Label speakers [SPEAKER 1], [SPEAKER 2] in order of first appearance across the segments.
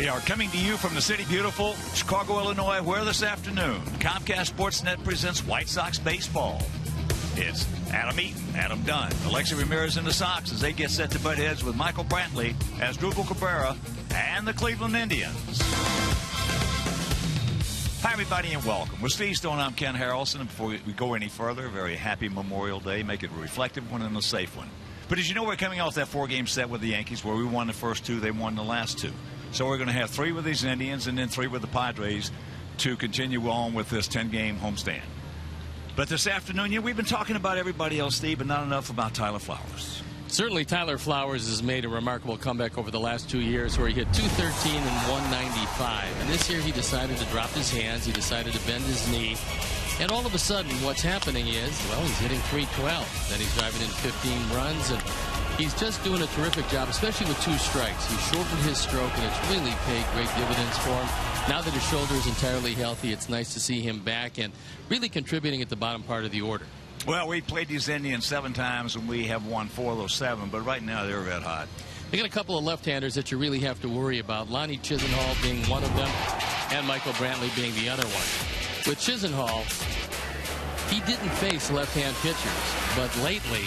[SPEAKER 1] We are coming to you from the city beautiful Chicago, Illinois, where this afternoon Comcast Sportsnet presents White Sox baseball. It's Adam Eaton, Adam Dunn, Alexi Ramirez and the Sox as they get set to butt heads with Michael Brantley, Asdrubal Cabrera, and the Cleveland Indians. Hi, everybody, and welcome. We're Steve Stone. I'm Ken Harrelson. And before we go any further, a very happy Memorial Day. Make it a reflective one and a safe one. But as you know, we're coming off that four-game set with the Yankees where we won the first two, they won the last two. So we're going to have three with these Indians and then three with the Padres to continue on with this 10-game homestand. But this afternoon, we've been talking about everybody else, Steve, but not enough about Tyler Flowers.
[SPEAKER 2] Certainly, Tyler Flowers has made a remarkable comeback over the last 2 years where he hit .213 and .195. And this year he decided to drop his hands. He decided to bend his knee. And all of a sudden, what's happening is, well, he's hitting .312. Then he's driving in 15 runs. And he's just doing a terrific job, especially with two strikes. He shortened his stroke, and it's really paid great dividends for him. Now that his shoulder is entirely healthy, it's nice to see him back and really contributing at the bottom part of the order.
[SPEAKER 1] Well, we played these Indians 7 times, and we have won 4 of those 7. But right now, they're red hot.
[SPEAKER 2] They got a couple of left-handers that you really have to worry about. Lonnie Chisenhall being one of them, and Michael Brantley being the other one. With Chisenhall, he didn't face left-hand pitchers, but lately,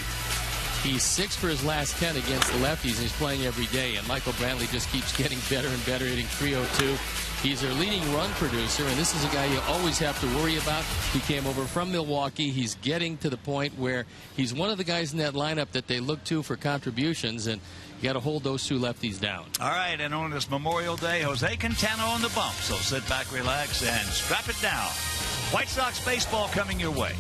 [SPEAKER 2] he's 6 for his last 10 against the lefties, and he's playing every day. And Michael Brantley just keeps getting better and better, hitting .302. He's their leading run producer, and this is a guy you always have to worry about. He came over from Milwaukee. He's getting to the point where he's one of the guys in that lineup that they look to for contributions, and you got to hold those two lefties down.
[SPEAKER 1] All right, and on this Memorial Day, Jose Quintana on the bump. So sit back, relax, and strap it down. White Sox baseball coming your way.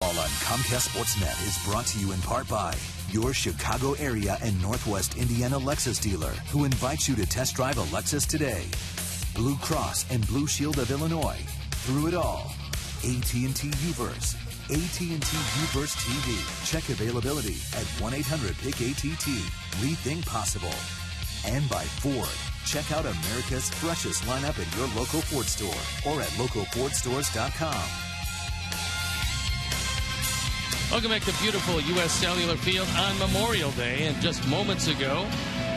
[SPEAKER 3] Baseball on Comcast Sportsnet is brought to you in part by your Chicago area and Northwest Indiana Lexus dealer, who invites you to test drive a Lexus today. Blue Cross and Blue Shield of Illinois. Through it all. AT&T Uverse. AT&T Uverse TV. Check availability at 1-800-PIC-ATT. Rethink possible. And by Ford. Check out America's freshest lineup at your local Ford store or at localfordstores.com.
[SPEAKER 2] Welcome back to beautiful U.S. Cellular Field on Memorial Day. And just moments ago,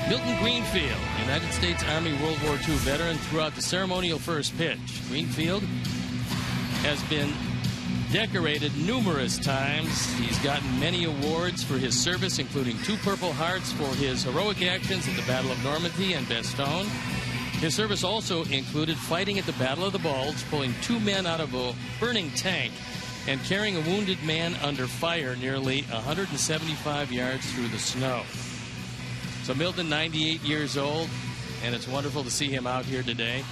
[SPEAKER 2] Milton Greenfield, United States Army World War II veteran, threw out the ceremonial first pitch. Greenfield has been decorated numerous times. He's gotten many awards for his service, including 2 Purple Hearts for his heroic actions at the Battle of Normandy and Bastogne. His service also included fighting at the Battle of the Bulge, pulling 2 men out of a burning tank, and carrying a wounded man under fire nearly 175 yards through the snow. So Milton, 98 years old, and it's wonderful to see him out here today.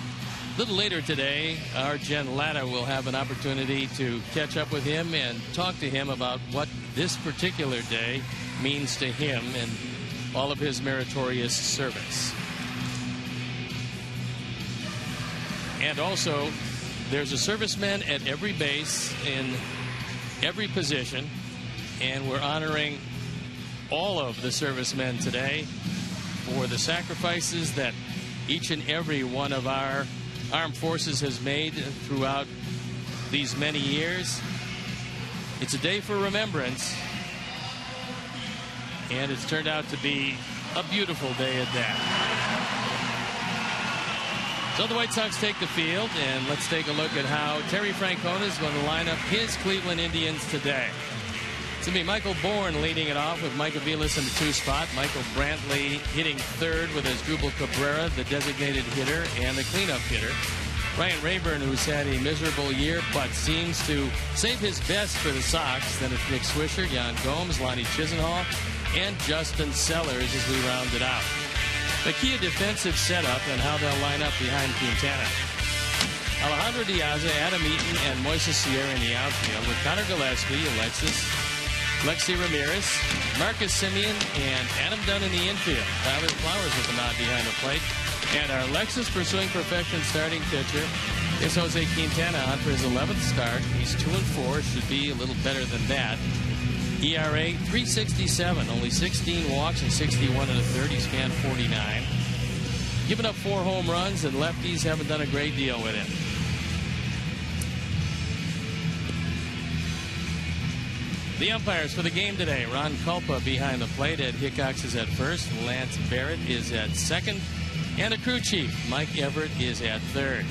[SPEAKER 2] A little later today, our Jen Latta will have an opportunity to catch up with him and talk to him about what this particular day means to him and all of his meritorious service. And also, there's a serviceman at every base in every position, and we're honoring all of the servicemen today for the sacrifices that each and every one of our armed forces has made throughout these many years. It's a day for remembrance, and it's turned out to be a beautiful day at that. So the White Sox take the field, and let's take a look at how Terry Francona is going to line up his Cleveland Indians today. It's going to be Michael Bourne leading it off with Mike Aviles in the 2 spot. Michael Brantley hitting third with Asdrubal Cabrera, the designated hitter and the cleanup hitter. Ryan Rayburn, who's had a miserable year but seems to save his best for the Sox. Then it's Nick Swisher, Yan Gomes, Lonnie Chisenhall, and Justin Sellers as we round it out. The key to defensive setup and how they'll line up behind Quintana. Alejandro Diaz, Adam Eaton, and Moises Sierra in the outfield with Connor Gillespie, Alexis, Lexi Ramirez, Marcus Semien, and Adam Dunn in the infield. Tyler Flowers with the nod behind the plate. And our Lexus pursuing perfection starting pitcher is Jose Quintana on for his 11th start. He's 2-4, should be a little better than that. ERA 3.67, only 16 walks and 61 1/3. He's spanned 49. Giving up 4 home runs, and lefties haven't done a great deal with him. The umpires for the game today: Ron Culpa behind the plate. Ed Hickox is at first. Lance Barrett is at second. And the crew chief, Mike Everett, is at third.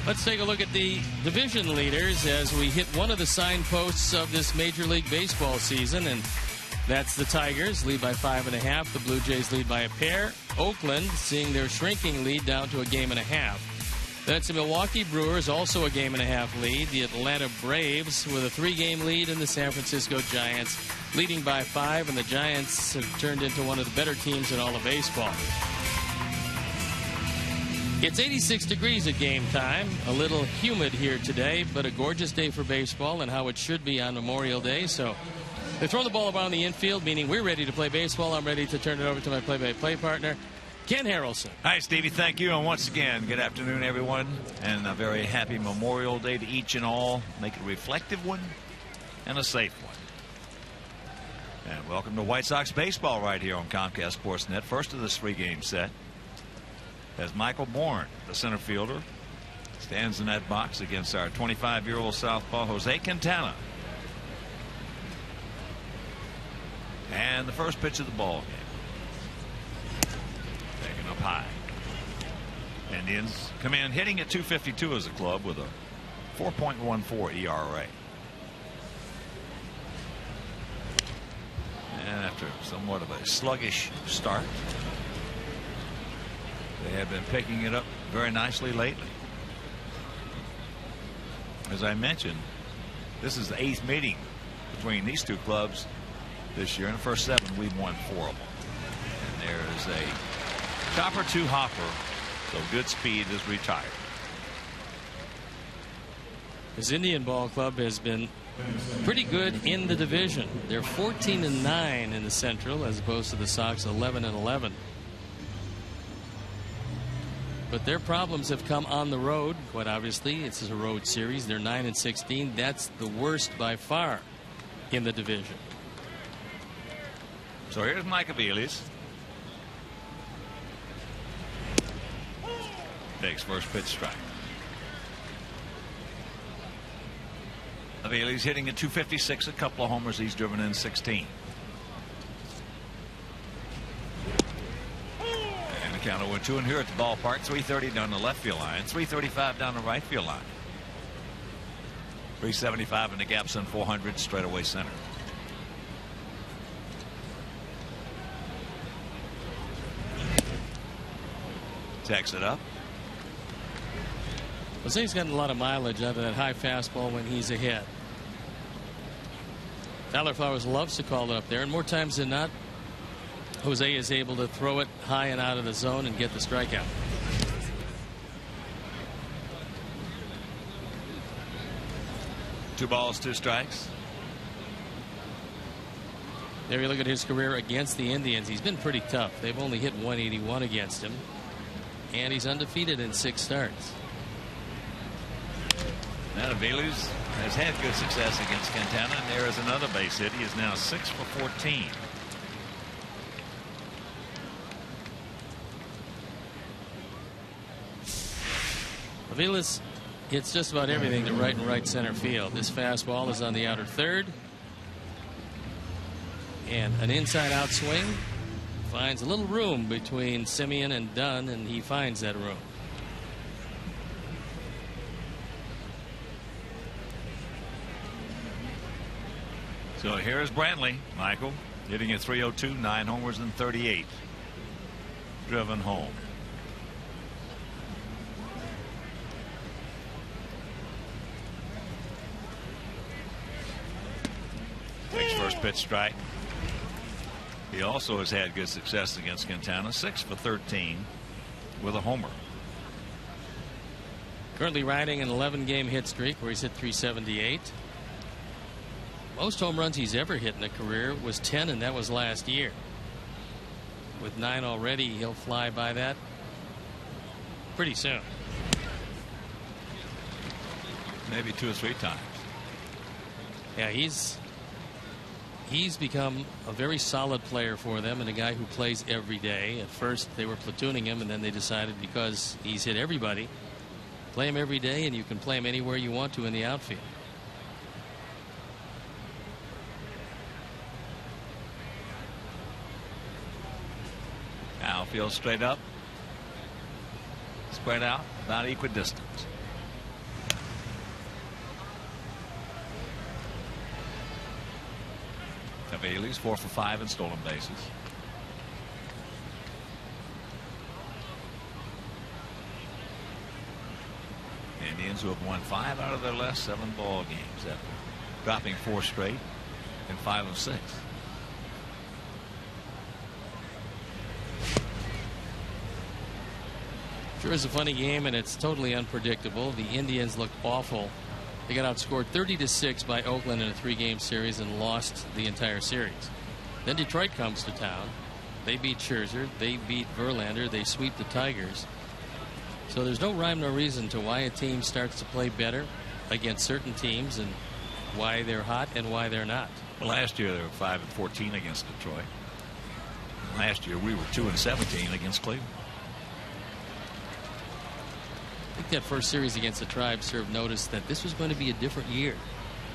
[SPEAKER 2] Let's take a look at the division leaders as we hit one of the signposts of this Major League Baseball season, and that's the Tigers, lead by 5.5. The Blue Jays lead by a pair. Oakland seeing their shrinking lead down to a 1.5. Then it's the Milwaukee Brewers, also a 1.5 lead. The Atlanta Braves with a 3-game lead, and the San Francisco Giants leading by 5. And the Giants have turned into one of the better teams in all of baseball. It's 86 degrees at game time. A little humid here today, but a gorgeous day for baseball and how it should be on Memorial Day. So they throw the ball around the infield, meaning we're ready to play baseball. I'm ready to turn it over to my play-by-play partner, Ken Harrelson.
[SPEAKER 1] Hi, Stevie. Thank you. And once again, good afternoon, everyone. And a very happy Memorial Day to each and all. Make it a reflective one and a safe one. And welcome to White Sox baseball right here on Comcast Sportsnet. First of this 3-game set, as Michael Bourne, the center fielder, stands in that box against our 25-year-old southpaw, Jose Quintana. And the first pitch of the ball game. Taken up high. Indians come in hitting at .252 as a club with a 4.14 ERA. And after somewhat of a sluggish start, they have been picking it up very nicely lately. As I mentioned, this is the 8th meeting between these two clubs this year. In the first 7, we've won 4 of them. And there is a chopper to hopper So good speed is retired.
[SPEAKER 2] His Indian ball club has been pretty good in the division. They're 14-9 in the Central, as opposed to the Sox 11-11. But their problems have come on the road. Quite obviously, it's a road series. They're 9-16. That's the worst by far in the division.
[SPEAKER 1] So here's Mike Aviles. Takes first pitch strike. Aviles hitting at .256, a couple of homers. He's driven in 16. And the count 0-2, and here at the ballpark, 330 down the left field line, 335 down the right field line, 375 in the gaps, and 400 straightaway center. Takes it up.
[SPEAKER 2] Jose's gotten a lot of mileage out of that high fastball when he's ahead. Tyler Flowers loves to call it up there, and more times than not, Jose is able to throw it high and out of the zone and get the strikeout.
[SPEAKER 1] Two balls, two strikes.
[SPEAKER 2] There you look at his career against the Indians. He's been pretty tough. They've only hit .181 against him, and he's undefeated in 6 starts.
[SPEAKER 1] Now Aviles has had good success against Quintana, and there is another base hit. He is now 6 for 14.
[SPEAKER 2] Aviles hits just about everything to right and right center field. This fastball is on the outer third, and an inside out swing finds a little room between Simeon and Dunn, and he finds that room.
[SPEAKER 1] So here's Brantley, Michael, hitting at .302, 9 homers and 38 driven home. Takes first pitch strike. He also has had good success against Quintana, 6 for 13 with a homer.
[SPEAKER 2] Currently riding an 11-game hit streak where he's hit .378. Most home runs he's ever hit in a career was 10, and that was last year. With 9 already, he'll fly by that pretty soon.
[SPEAKER 1] Maybe 2 or 3 times.
[SPEAKER 2] Yeah, he's become a very solid player for them, and a guy who plays every day. At first they were platooning him, and then they decided because he's hit everybody, play him every day, and you can play him anywhere you want to in the outfield.
[SPEAKER 1] Outfield straight up, spread out, about equidistant. Aviles 4 for 5 in stolen bases. Indians who have won 5 out of their last 7 ball games after dropping 4 straight and 5 of 6.
[SPEAKER 2] Sure is a funny game, and it's totally unpredictable. The Indians looked awful. They got outscored 30-6 by Oakland in a 3-game series and lost the entire series. Then Detroit comes to town. They beat Scherzer. They beat Verlander. They sweep the Tigers. So there's no rhyme nor reason to why a team starts to play better against certain teams and why they're hot and why they're not.
[SPEAKER 1] Well, last year they were 5 and 14 against Detroit. Last year we were 2 and 17 against Cleveland.
[SPEAKER 2] I think that first series against the Tribe served notice that this was going to be a different year,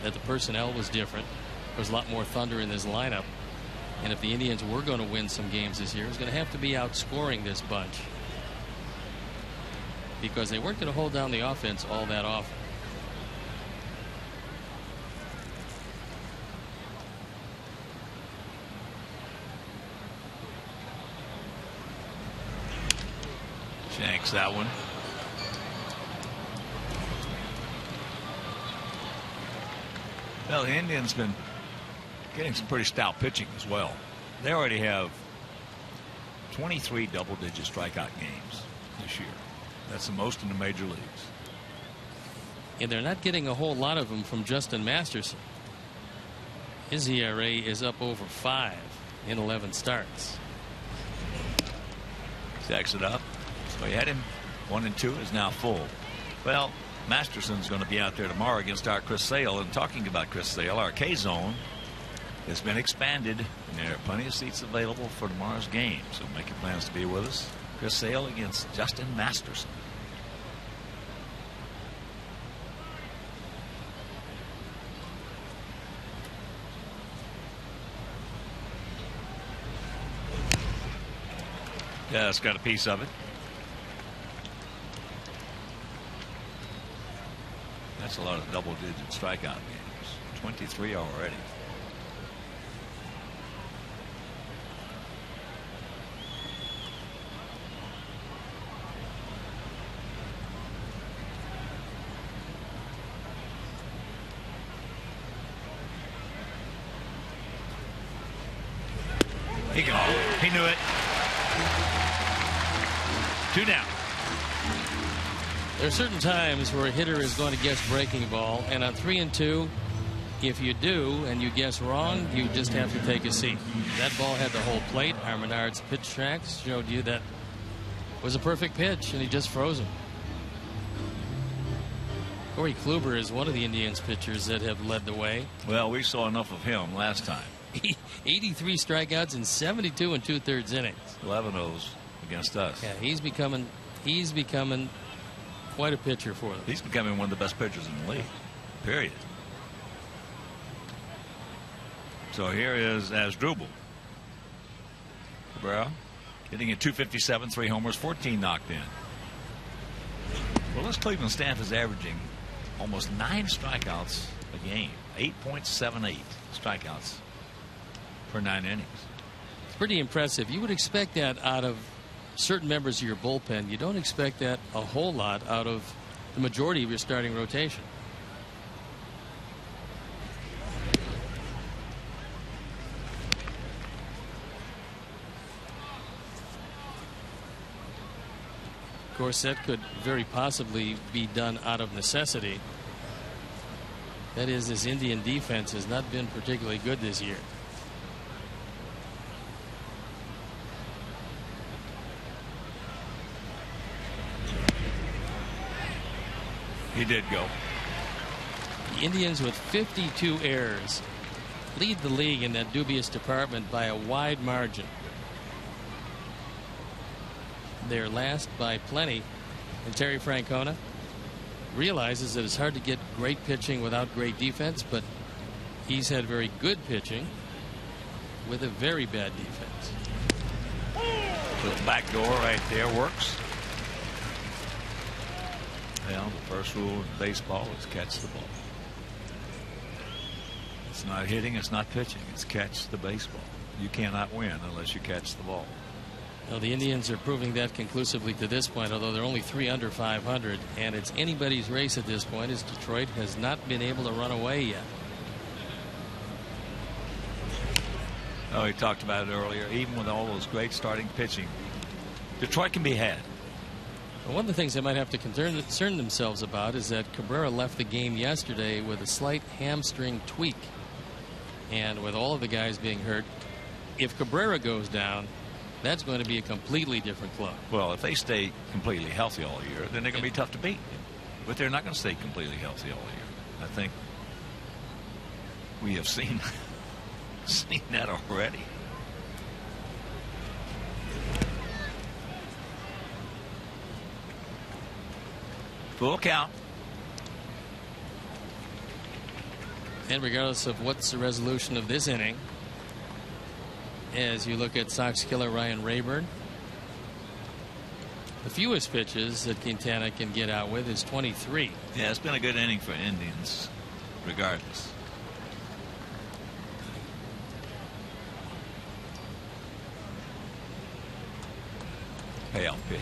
[SPEAKER 2] that the personnel was different. There was a lot more thunder in this lineup, and if the Indians were going to win some games this year, it was going to have to be outscoring this bunch, because they weren't going to hold down the offense all that often.
[SPEAKER 1] Shanks that one. Well, the Indians been getting some pretty stout pitching as well. They already have 23 double-digit strikeout games. this year. That's the most in the major leagues.
[SPEAKER 2] And they're not getting a whole lot of them from Justin Masterson. His ERA is up over 5 in 11 starts.
[SPEAKER 1] Stacks it up. So he had him 1 and 2 is now full. Well, Masterson's going to be out there tomorrow against our Chris Sale. And talking about Chris Sale, our K-Zone has been expanded, and there are plenty of seats available for tomorrow's game. So make your plans to be with us. Chris Sale against Justin Masterson. Yeah, it's got a piece of it. That's a lot of double-digit strikeout games. 23 already. He can. He knew it. 2 down.
[SPEAKER 2] There are certain times where a hitter is going to guess breaking ball, and on 3 and 2, if you do and you guess wrong, you just have to take a seat. That ball had the whole plate. Armenard's pitch tracks showed you that was a perfect pitch, and he just froze him. Corey Kluber is one of the Indians pitchers that have led the way.
[SPEAKER 1] Well, we saw enough of him last time.
[SPEAKER 2] 83 strikeouts in 72 and 2/3 innings.
[SPEAKER 1] 11 of those against us.
[SPEAKER 2] Yeah, he's becoming quite a pitcher for them.
[SPEAKER 1] He's becoming one of the best pitchers in the league. Period. So here is Asdrubal. Cabrera hitting at .257, 3 homers, 14 knocked in. Well, this Cleveland staff is averaging almost 9 strikeouts a game. 8.78 strikeouts per 9 innings.
[SPEAKER 2] It's pretty impressive. You would expect that out of certain members of your bullpen. You don't expect that a whole lot out of the majority of your starting rotation. Of course, that could very possibly be done out of necessity. That is, this Indian defense has not been particularly good this year.
[SPEAKER 1] He did go.
[SPEAKER 2] The Indians, with 52 errors, lead the league in that dubious department by a wide margin. They're last by plenty. And Terry Francona realizes that it's hard to get great pitching without great defense, but he's had very good pitching with a very bad defense.
[SPEAKER 1] So the back door right there works. Well, the first rule in baseball is catch the ball. It's not hitting, it's not pitching, it's catch the baseball. You cannot win unless you catch the ball.
[SPEAKER 2] Well, the Indians are proving that conclusively to this point, although they're only 3 under 500, and it's anybody's race at this point, as Detroit has not been able to run away yet.
[SPEAKER 1] Oh, he talked about it earlier. Even with all those great starting pitching, Detroit can be had.
[SPEAKER 2] Well, one of the things they might have to concern themselves about is that Cabrera left the game yesterday with a slight hamstring tweak. And with all of the guys being hurt, if Cabrera goes down, that's going to be a completely different club.
[SPEAKER 1] Well, if they stay completely healthy all year, then they're going to be tough to beat. But they're not going to stay completely healthy all year. I think we have seen that already. Full count.
[SPEAKER 2] And regardless of what's the resolution of this inning, as you look at Sox killer Ryan Rayburn, the fewest pitches that Quintana can get out with is 23.
[SPEAKER 1] Yeah, it's been a good inning for Indians, regardless. Payoff pitch.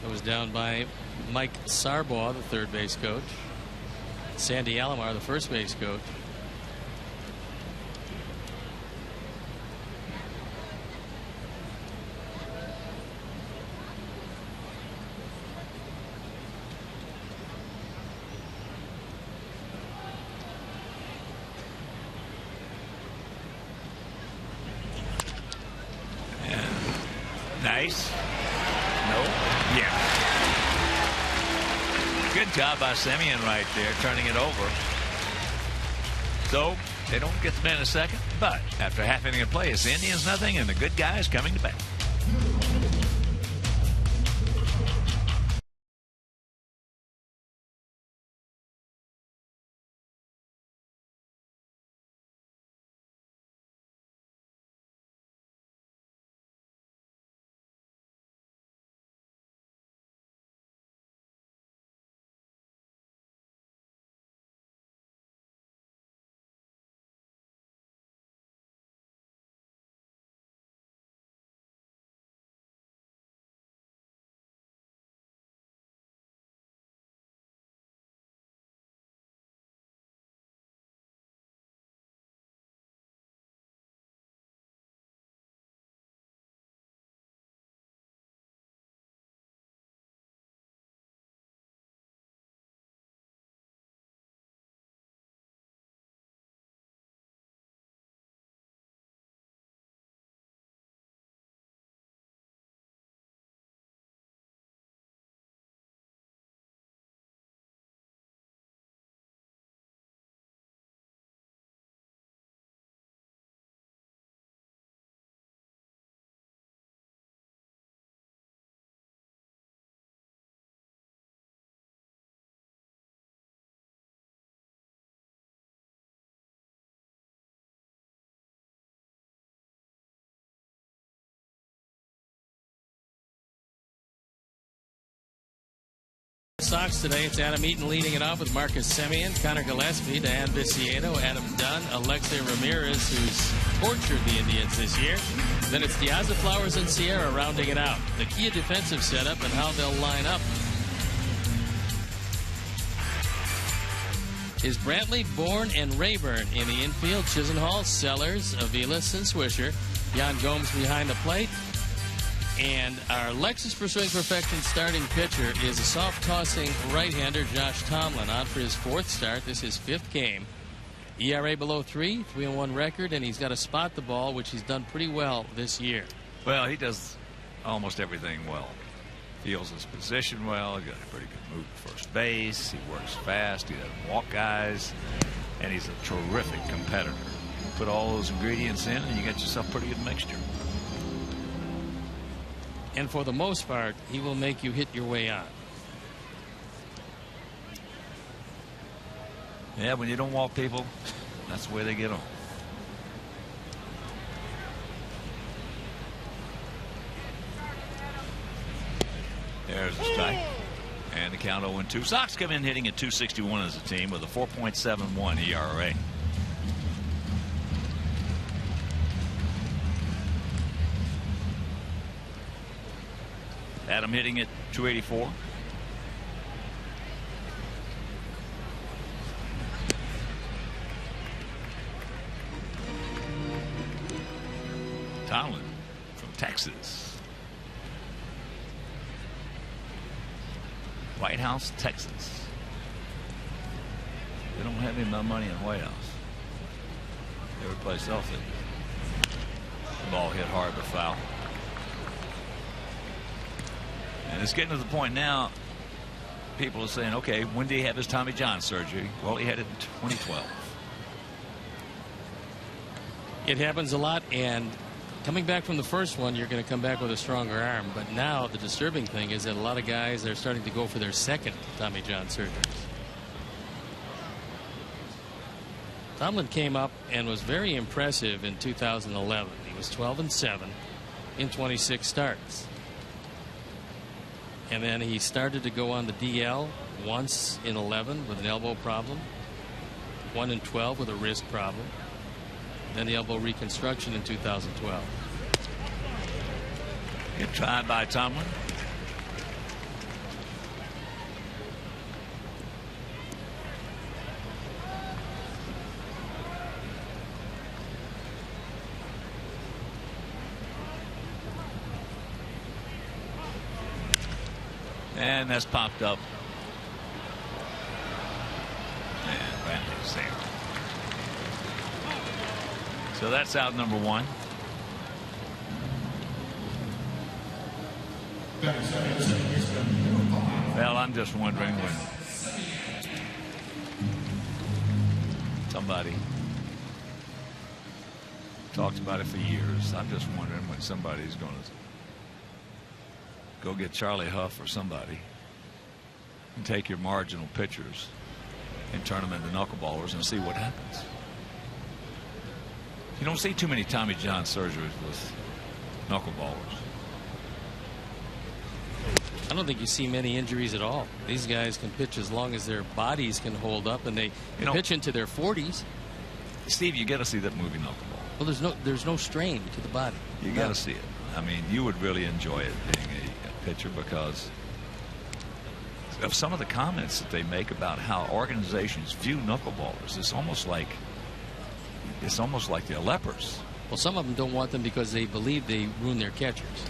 [SPEAKER 2] It was down by Mike Sarbaugh, the third base coach. Sandy Alomar, the first base coach.
[SPEAKER 1] base? No. Yeah. Good job by Semien right there, turning it over. So they don't get the man a second, but after half inning of play, it's the Indians nothing, and the good guys coming to bat.
[SPEAKER 2] Sox today. It's Adam Eaton leading it off with Marcus Semien, Connor Gillespie, Dan Viciano, Adam Dunn, Alexei Ramirez, who's tortured the Indians this year. Then it's Diaz, Flowers, and Sierra rounding it out. The key defensive setup and how they'll line up is Brantley, Bourne, and Rayburn in the infield. Chisenhall, Sellers, Aviles, and Swisher. Jan Gomes behind the plate. And our Lexus Pursuing Perfection starting pitcher is a soft-tossing right-hander, Josh Tomlin, on for his 4th start. This is his 5th game. ERA below 3, 3-1 record, and he's got to spot the ball, which he's done pretty well this year.
[SPEAKER 1] Well, he does almost everything well. Feels his position well. He got a pretty good move to first base. He works fast. He doesn't walk guys. And he's a terrific competitor. You put all those ingredients in, and you get yourself a pretty good mixture.
[SPEAKER 2] And for the most part, he will make you hit your way on.
[SPEAKER 1] Yeah, when you don't walk people, that's the way they get on. There's a strike. And the count 0-2. Sox come in hitting at .261 as a team with a 4.71 ERA. Adam hitting at .284. Tomlin from Texas. White House, Texas. They don't have any money in White House. Every place else they do. The ball hit hard but foul. And it's getting to the point now, people are saying, okay, when did he have his Tommy John surgery? Well, he had it in 2012.
[SPEAKER 2] It happens a lot, and coming back from the first one, you're going to come back with a stronger arm. But now the disturbing thing is that a lot of guys are starting to go for their second Tommy John surgeries. Tomlin came up and was very impressive in 2011. He was 12-7 in 26 starts. And then he started to go on the DL once in 11 with an elbow problem, 1 in 12 with a wrist problem, then the elbow reconstruction in 2012.
[SPEAKER 1] Good try by Tomlin. And that's popped up. And Brantley's there. So that's out number 1. Well, I'm just wondering when somebody talked about it for years. I'm just wondering when somebody's going to go get Charlie Huff or somebody and take your marginal pitchers and turn them into knuckleballers and see what happens. You don't see too many Tommy John surgeries with knuckleballers.
[SPEAKER 2] I don't think you see many injuries at all. These guys can pitch as long as their bodies can hold up, and they pitch into their 40s.
[SPEAKER 1] Steve, you got to see that movie Knuckleball.
[SPEAKER 2] Well, there's no strain to the body.
[SPEAKER 1] You got to see it. I mean, you would really enjoy it being a pitcher because of some of the comments that they make about how organizations view knuckleballers. It's almost like they're lepers.
[SPEAKER 2] Well, some of them don't want them because they believe they ruin their catchers.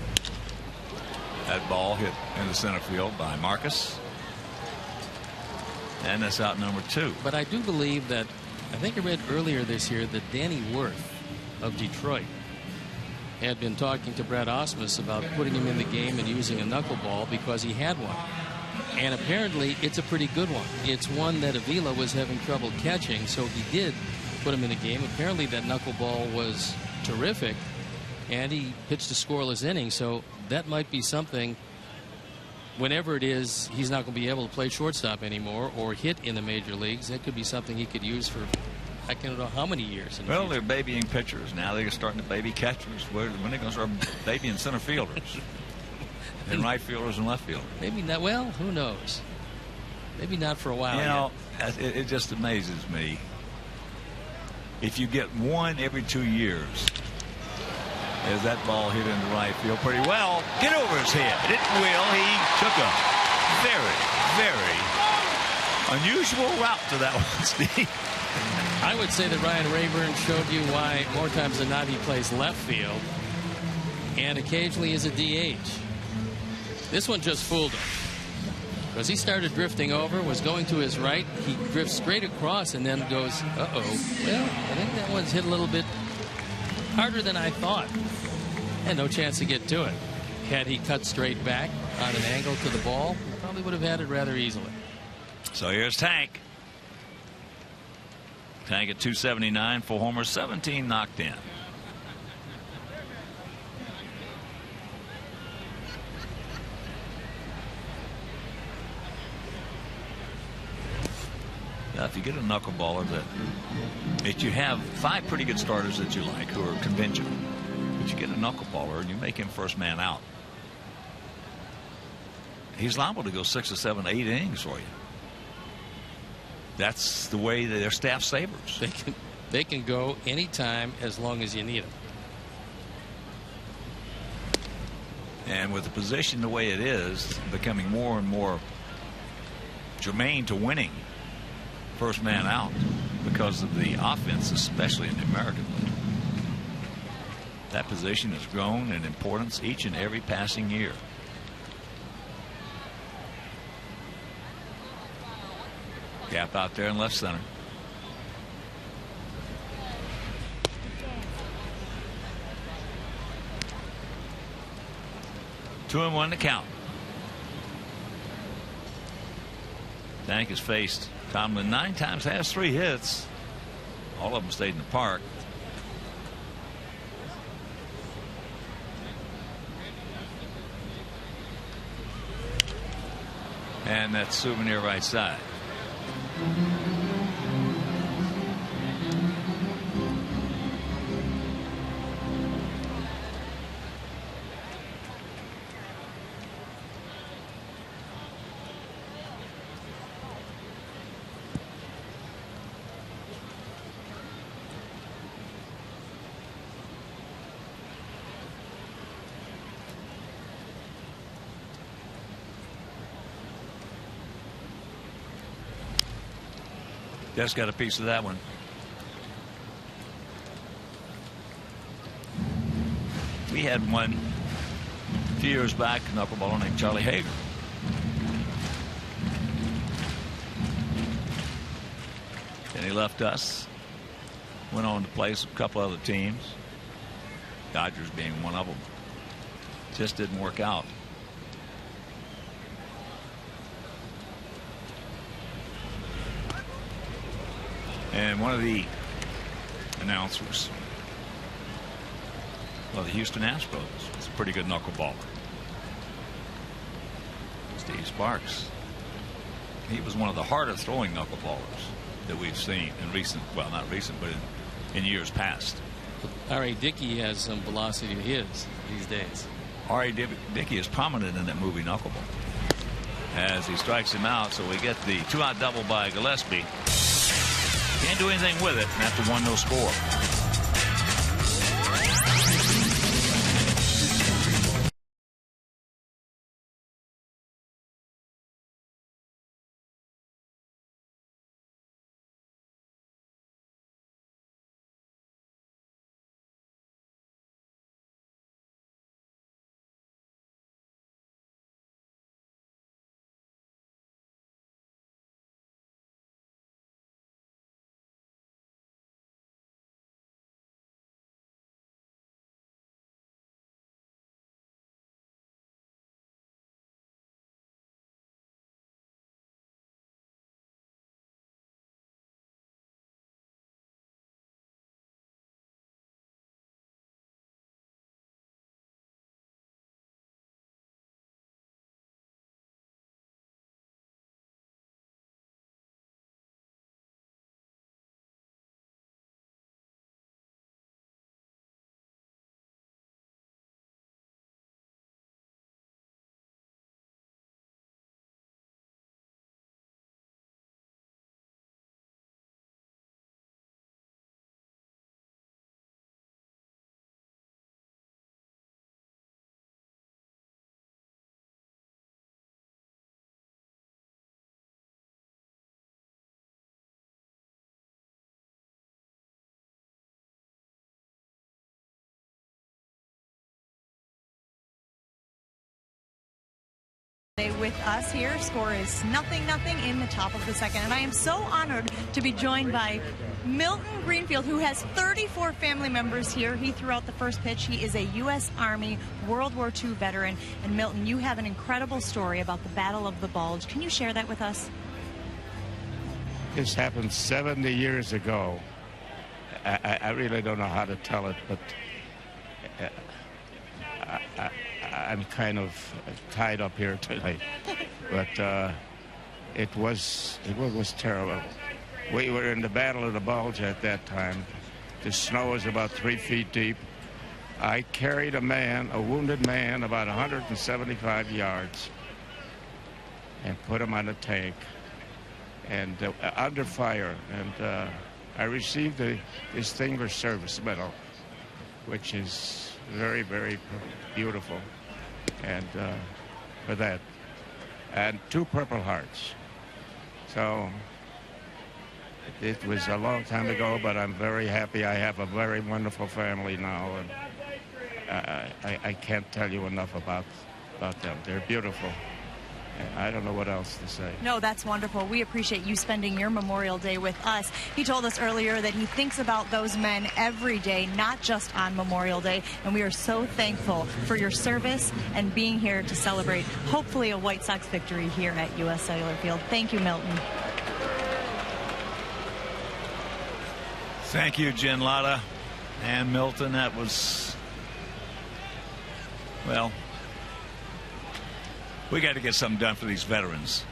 [SPEAKER 1] That ball hit into center field by Marcus, and that's out number 2.
[SPEAKER 2] But I do believe that, I think I read earlier this year that Danny Worth of Detroit had been talking to Brad Ausmus about putting him in the game and using a knuckleball because he had one. And apparently it's a pretty good one. It's one that Avila was having trouble catching, so he did put him in the game. Apparently that knuckleball was terrific, and he pitched a scoreless inning, so that might be something. Whenever it is, he's not going to be able to play shortstop anymore or hit in the major leagues. That could be something he could use for I don't know how many years.
[SPEAKER 1] Well, they're babying pitchers. Now they're starting to baby catchers. When are they going to start babying center fielders? And right fielders and left fielders?
[SPEAKER 2] Maybe not. Well, who knows? Maybe not for a while.
[SPEAKER 1] You know, it just amazes me. If you get one every 2 years, as that ball hit into right field pretty well, get over his head. It will. He took a very, very unusual route to that one, Steve.
[SPEAKER 2] I would say that Ryan Rayburn showed you why more times than not he plays left field and occasionally is a DH. This one just fooled him because he started drifting over, was going to his right. He drifts straight across and then goes, uh-oh. Well, I think that one's hit a little bit harder than I thought. And no chance to get to it. Had he cut straight back on an angle to the ball, he probably would have had it rather easily.
[SPEAKER 1] So here's Tank. Tank at 279, 4 homers, 17 knocked in. Now, if you get a knuckleballer that you have 5 pretty good starters that you like who are conventional, but you get a knuckleballer and you make him first man out, he's liable to go 6 or 7, 8 innings for you. That's the way that their staff savers.
[SPEAKER 2] They can go anytime as long as you need them.
[SPEAKER 1] And with the position the way it is, becoming more and more germane to winning first man out because of the offense, especially in the American League. That position has grown in importance each and every passing year. Gap out there in left center. Two and one to count. Tank has faced Tomlin 9 times, has 3 hits. All of them stayed in the park. And that's Souvenir right side. Just got a piece of that one. We had one a few years back, knuckleballer named Charlie Hager. And he left us. Went on to play a couple other teams. Dodgers being one of them. Just didn't work out. And one of the announcers, well, the Houston Astros, is a pretty good knuckleballer. Steve Sparks. He was one of the hardest throwing knuckleballers that we've seen in recent, well, not recent, but in years past.
[SPEAKER 2] R.A. Dickey has some velocity to his these days.
[SPEAKER 1] R.A. Dickey is prominent in that movie Knuckleball. As he strikes him out, so we get the 2-out double by Gillespie. Can't do anything with it after 1-0 score.
[SPEAKER 4] With us here, score is 0-0 in the top of the second, and I am so honored to be joined by Milton Greenfield, who has 34 family members here. He threw out the first pitch. He is a U.S. Army World War II veteran. And Milton, you have an incredible story about the Battle of the Bulge. Can you share that with us?
[SPEAKER 5] This happened 70 years ago. I really don't know how to tell it, but I'm kind of tied up here tonight. But it was terrible. We were in the Battle of the Bulge at that time. The snow was about 3 feet deep. I carried a wounded man, about 175 yards, and put him on a tank and under fire. And I received the Distinguished Service Medal, which is very, very beautiful, and for that, and 2 Purple Hearts. So it was a long time ago, but I'm very happy. I have a very wonderful family now, and I can't tell you enough about them. They're beautiful. I don't know what else to say.
[SPEAKER 4] No, that's wonderful. We appreciate you spending your Memorial Day with us. He told us earlier that he thinks about those men every day, not just on Memorial Day. And we are so thankful for your service and being here to celebrate, hopefully, a White Sox victory here at U.S. Cellular Field. Thank you, Milton.
[SPEAKER 1] Thank you, Jen Latta and Milton. That was, well, we got to get something done for these veterans.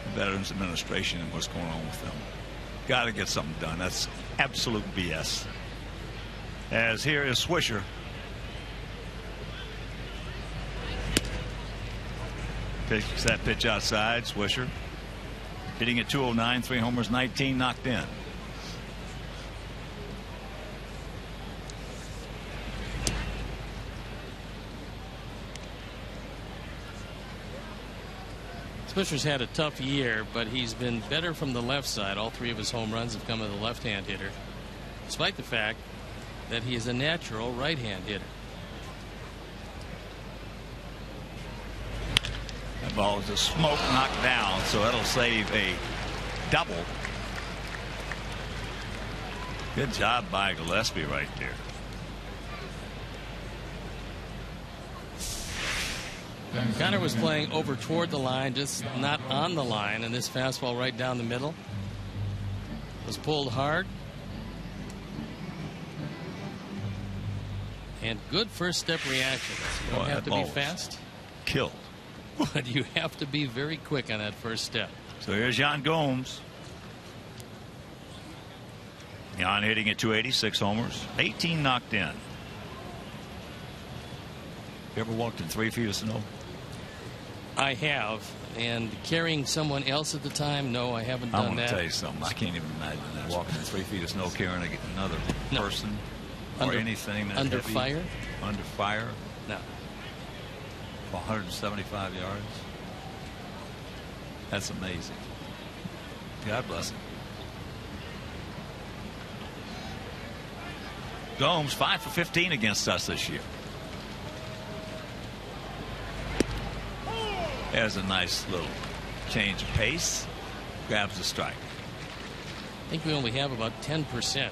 [SPEAKER 1] The Veterans Administration and what's going on with them. Got to get something done. That's absolute BS. As here is Swisher. Takes that pitch outside. Swisher hitting at 209, 3 homers, 19 knocked in.
[SPEAKER 2] Swisher's had a tough year, but he's been better from the left side. All 3 of his home runs have come to the left-hand hitter, despite the fact that he is a natural right-hand hitter.
[SPEAKER 1] That ball is a smoke knocked down, so that'll save a double. Good job by Gillespie right there.
[SPEAKER 2] Connor was playing over toward the line, just not on the line, and this fastball right down the middle. Was pulled hard. And good first step reaction. You don't have to be fast.
[SPEAKER 1] Killed.
[SPEAKER 2] But you have to be very quick on that first step.
[SPEAKER 1] So here's Yan Gomes. Yan hitting at 280, 6 homers, 18 knocked in. You ever walked in 3 feet of snow?
[SPEAKER 2] I have. And carrying someone else at the time, no, I haven't done that.
[SPEAKER 1] I'm going to tell you something. I can't even imagine that. Walking in 3 feet of snow carrying another person or anything. That
[SPEAKER 2] under
[SPEAKER 1] heavy.
[SPEAKER 2] Fire?
[SPEAKER 1] Under fire?
[SPEAKER 2] No.
[SPEAKER 1] 175 yards. That's amazing. God bless him. Gomes 5 for 15 against us this year. There's a nice little change of pace. Grabs the strike.
[SPEAKER 2] I think we only have about 10%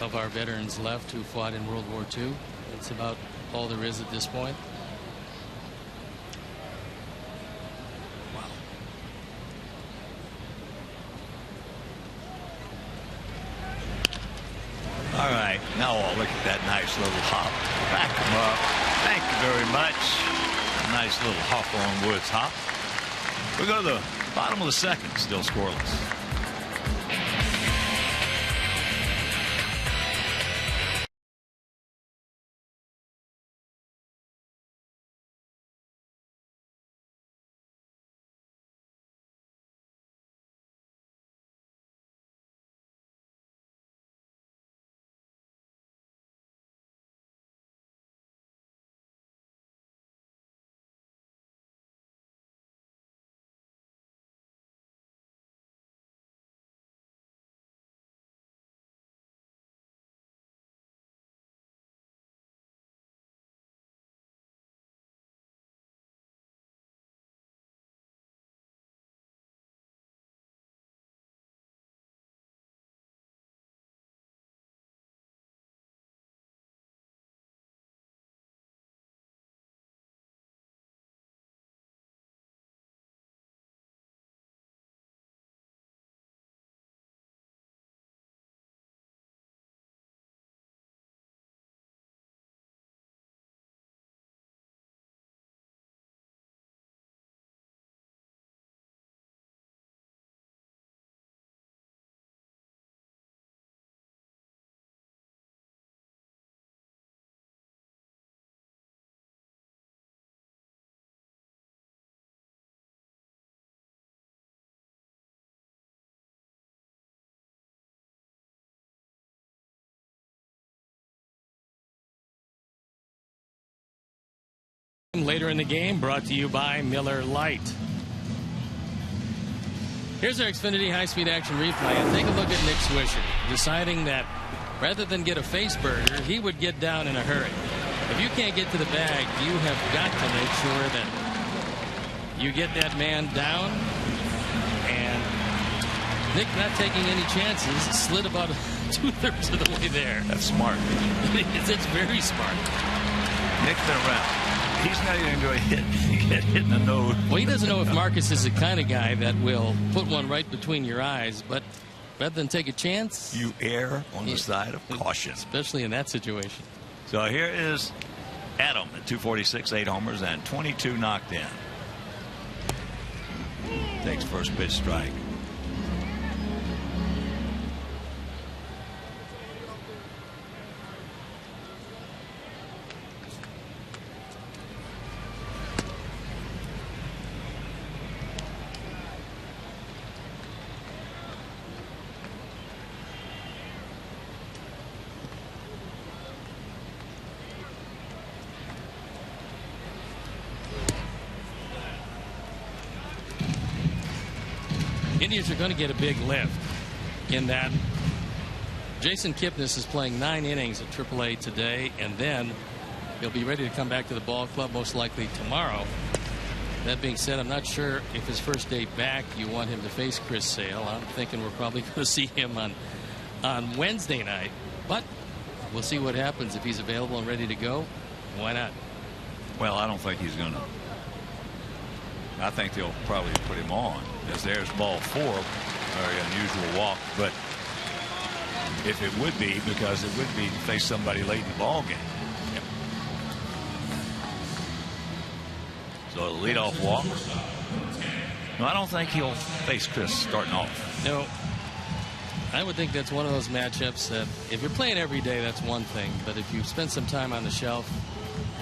[SPEAKER 2] of our veterans left who fought in World War II. That's about all there is at this point.
[SPEAKER 1] All right, now look at that nice little hop. Back him up. Thank you very much. A nice little Hawthorne Woods hop. We go to the bottom of the second, still scoreless.
[SPEAKER 2] Later in the game, brought to you by Miller Lite. Here's our Xfinity high-speed action replay, and take a look at Nick Swisher, deciding that rather than get a face burger, he would get down in a hurry. If you can't get to the bag, you have got to make sure that you get that man down. And Nick, not taking any chances, slid about 2/3 of the way there.
[SPEAKER 1] That's smart.
[SPEAKER 2] It's very smart.
[SPEAKER 1] Nick's been around. He's not even going to get hit in the nose.
[SPEAKER 2] Well, he doesn't know if Marcus is the kind of guy that will put one right between your eyes, but rather than take a chance,
[SPEAKER 1] you err on the side of caution,
[SPEAKER 2] especially in that situation.
[SPEAKER 1] So here is Adam at 246, 8 homers and 22 knocked in. Takes first pitch strike.
[SPEAKER 2] Indians are going to get a big lift in that Jason Kipnis is playing 9 innings at AAA today, and then he'll be ready to come back to the ball club most likely tomorrow. That being said, I'm not sure if his first day back you want him to face Chris Sale. I'm thinking we're probably going to see him on Wednesday night, but we'll see what happens. If he's available and ready to go, why not?
[SPEAKER 1] Well, I don't think he's going to. I think they'll probably put him on, as there's ball 4. very unusual walk, but if it would be, because it would be to face somebody late in the ball game. Yep. So the leadoff walk. No, I don't think he'll face Chris starting off.
[SPEAKER 2] No. I would think that's one of those matchups that if you're playing every day, that's one thing. But if you spend some time on the shelf,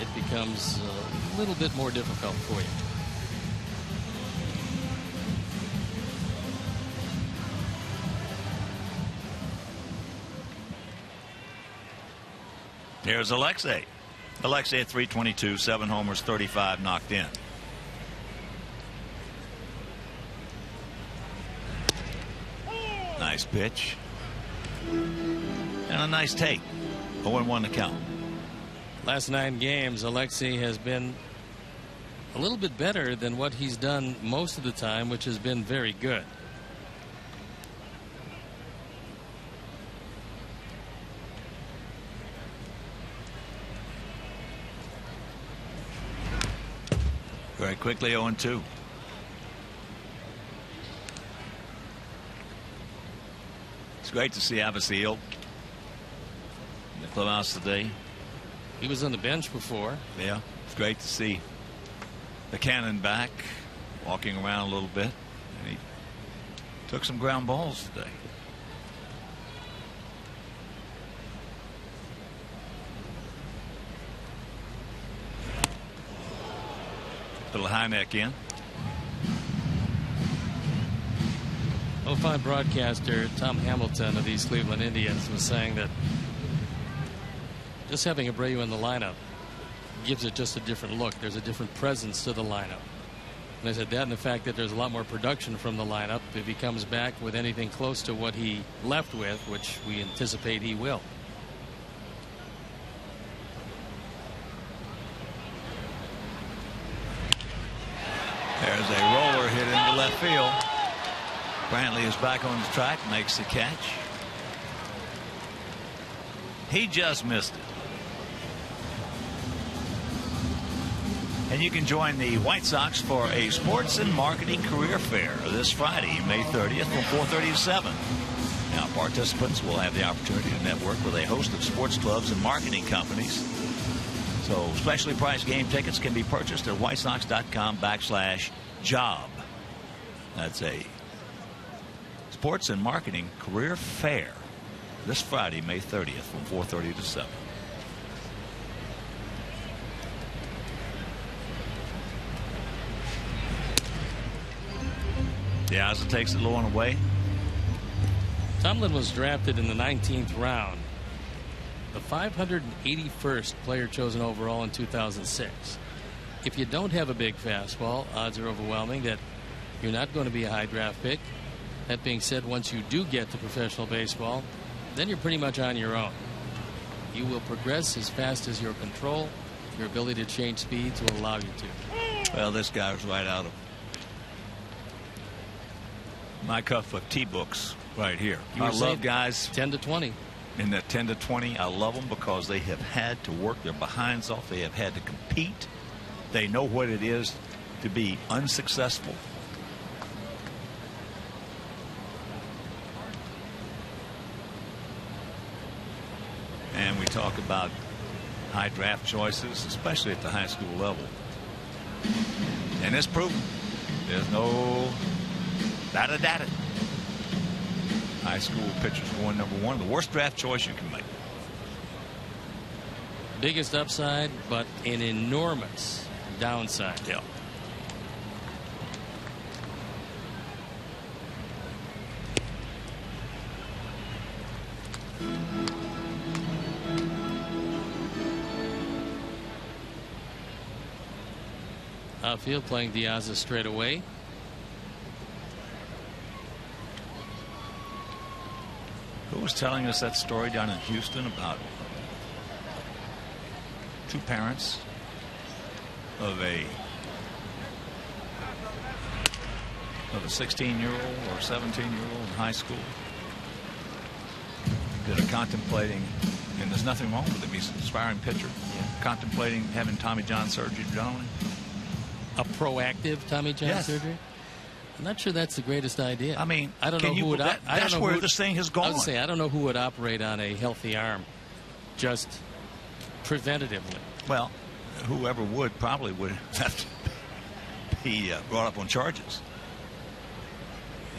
[SPEAKER 2] it becomes a little bit more difficult for you.
[SPEAKER 1] Here's Alexei. Alexei at 322, 7 homers, 35 knocked in. Nice pitch. And a nice take. 0-1 to count.
[SPEAKER 2] Last 9 games, Alexei has been a little bit better than what he's done most of the time, which has been very good.
[SPEAKER 1] Very quickly 0-2. It's great to see Abbasiel in the clubhouse today.
[SPEAKER 2] He was on the bench before.
[SPEAKER 1] Yeah, it's great to see the cannon back, walking around a little bit. And he took some ground balls today. Little high neck in.
[SPEAKER 2] 05 broadcaster Tom Hamilton of these Cleveland Indians was saying that just having Abreu in the lineup gives it just a different look. There's a different presence to the lineup. And I said that, and the fact that there's a lot more production from the lineup if he comes back with anything close to what he left with, which we anticipate he will.
[SPEAKER 1] There's a roller hit into left field. Brantley is back on the track, makes the catch. He just missed it. And you can join the White Sox for a sports and marketing career fair this Friday, May 30th from 4:30 to 7. Now, participants will have the opportunity to network with a host of sports clubs and marketing companies. So specially priced game tickets can be purchased at whitesox.com/job. That's a sports and marketing career fair this Friday, May 30th from 4:30 to 7. Diaz takes it low and away.
[SPEAKER 2] Tomlin was drafted in the 19th round, the 581st player chosen overall in 2006. If you don't have a big fastball, odds are overwhelming that you're not going to be a high draft pick. That being said, once you do get to professional baseball, then you're pretty much on your own. You will progress as fast as your control, your ability to change speeds will allow you to.
[SPEAKER 1] Well, this guy was right out of my cup of tea books right here. I love guys
[SPEAKER 2] 10 to 20
[SPEAKER 1] in that 10 to 20. I love them because they have had to work their behinds off. They have had to compete. They know what it is to be unsuccessful. And we talk about high draft choices, especially at the high school level. And it's proven. There's no data. High school pitchers going #1, the worst draft choice you can make.
[SPEAKER 2] Biggest upside, but an enormous downside.
[SPEAKER 1] Yeah.
[SPEAKER 2] Outfield playing Diaz straight away.
[SPEAKER 1] Who was telling us that story down in Houston about two parents of a 16-year-old or 17-year-old in high school that are contemplating, and there's nothing wrong with him, he's an aspiring pitcher, contemplating having Tommy John surgery generally.
[SPEAKER 2] A proactive Tommy John surgery? I'm not sure that's the greatest idea.
[SPEAKER 1] I mean,
[SPEAKER 2] I don't know who would.
[SPEAKER 1] That's where this thing has gone.
[SPEAKER 2] I would say I don't know who would operate on a healthy arm, just preventatively.
[SPEAKER 1] Well, whoever would probably would have to be brought up on charges.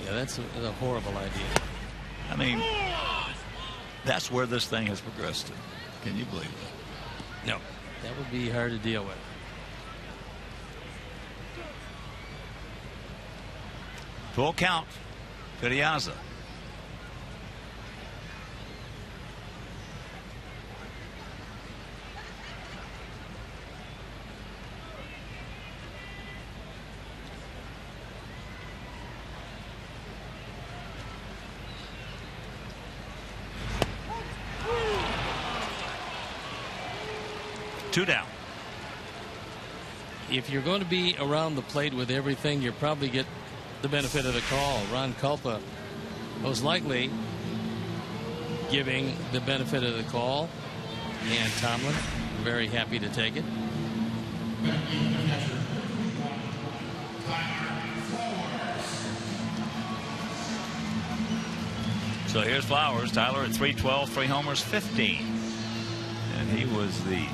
[SPEAKER 2] Yeah, that's a horrible idea.
[SPEAKER 1] I mean, that's where this thing has progressed to. Can you believe it?
[SPEAKER 2] No, that would be hard to deal with.
[SPEAKER 1] Full count. Piazza. Two down.
[SPEAKER 2] If you're going to be around the plate with everything, you probably get the benefit of the call. Ron Kulpa most likely giving the benefit of the call, and Tomlin very happy to take it.
[SPEAKER 1] So here's Flowers. Tyler at 312, 3 homers, 15. And he was the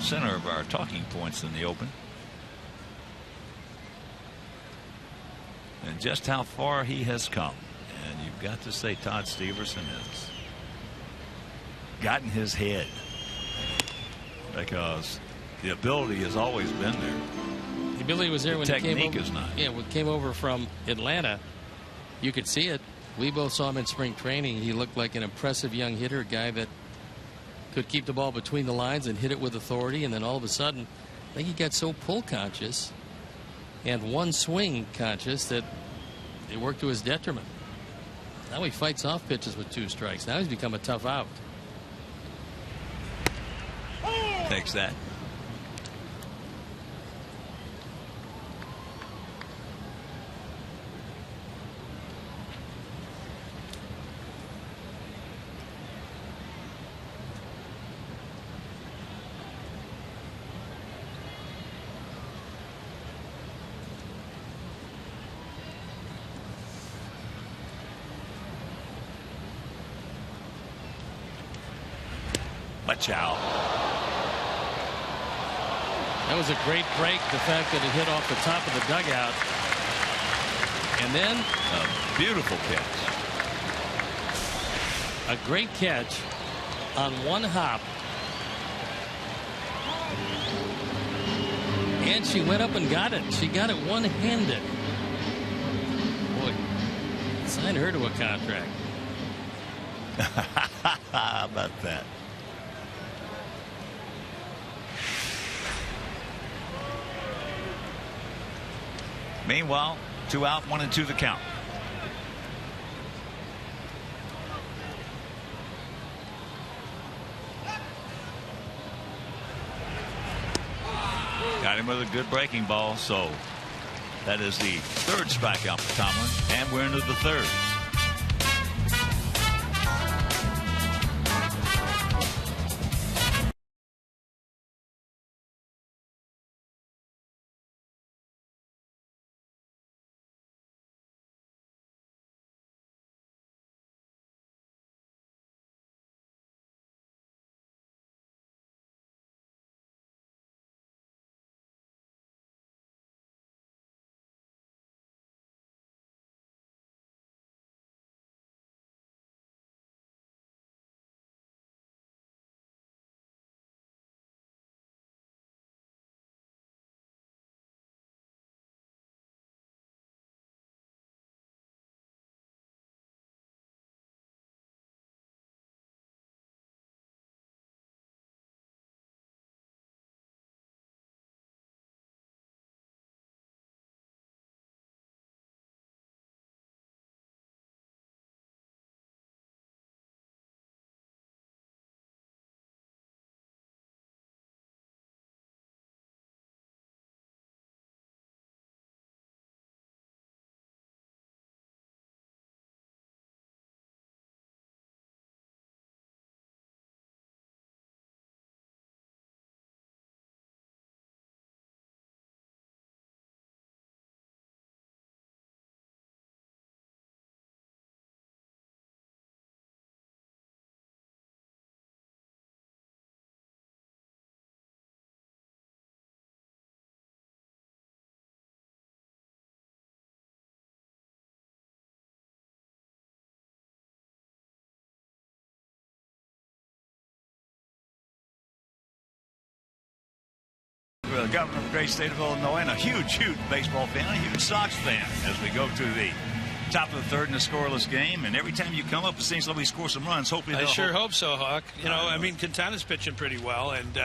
[SPEAKER 1] center of our talking points in the open. And just how far he has come. And you've got to say Todd Steverson has gotten his head, because the ability has always been there.
[SPEAKER 2] The ability was there
[SPEAKER 1] the
[SPEAKER 2] when he came over.
[SPEAKER 1] Technique is not.
[SPEAKER 2] Yeah, when he came over from Atlanta, you could see it. We both saw him in spring training. He looked like an impressive young hitter, a guy that could keep the ball between the lines and hit it with authority. And then all of a sudden, I think he got so pull conscious and one swing conscious that it worked to his detriment. Now he fights off pitches with 2 strikes. Now he's become a tough out.
[SPEAKER 1] Takes that. Chow.
[SPEAKER 2] That was a great break, the fact that it hit off the top of the dugout. And then
[SPEAKER 1] a beautiful catch.
[SPEAKER 2] A great catch on one hop. And she went up and got it. She got it one-handed. Boy, sign her to a contract.
[SPEAKER 1] How about that? Meanwhile, 2 out, 1 and 2 the count. Got him with a good breaking ball, so that is the 3rd strikeout for Tomlin, and we're into the 3rd. governor of the great state of Illinois, and a huge baseball fan, a huge Sox fan, as we go to the top of the third in a scoreless game. And every time you come up, it seems like we score some runs. Hopefully,
[SPEAKER 6] I sure hope so, Hawk. You know, I mean, Quintana's pitching pretty well, and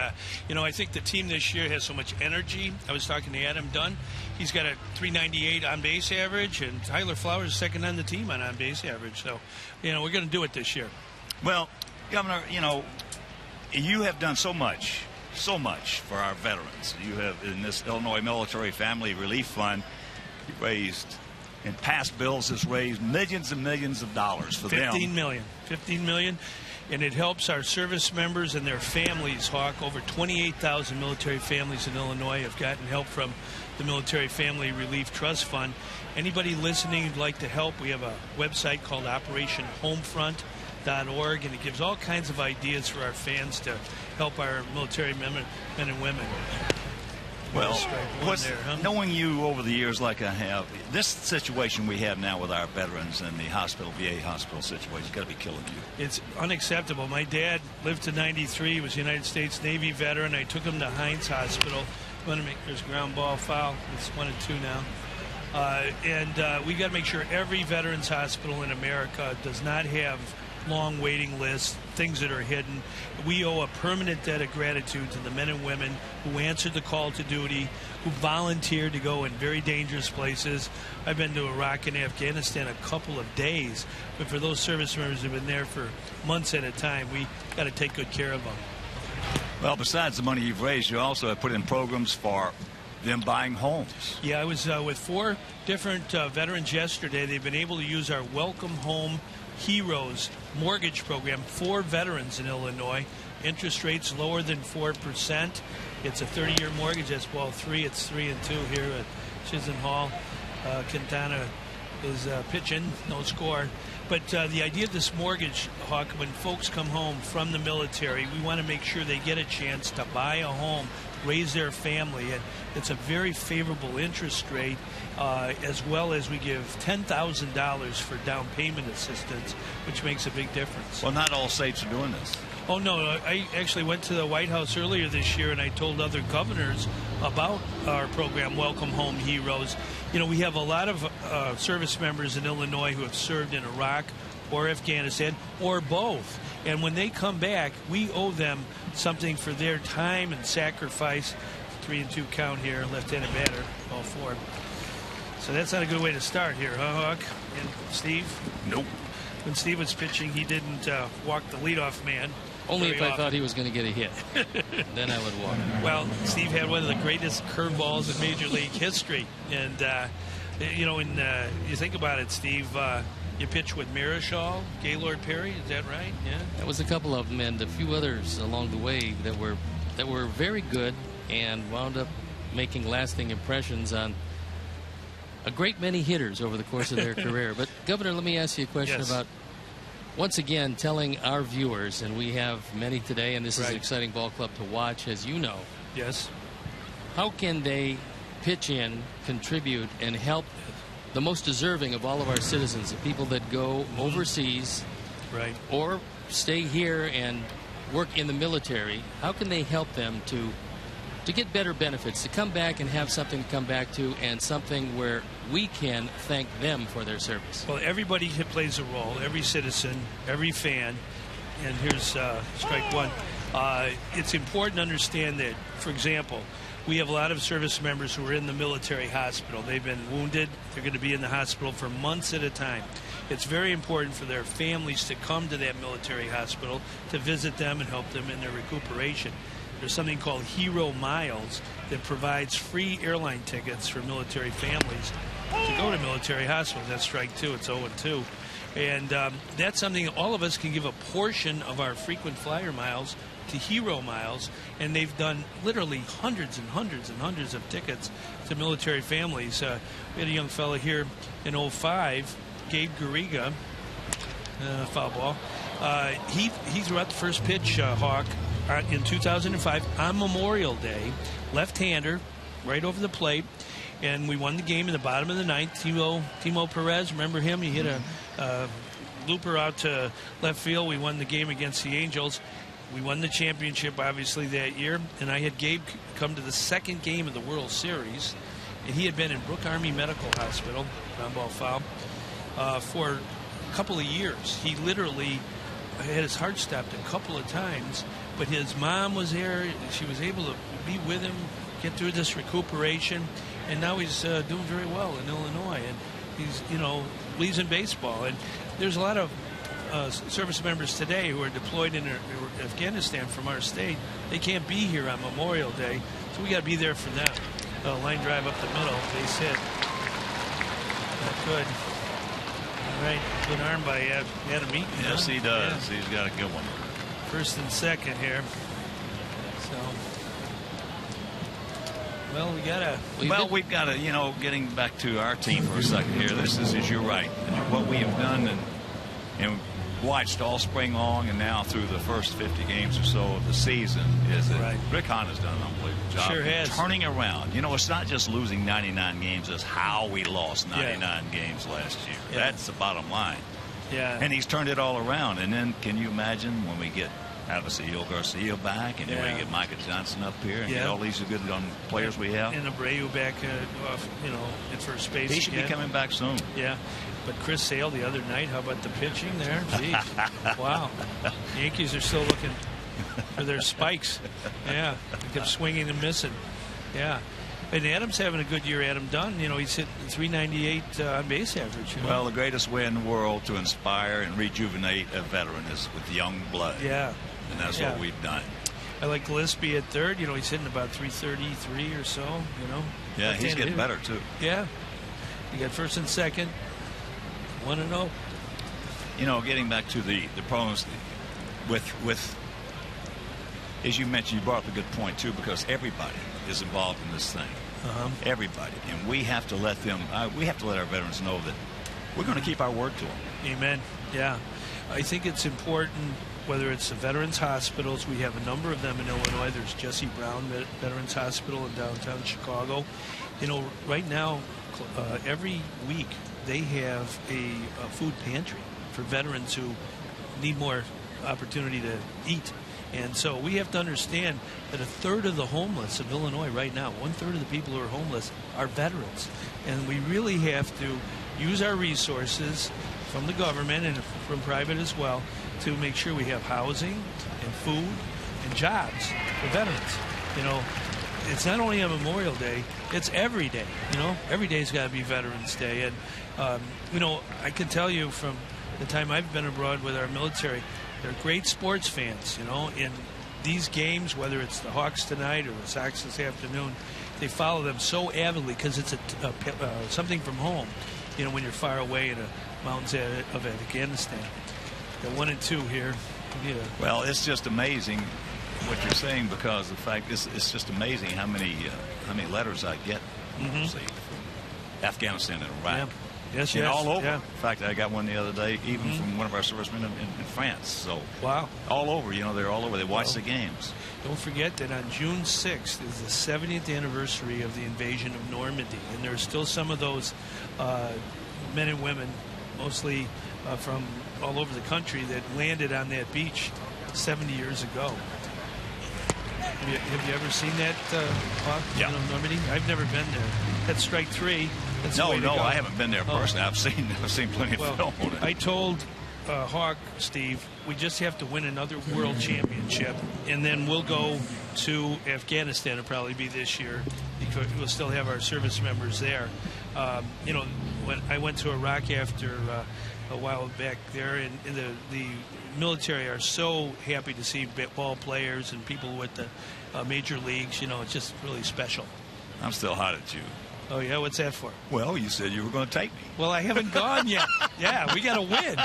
[SPEAKER 6] you know, I think the team this year has so much energy. I was talking to Adam Dunn. He's got a 398 on base average, and Tyler Flowers is second on the team on base average. So, you know, we're going to do it this year.
[SPEAKER 1] Well, Governor, you know, you have done so much for our veterans. You have, in this Illinois Military Family Relief Fund, you raised, in past bills, has raised millions and millions of dollars for them. $15 million. And it helps our service members and their families, Hawk. Over 28,000 military families in Illinois have gotten help from the Military Family Relief Trust Fund. Anybody listening who'd like to help, we have a website called OperationHomefront.org, and it gives all kinds of ideas for our fans to help our military men and women. Well, knowing you over the years like I have, this situation we have now with our veterans and the hospital, VA hospital situation, has got to be killing you.
[SPEAKER 6] It's unacceptable. My dad lived to 93, was a United States Navy veteran. I took him to Heinz Hospital. There's ground ball foul. It's 1-2 now. We got to make sure every veterans hospital in America does not have long waiting lists, things that are hidden. We owe a permanent debt of gratitude to the men and women who answered the call to duty, who volunteered to go in very dangerous places. I've been to Iraq and Afghanistan a couple of days, but for those service members who have been there for months at a time, we got to take good care of them.
[SPEAKER 1] Well, besides the money you've raised, you also have put in programs for them buying homes.
[SPEAKER 6] Yeah, I was with 4 different veterans yesterday. They've been able to use our Welcome Home Heroes mortgage program for veterans in Illinois. Interest rates lower than 4%. It's a 30-year mortgage. That's ball 3. It's 3-2 here at Chisenhall. Quintana is pitching, no score. But the idea of this mortgage, Hawk, when folks come home from the military, we want to make sure they get a chance to buy a home, raise their family, and it's a very favorable interest rate, as well as we give $10,000 for down payment assistance, which makes a big difference.
[SPEAKER 1] Well, not all states are doing this.
[SPEAKER 6] Oh, no, I actually went to the White House earlier this year, and I told other governors about our program, Welcome Home Heroes. You know, we have a lot of service members in Illinois who have served in Iraq or Afghanistan or both. And when they come back, we owe them something for their time and sacrifice. 3-2 count here, left-handed batter, ball 4. So that's not a good way to start here, huh, Hawk? And Steve?
[SPEAKER 1] Nope.
[SPEAKER 6] When Steve was pitching, he didn't walk the leadoff man.
[SPEAKER 2] Only if I thought he was going to get a hit. Then I would walk.
[SPEAKER 6] Well, Steve had one of the greatest curveballs in Major League history. And, you know, you think about it, Steve, you pitched with Marichal, Gaylord Perry, is that right? Yeah.
[SPEAKER 2] That was a couple of them, and a few others along the way that were very good and wound up making lasting impressions on a great many hitters over the course of their career. But, Governor, let me ask you a question about, once again, telling our viewers, and we have many today, and this is an exciting ball club to watch, as you know.
[SPEAKER 6] Yes.
[SPEAKER 2] How can they pitch in, contribute, and help the most deserving of all of our citizens, the people that go overseas or stay here and work in the military? How can they help them to get better benefits, to come back and have something to come back to, and something where we can thank them for their service?
[SPEAKER 6] Well, everybody plays a role, every citizen, every fan. And here's strike one. It's important to understand that, for example, we have a lot of service members who are in the military hospital. They've been wounded. They're going to be in the hospital for months at a time. It's very important for their families to come to that military hospital to visit them and help them in their recuperation. There's something called Hero Miles that provides free airline tickets for military families to go to military hospitals. That's strike 2. It's 0-2. And that's something all of us can give a portion of our frequent flyer miles to Hero Miles, and they've done literally hundreds and hundreds and hundreds of tickets to military families. We had a young fellow here in 05, Gabe Garriga, foul ball. He threw out the first pitch, Hawk, in 2005 on Memorial Day, left-hander, right over the plate, and we won the game in the bottom of the ninth. Timo Perez, remember him? He hit a looper out to left field. We won the game against the Angels. We won the championship, obviously, that year, and I had Gabe come to the second game of the World Series, and he had been in Brooke Army Medical Hospital, ground ball foul, for a couple of years. He literally had his heart stopped a couple of times, but his mom was there. She was able to be with him, get through this recuperation, and now he's doing very well in Illinois, and he's, believes in baseball. And there's a lot of service members today who are deployed in Afghanistan from our state. They can't be here on Memorial Day, so we got to be there for them. Line drive up the middle, base hit. Not good. All right, good arm by Adam Eaton.
[SPEAKER 1] Yes, he does.
[SPEAKER 6] Yeah.
[SPEAKER 1] He's got a good one.
[SPEAKER 6] First and second here. So, well, we've got to, getting back to our team for a second here. This is you're right. What we have done and watched all spring long and now through the first 50 games or so of the season is that Rick Hahn has done an unbelievable job. Sure has.
[SPEAKER 1] Turning around. It's not just losing 99 games, it's how we lost 99 games last year.
[SPEAKER 6] Yeah.
[SPEAKER 1] That's the bottom line.
[SPEAKER 6] Yeah.
[SPEAKER 1] And he's turned it all around. And then can you imagine when we get Avisail Garcia back and we get Micah Johnson up here and get all these good players we have?
[SPEAKER 6] And Abreu back off, at first base.
[SPEAKER 1] He should be coming back soon.
[SPEAKER 6] Yeah. But Chris Sale the other night, how about the pitching there? Jeez. Wow. The Yankees are still looking for their spikes. Yeah. They kept swinging and missing. Yeah. And Adam's having a good year. Adam Dunn, he's hit 398 on base average.
[SPEAKER 1] Well, the greatest way in the world to inspire and rejuvenate a veteran is with young blood.
[SPEAKER 6] Yeah.
[SPEAKER 1] And that's what we've done.
[SPEAKER 6] I like Gillespie at third. He's hitting about 333 or so,
[SPEAKER 1] Yeah, he's getting better, too.
[SPEAKER 6] Yeah. You got first and second. 1-0.
[SPEAKER 1] Getting back to the problems with as you mentioned, you brought up a good point too, because everybody is involved in this thing. Everybody, and we have to let them. We have to let our veterans know that we're going to keep our word to them.
[SPEAKER 6] Amen. Yeah, I think it's important. Whether it's the veterans hospitals, we have a number of them in Illinois. There's Jesse Brown Veterans Hospital in downtown Chicago. Right now, every week they have a food pantry for veterans who need more opportunity to eat. And so we have to understand that a third of the homeless of Illinois right now, 1/3 of the people who are homeless, are veterans. And we really have to use our resources from the government and from private as well to make sure we have housing and food and jobs for veterans. It's not only on Memorial Day, it's every day. Every day's got to be Veterans Day. And, I can tell you from the time I've been abroad with our military, they're great sports fans, in these games, whether it's the Hawks tonight or the Sox this afternoon, they follow them so avidly because it's something from home, when you're far away in the mountains of Afghanistan. They're 1-2 here. Yeah.
[SPEAKER 1] Well, it's just amazing what you're saying, because the fact is, it's just amazing how many letters I get from Afghanistan and Iraq.
[SPEAKER 6] Yeah. Yes,
[SPEAKER 1] all over.
[SPEAKER 6] Yeah.
[SPEAKER 1] In fact, I got one the other day, even from one of our servicemen in France. So
[SPEAKER 6] wow,
[SPEAKER 1] all over. They're all over. They watch the games.
[SPEAKER 6] Don't forget that on June 6th is the 70th anniversary of the invasion of Normandy, and there's still some of those men and women, mostly from all over the country, that landed on that beach 70 years ago. Have you ever seen that, Normandy? I've never been there. That's strike three. That's
[SPEAKER 1] no, I haven't been there personally. I've seen plenty of film on it.
[SPEAKER 6] I told Hawk, Steve, we just have to win another world championship, and then we'll go to Afghanistan. It'll probably be this year, because we'll still have our service members there. When I went to Iraq after a while back there, and the military are so happy to see ball players and people with the major leagues. It's just really special.
[SPEAKER 1] I'm still hot at you.
[SPEAKER 6] Oh, yeah? What's that for?
[SPEAKER 1] Well, you said you were going to take me.
[SPEAKER 6] Well, I haven't gone yet. Yeah, we got to win.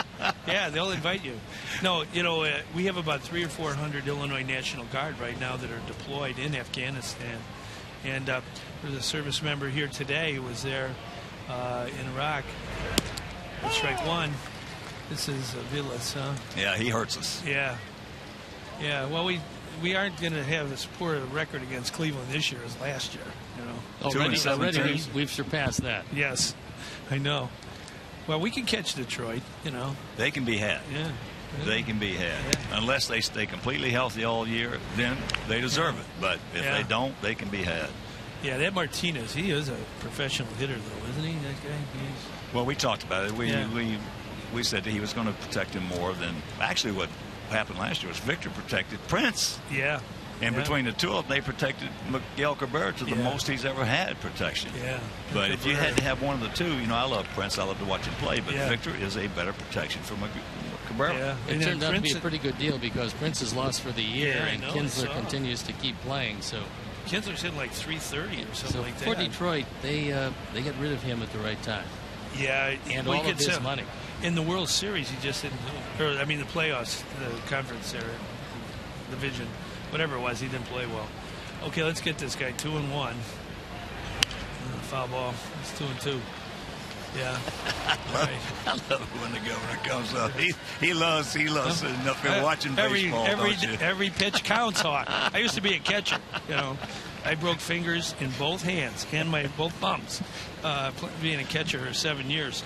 [SPEAKER 6] Yeah, they'll invite you. No, we have about 300 or 400 Illinois National Guard right now that are deployed in Afghanistan. And there's a service member here today who was there in Iraq. Strike one. This is Villas, huh?
[SPEAKER 1] Yeah, he hurts us.
[SPEAKER 6] Yeah. Yeah, well, we aren't going to have as poor a record against Cleveland this year as last year,
[SPEAKER 2] Already we've surpassed that.
[SPEAKER 6] Yes, I know. Well, we can catch Detroit,
[SPEAKER 1] They can be had.
[SPEAKER 6] Yeah.
[SPEAKER 1] They can be had. Unless they stay completely healthy all year, then they deserve it. But if they don't, they can be had.
[SPEAKER 6] Yeah, that Martinez, he is a professional hitter, though, isn't he? That guy.
[SPEAKER 1] Well, we talked about it. We said that he was going to protect him more than actually what happened last year was Victor protected Prince.
[SPEAKER 6] Yeah.
[SPEAKER 1] And between the two of them, they protected Miguel Cabrera to the most he's ever had protection.
[SPEAKER 6] Yeah.
[SPEAKER 1] But if you had to have one of the two, I love Prince. I love to watch him play. But Victor is a better protection for Cabrera.
[SPEAKER 2] Yeah. It turned out to be a pretty good deal because Prince is lost for the year, and Kinsler continues to keep playing. So
[SPEAKER 6] Kinsler's hitting like 330 or something like that.
[SPEAKER 2] For Detroit, they get rid of him at the right time.
[SPEAKER 6] Yeah,
[SPEAKER 2] and all of his money.
[SPEAKER 6] In the World Series, he just didn't do it. Or, I mean, the playoffs, the conference there, division, whatever it was, he didn't play well. Okay, let's get this guy 2-1. Foul ball. It's 2-2. Yeah.
[SPEAKER 1] Right. I love it when the governor comes up. He loves sitting up there watching baseball.
[SPEAKER 6] Every pitch counts, Hawk. I used to be a catcher. I broke fingers in both hands and my both thumbs being a catcher for 7 years.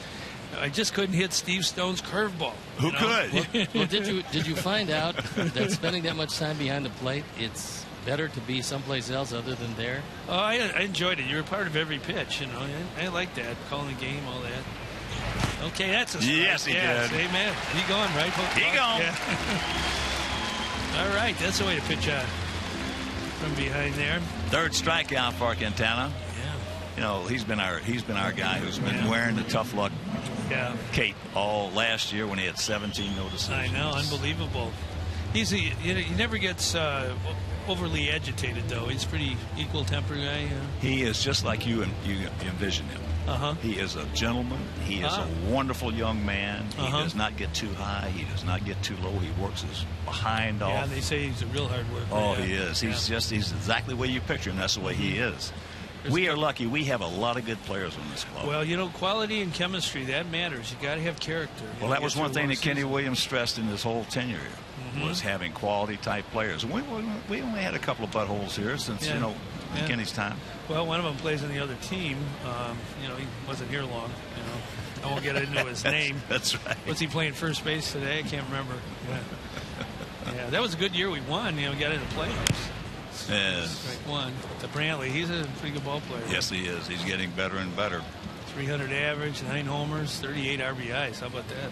[SPEAKER 6] I just couldn't hit Steve Stone's curveball.
[SPEAKER 1] Who could?
[SPEAKER 2] Well, did you find out that spending that much time behind the plate, it's better to be someplace else other than there?
[SPEAKER 6] Oh, I enjoyed it. You're a part of every pitch, I like that, calling the game, all that. Okay, that's a strike.
[SPEAKER 1] Yes, he did.
[SPEAKER 6] Amen. He going, right?
[SPEAKER 1] He going.
[SPEAKER 6] Yeah. All right, that's the way to pitch from behind there.
[SPEAKER 1] Third strikeout for Quintana.
[SPEAKER 6] Yeah.
[SPEAKER 1] He's been our guy who's been wearing the tough luck cape all last year when he had 17 no decisions.
[SPEAKER 6] I know, unbelievable. He never gets overly agitated, though. He's a pretty equal temper guy.
[SPEAKER 1] He is just like you envision him. He is a gentleman. He is a wonderful young man. He does not get too high. He does not get too low. He works his behind off.
[SPEAKER 6] Yeah, they say he's a real hard worker.
[SPEAKER 1] Oh, he is. He's exactly the way you picture him. That's the way he is. We are lucky. We have a lot of good players on this club.
[SPEAKER 6] Well, quality and chemistry, that matters. You got to have character.
[SPEAKER 1] Well, that was one thing that Kenny Williams stressed in his whole tenure was having quality type players. We only had a couple of buttholes here since Kenny's time.
[SPEAKER 6] Well, one of them plays on the other team. He wasn't here long. I won't get into his name.
[SPEAKER 1] That's right.
[SPEAKER 6] Was he playing first base today? I can't remember. Yeah, that was a good year. We won. We got into playoffs.
[SPEAKER 1] Yes.
[SPEAKER 6] Strike one. The Brantley, he's a pretty good ball player.
[SPEAKER 1] Yes, he is. He's getting better and better.
[SPEAKER 6] 300 average, 9 homers, 38 RBIs. How about that?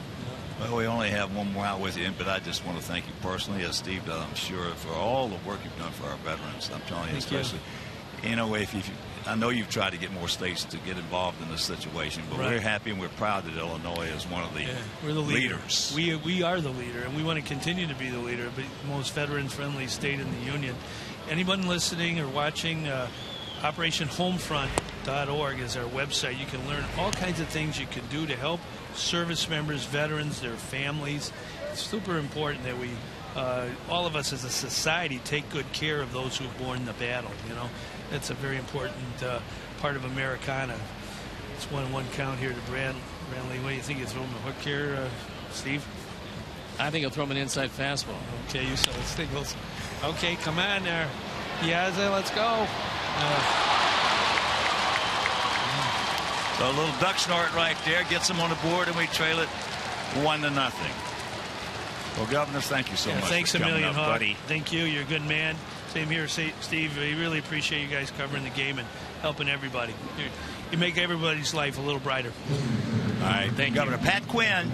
[SPEAKER 1] Well, we only have one more out with you, but I just want to thank you personally, as Steve does, I'm sure, for all the work you've done for our veterans. I'm telling you, especially, I know you've tried to get more states to get involved in this situation, but we're happy and we're proud that Illinois is one of the,
[SPEAKER 6] we're the
[SPEAKER 1] leaders.
[SPEAKER 6] We are the leader, and we want to continue to be the leader, but the most veteran-friendly state in the union. Anyone listening or watching, OperationHomefront.org is our website. You can learn all kinds of things you can do to help service members, veterans, their families. It's super important that we, all of us as a society, take good care of those who have borne the battle. That's a very important part of Americana. It's 1-1 count here to Brantley. What do you think? You throw him a hook here, Steve?
[SPEAKER 2] I think he'll throw him an inside fastball.
[SPEAKER 6] Okay, you saw this thing. Okay, come on there. Yaza, let's go.
[SPEAKER 1] So a little duck snort right there gets him on the board, and we trail it 1-0. Well, Governor, thank you so much.
[SPEAKER 6] Thanks
[SPEAKER 1] for
[SPEAKER 6] a million,
[SPEAKER 1] up, buddy.
[SPEAKER 6] Thank you. You're a good man. Same here, Steve. We really appreciate you guys covering the game and helping everybody. You make everybody's life a little brighter.
[SPEAKER 1] All right. Thank Governor Pat Quinn.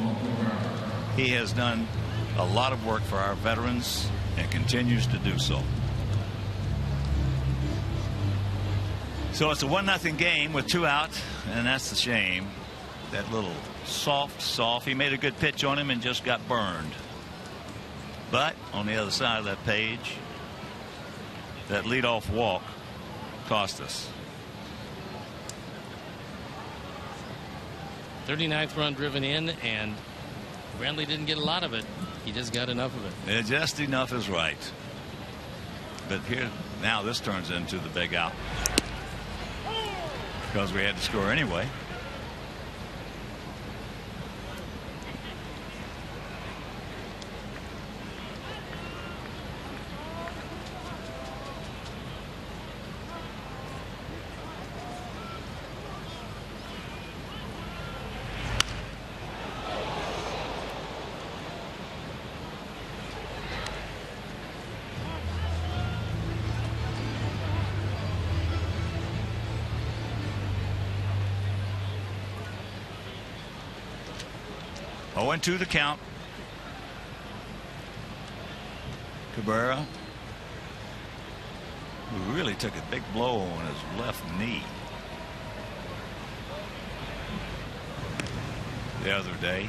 [SPEAKER 1] He has done a lot of work for our veterans and continues to do so. So it's a 1-0 game with 2 out, and that's a shame. That little soft. He made a good pitch on him and just got burned. But on the other side of that page, that leadoff walk cost us.
[SPEAKER 2] 39th run driven in, and Brantley didn't get a lot of it. He just got enough of it.
[SPEAKER 1] Just enough is right. But here now this turns into the big out because we had to score anyway. 0-2 the count. Cabrera, who really took a big blow on his left knee the other day.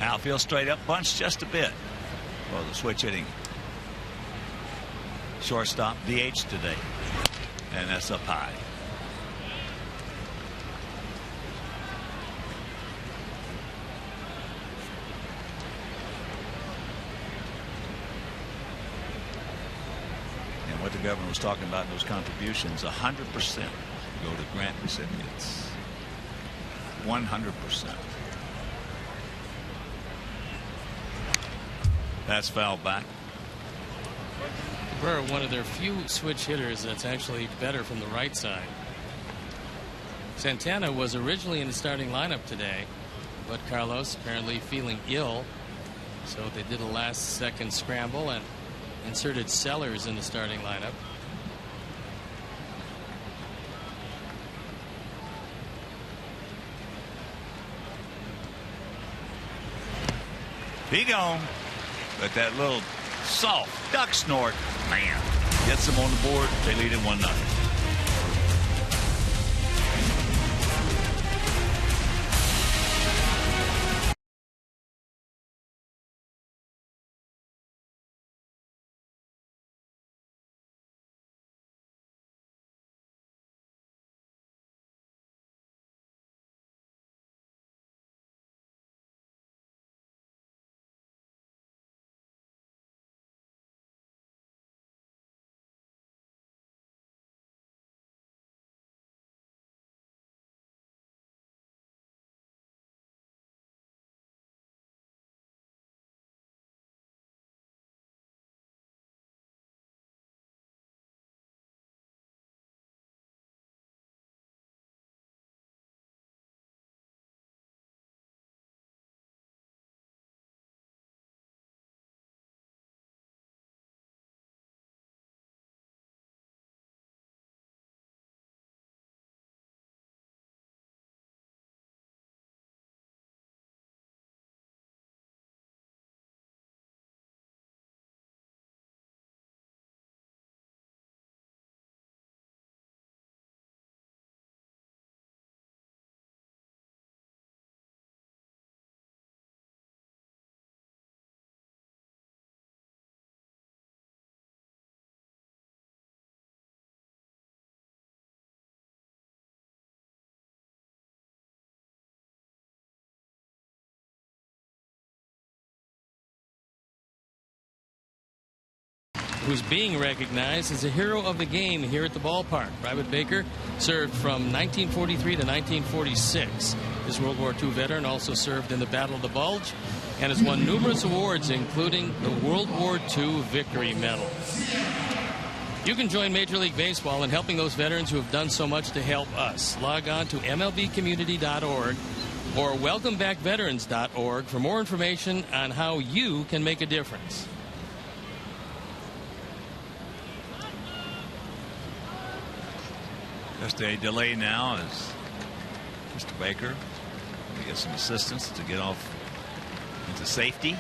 [SPEAKER 1] Outfield straight up bunch just a bit. Well, the switch hitting shortstop DH today, and that's up high. And what the governor was talking about in those contributions, 100% go to grant recipients. 100%. That's fouled back.
[SPEAKER 2] Cabrera, one of their few switch hitters that's actually better from the right side. Santana was originally in the starting lineup today, but Carlos apparently feeling ill, so they did a last-second scramble and inserted Sellers in the starting lineup.
[SPEAKER 1] He gone. But that little soft duck snort, man, gets them on the board. They lead it 1-0.
[SPEAKER 2] Who's being recognized as a hero of the game here at the ballpark. Private Baker served from 1943 to 1946. This World War II veteran also served in the Battle of the Bulge and has won numerous awards, including the World War II Victory Medal. You can join Major League Baseball in helping those veterans who have done so much to help us. Log on to MLBcommunity.org or welcomebackveterans.org for more information on how you can make a difference.
[SPEAKER 1] Just a delay now as Mr. Baker will get some assistance to get off into safety.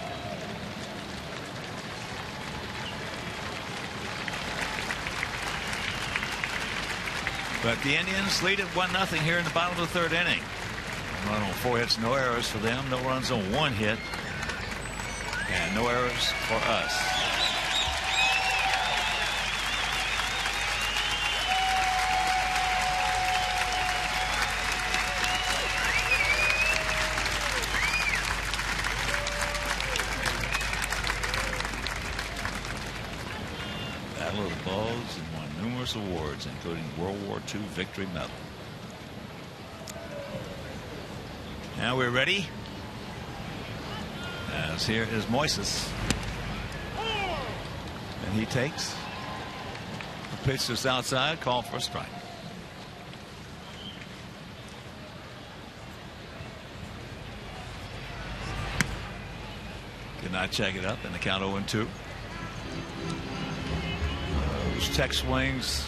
[SPEAKER 1] But the Indians lead it 1-0 here in the bottom of the third inning. Run on 4 hits, no errors for them. No runs on 1 hit. And no errors for us. Battle of the Bulge and won numerous awards, including World War II Victory Medal. Now we're ready. As here is Moises. And he takes the pitch that's outside, call for a strike. Did not check it up, and the count 0-2. Those check swings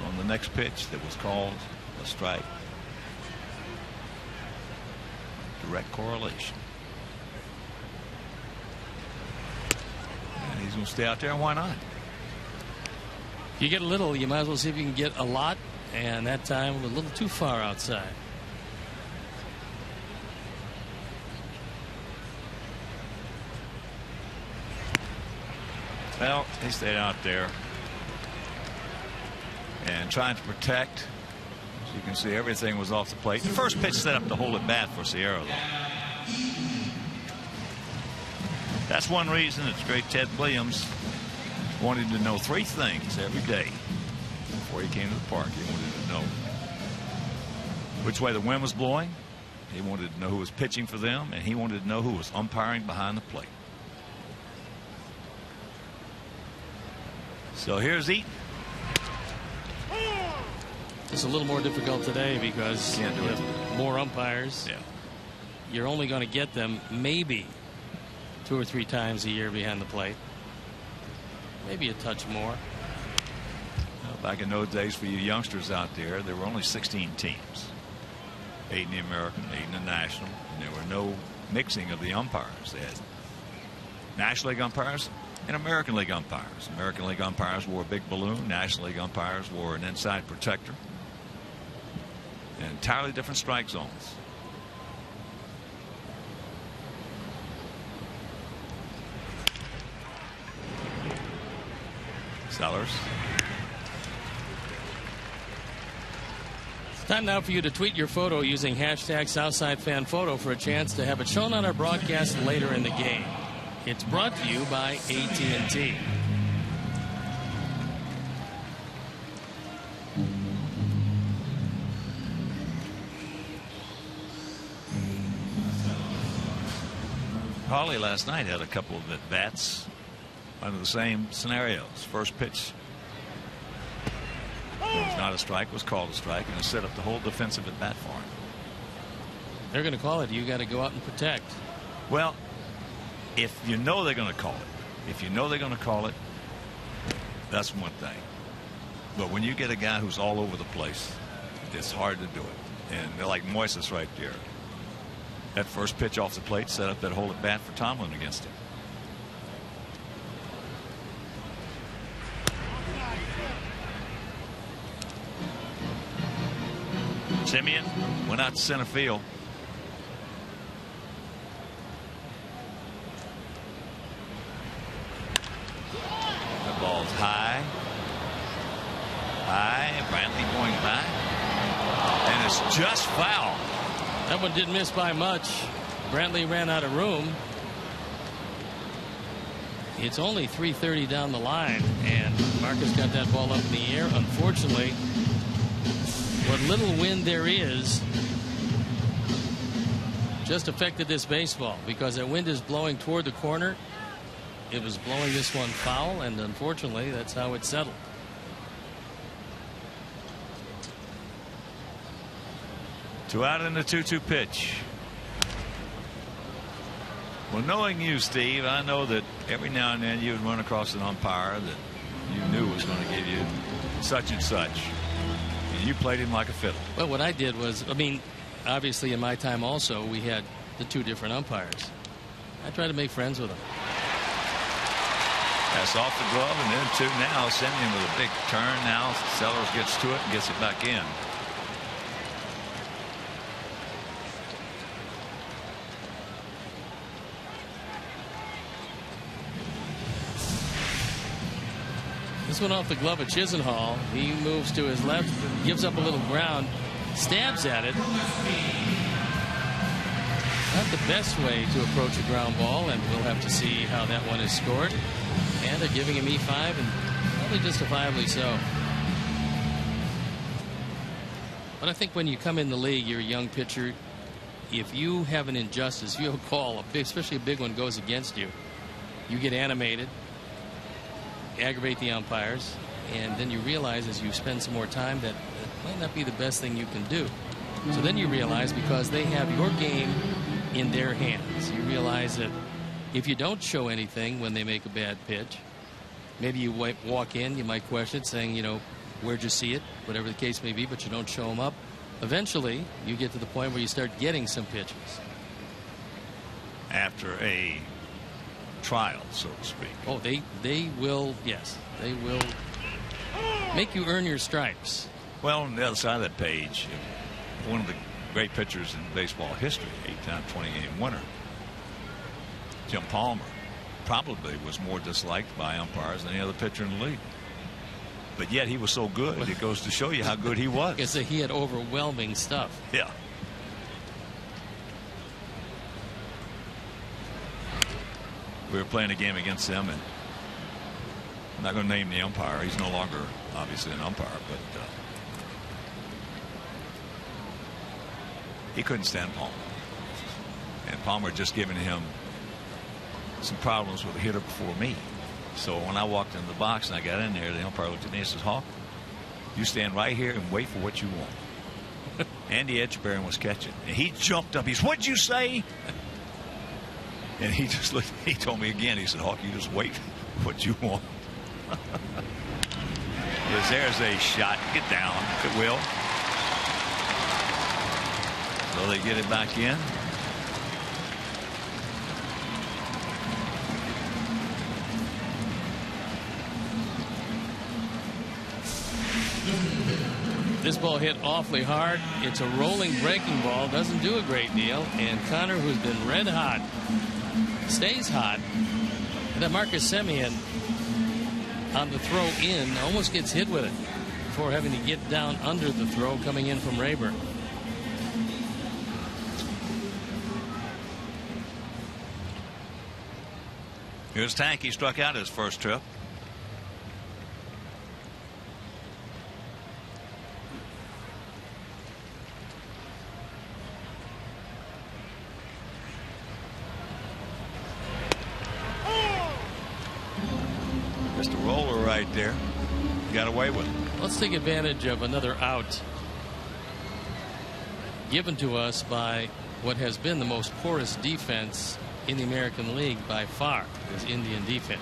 [SPEAKER 1] on the next pitch that was called a strike. Direct correlation. And he's going to stay out there, and why not?
[SPEAKER 2] You get a little, you might as well see if you can get a lot, and that time a little too far outside.
[SPEAKER 1] Well, he stayed out there and trying to protect. As you can see, everything was off the plate. The first pitch set up to hold it bat for Sierra, though. That's one reason that the great Ted Williams wanted to know 3 things every day before he came to the park. He wanted to know which way the wind was blowing, he wanted to know who was pitching for them, and he wanted to know who was umpiring behind the plate. So here's Eaton.
[SPEAKER 2] It's a little more difficult today because you have more umpires.
[SPEAKER 1] Yeah.
[SPEAKER 2] You're only going to get them maybe 2 or 3 times a year behind the plate. Maybe a touch more.
[SPEAKER 1] Back in those days, for you youngsters out there, there were only 16 teams. 8 in the American, 8 in the National, and there were no mixing of the umpires. They had National League umpires and American League umpires. American League umpires wore a big balloon. National League umpires wore an inside protector. And entirely different strike zones. Sellers.
[SPEAKER 2] It's time now for you to tweet your photo using hashtag SouthsideFanPhoto for a chance to have it shown on our broadcast later in the game. It's brought to you by AT&T.
[SPEAKER 1] Hawley last night had a couple of at-bats under the same scenarios. First pitch was not a strike, was called a strike, and it set up the whole defensive at-bat for him.
[SPEAKER 2] They're going to call it. You got to go out and protect.
[SPEAKER 1] Well, if you know they're going to call it, that's one thing. But when you get a guy who's all over the place, it's hard to do it. And they're like Moises right there. That first pitch off the plate set up that whole at bat for Tomlin against him. Simeon went out to center field. The ball's high. Brantley going back. And it's just foul.
[SPEAKER 2] That one didn't miss by much. Brantley ran out of room. It's only 3:30 down the line, and Marcus got that ball up in the air. Unfortunately, what little wind there is just affected this baseball because that wind is blowing toward the corner. It was blowing this one foul, and unfortunately, that's how it settled.
[SPEAKER 1] Two out in the 2-2 pitch. Well, knowing you, Steve, I know that every now and then you would run across an umpire that you knew was going to give you such and such. And you played him like a fiddle.
[SPEAKER 2] Well, what I did was, I mean, obviously in my time also, we had the 2 different umpires. I tried to make friends with them.
[SPEAKER 1] That's off the glove, and then 2 now. Simeon with a big turn now. Sellers gets to it and gets it back in.
[SPEAKER 2] This one off the glove of Chisenhall. He moves to his left, gives up a little ground, stabs at it. Not the best way to approach a ground ball, and we'll have to see how that one is scored. And they're giving him E5, and probably justifiably so. But I think when you come in the league, you're a young pitcher. If you have an injustice, if you have a call, especially a big one goes against you, you get animated, aggravate the umpires, and then you realize as you spend some more time that it might not be the best thing you can do. So then you realize, because they have your game in their hands, you realize that if you don't show anything when they make a bad pitch, maybe you walk in, you might question it, saying, you know, where'd you see it, whatever the case may be, but you don't show them up. Eventually, you get to the point where you start getting some pitches.
[SPEAKER 1] After a trial, so to speak.
[SPEAKER 2] Oh, they will, yes, they will make you earn your stripes.
[SPEAKER 1] Well, on the other side of that page, one of the great pitchers in baseball history, 8-time 20-game winner, Jim Palmer, probably was more disliked by umpires than any other pitcher in the league. But yet he was so good, it goes to show you how good he was.
[SPEAKER 2] Because he had overwhelming stuff.
[SPEAKER 1] Yeah. We were playing a game against them, and I'm not going to name the umpire. He's no longer, obviously, an umpire, but he couldn't stand Palmer. And Palmer had just given him some problems with a hitter before me. So when I walked in the box and I got in there, the umpire looked at me and says, Hawk, you stand right here and wait for what you want. Andy Etchebarren was catching, and he jumped up. He said, what'd you say? And he just looked, he told me again, he said, Hawk, you just wait for what you want. Yes, there's a shot. Get down, if it will. So they get it back in.
[SPEAKER 2] This ball hit awfully hard. It's a rolling breaking ball. Doesn't do a great deal. And Connor, who's been red hot, stays hot. And then Marcus Semien on the throw in almost gets hit with it before having to get down under the throw coming in from Rayburn.
[SPEAKER 1] Here's Tank. He struck out his first trip. Just a roller right there. Got away with it.
[SPEAKER 2] Let's take advantage of another out given to us by what has been the most porous defense in the American League by far, this Indian defense.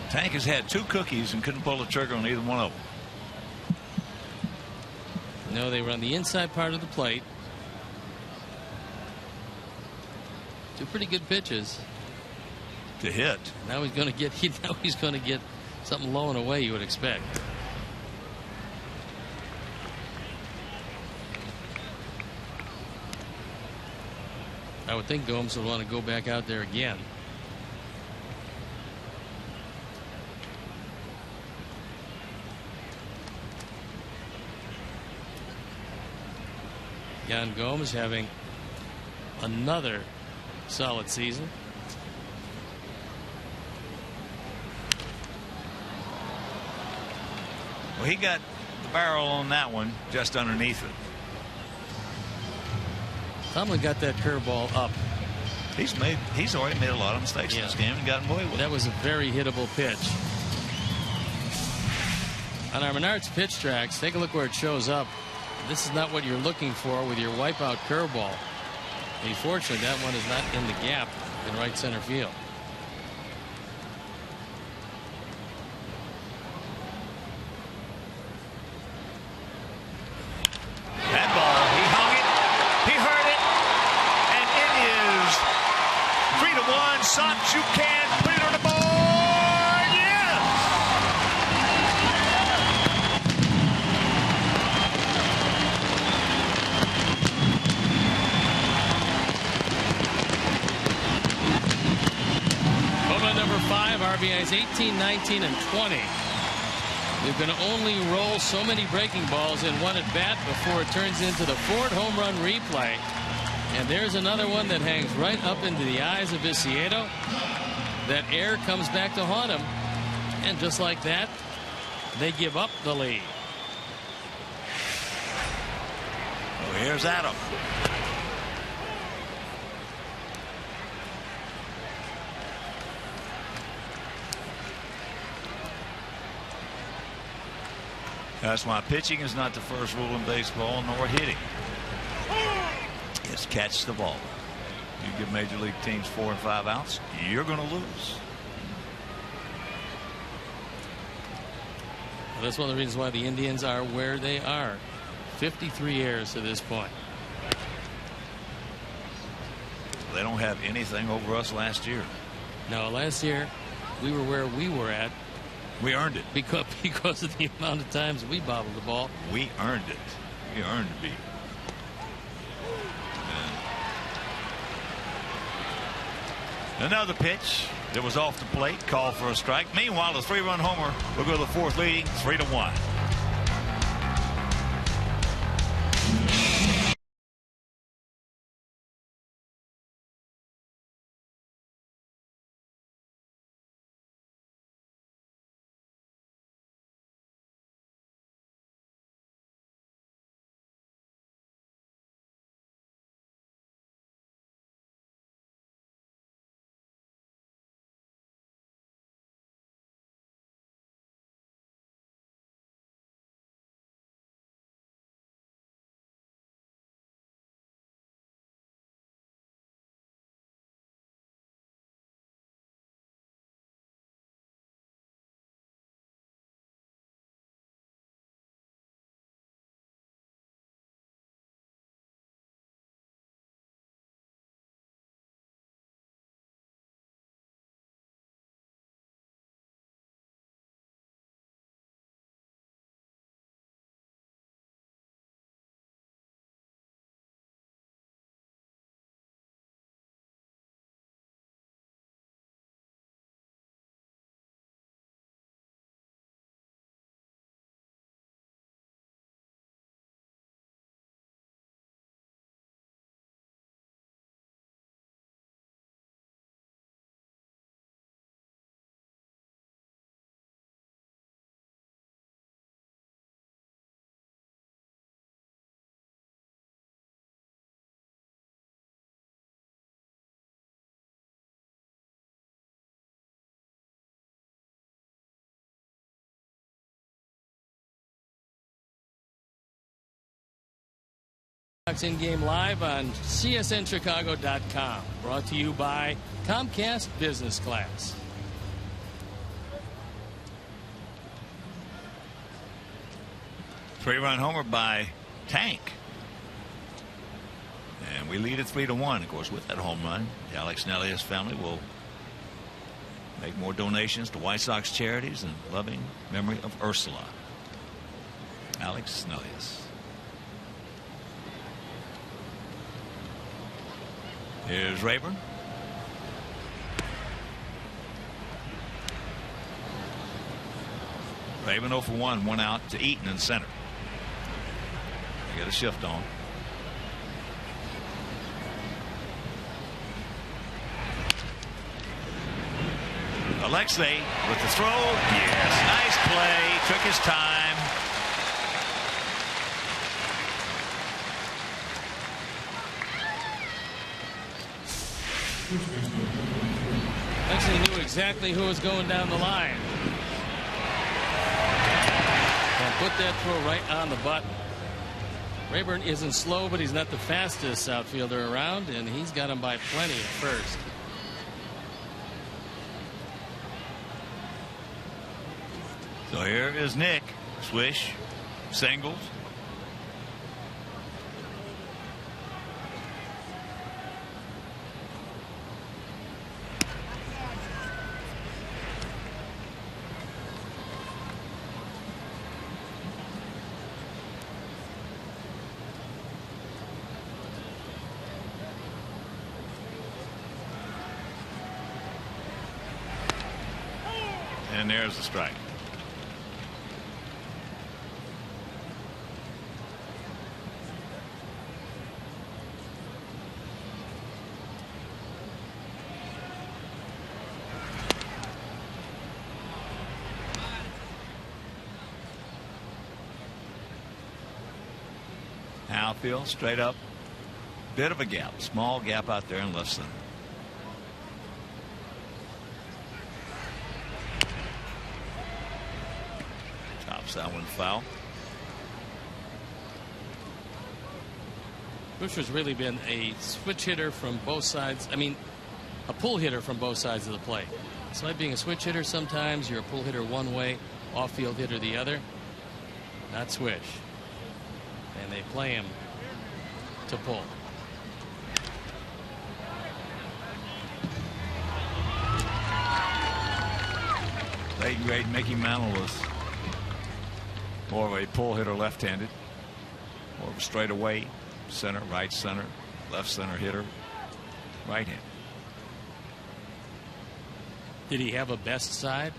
[SPEAKER 1] Tank has had 2 cookies and couldn't pull the trigger on either one of them.
[SPEAKER 2] No, they were on the inside part of the plate. 2 pretty good pitches
[SPEAKER 1] to hit.
[SPEAKER 2] Now he's going to get. Now he's going to get something low and away. You would expect. I would think Gomes would want to go back out there again. Yan Gomes having another solid season.
[SPEAKER 1] Well, he got the barrel on that one just underneath it.
[SPEAKER 2] Tomlin got that curveball up.
[SPEAKER 1] He's already made a lot of mistakes in this game and gotten away with it.
[SPEAKER 2] That was a very hittable pitch. On our Menards pitch tracks, take a look where it shows up. This is not what you're looking for with your wipeout curveball. Unfortunately, that one is not in the gap in right center field.
[SPEAKER 1] That ball, he hung it, he heard it, and it is 3-1. Sox, you can put it on the board. Yes!
[SPEAKER 2] Oakland number 5, RBIs 18, 19, and 20. You can only roll so many breaking balls in one at bat before it turns into the Ford home run replay. And there's another one that hangs right up into the eyes of Viciedo. That air comes back to haunt him. And just like that, they give up the lead.
[SPEAKER 1] Well, here's Adam. That's why pitching is not the first rule in baseball, nor hitting. It's catch the ball. You give major league teams 4 and 5 outs, you're going to lose.
[SPEAKER 2] Well, that's one of the reasons why the Indians are where they are. 53 errors to this point.
[SPEAKER 1] They don't have anything over us last year.
[SPEAKER 2] No, last year we were where we were at.
[SPEAKER 1] We earned it.
[SPEAKER 2] Because of the amount of times we bobbled the ball.
[SPEAKER 1] We earned it. We earned to be. And another pitch that was off the plate, called for a strike. Meanwhile, a 3-run homer will go to the 4th, leading 3-1.
[SPEAKER 2] In-game live on csnchicago.com. Brought to you by Comcast Business Class.
[SPEAKER 1] Three-run homer by Tank. And we lead at 3-1. Of course, with that home run, the Alex Nelius family will make more donations to White Sox charities in loving memory of Ursula. Alex Nelius. Here's Rayburn. Rayburn 0 for 1, 1 out to Eaton in center. They got a shift on. Alexei with the throw. Yes, nice play. Took his time.
[SPEAKER 2] Actually knew exactly who was going down the line. And put that throw right on the button. Rayburn isn't slow, but he's not the fastest outfielder around, and he's got him by plenty at first.
[SPEAKER 1] So here is Nick. Swish. Singles. And there's the strike. Outfield straight up. Bit of a gap. Small gap out there in left center. Chops that one foul.
[SPEAKER 2] Swisher's really been a switch hitter from both sides. I mean, a pull hitter from both sides of the plate. It's like being a switch hitter sometimes. You're a pull hitter one way, off-field hitter the other. Not Swish. And they play him to pull.
[SPEAKER 1] Late great Mickey Mantle was more of a pull hitter, left-handed, more of a straightaway center, right center, left center hitter, right-handed.
[SPEAKER 2] Did he have a best side,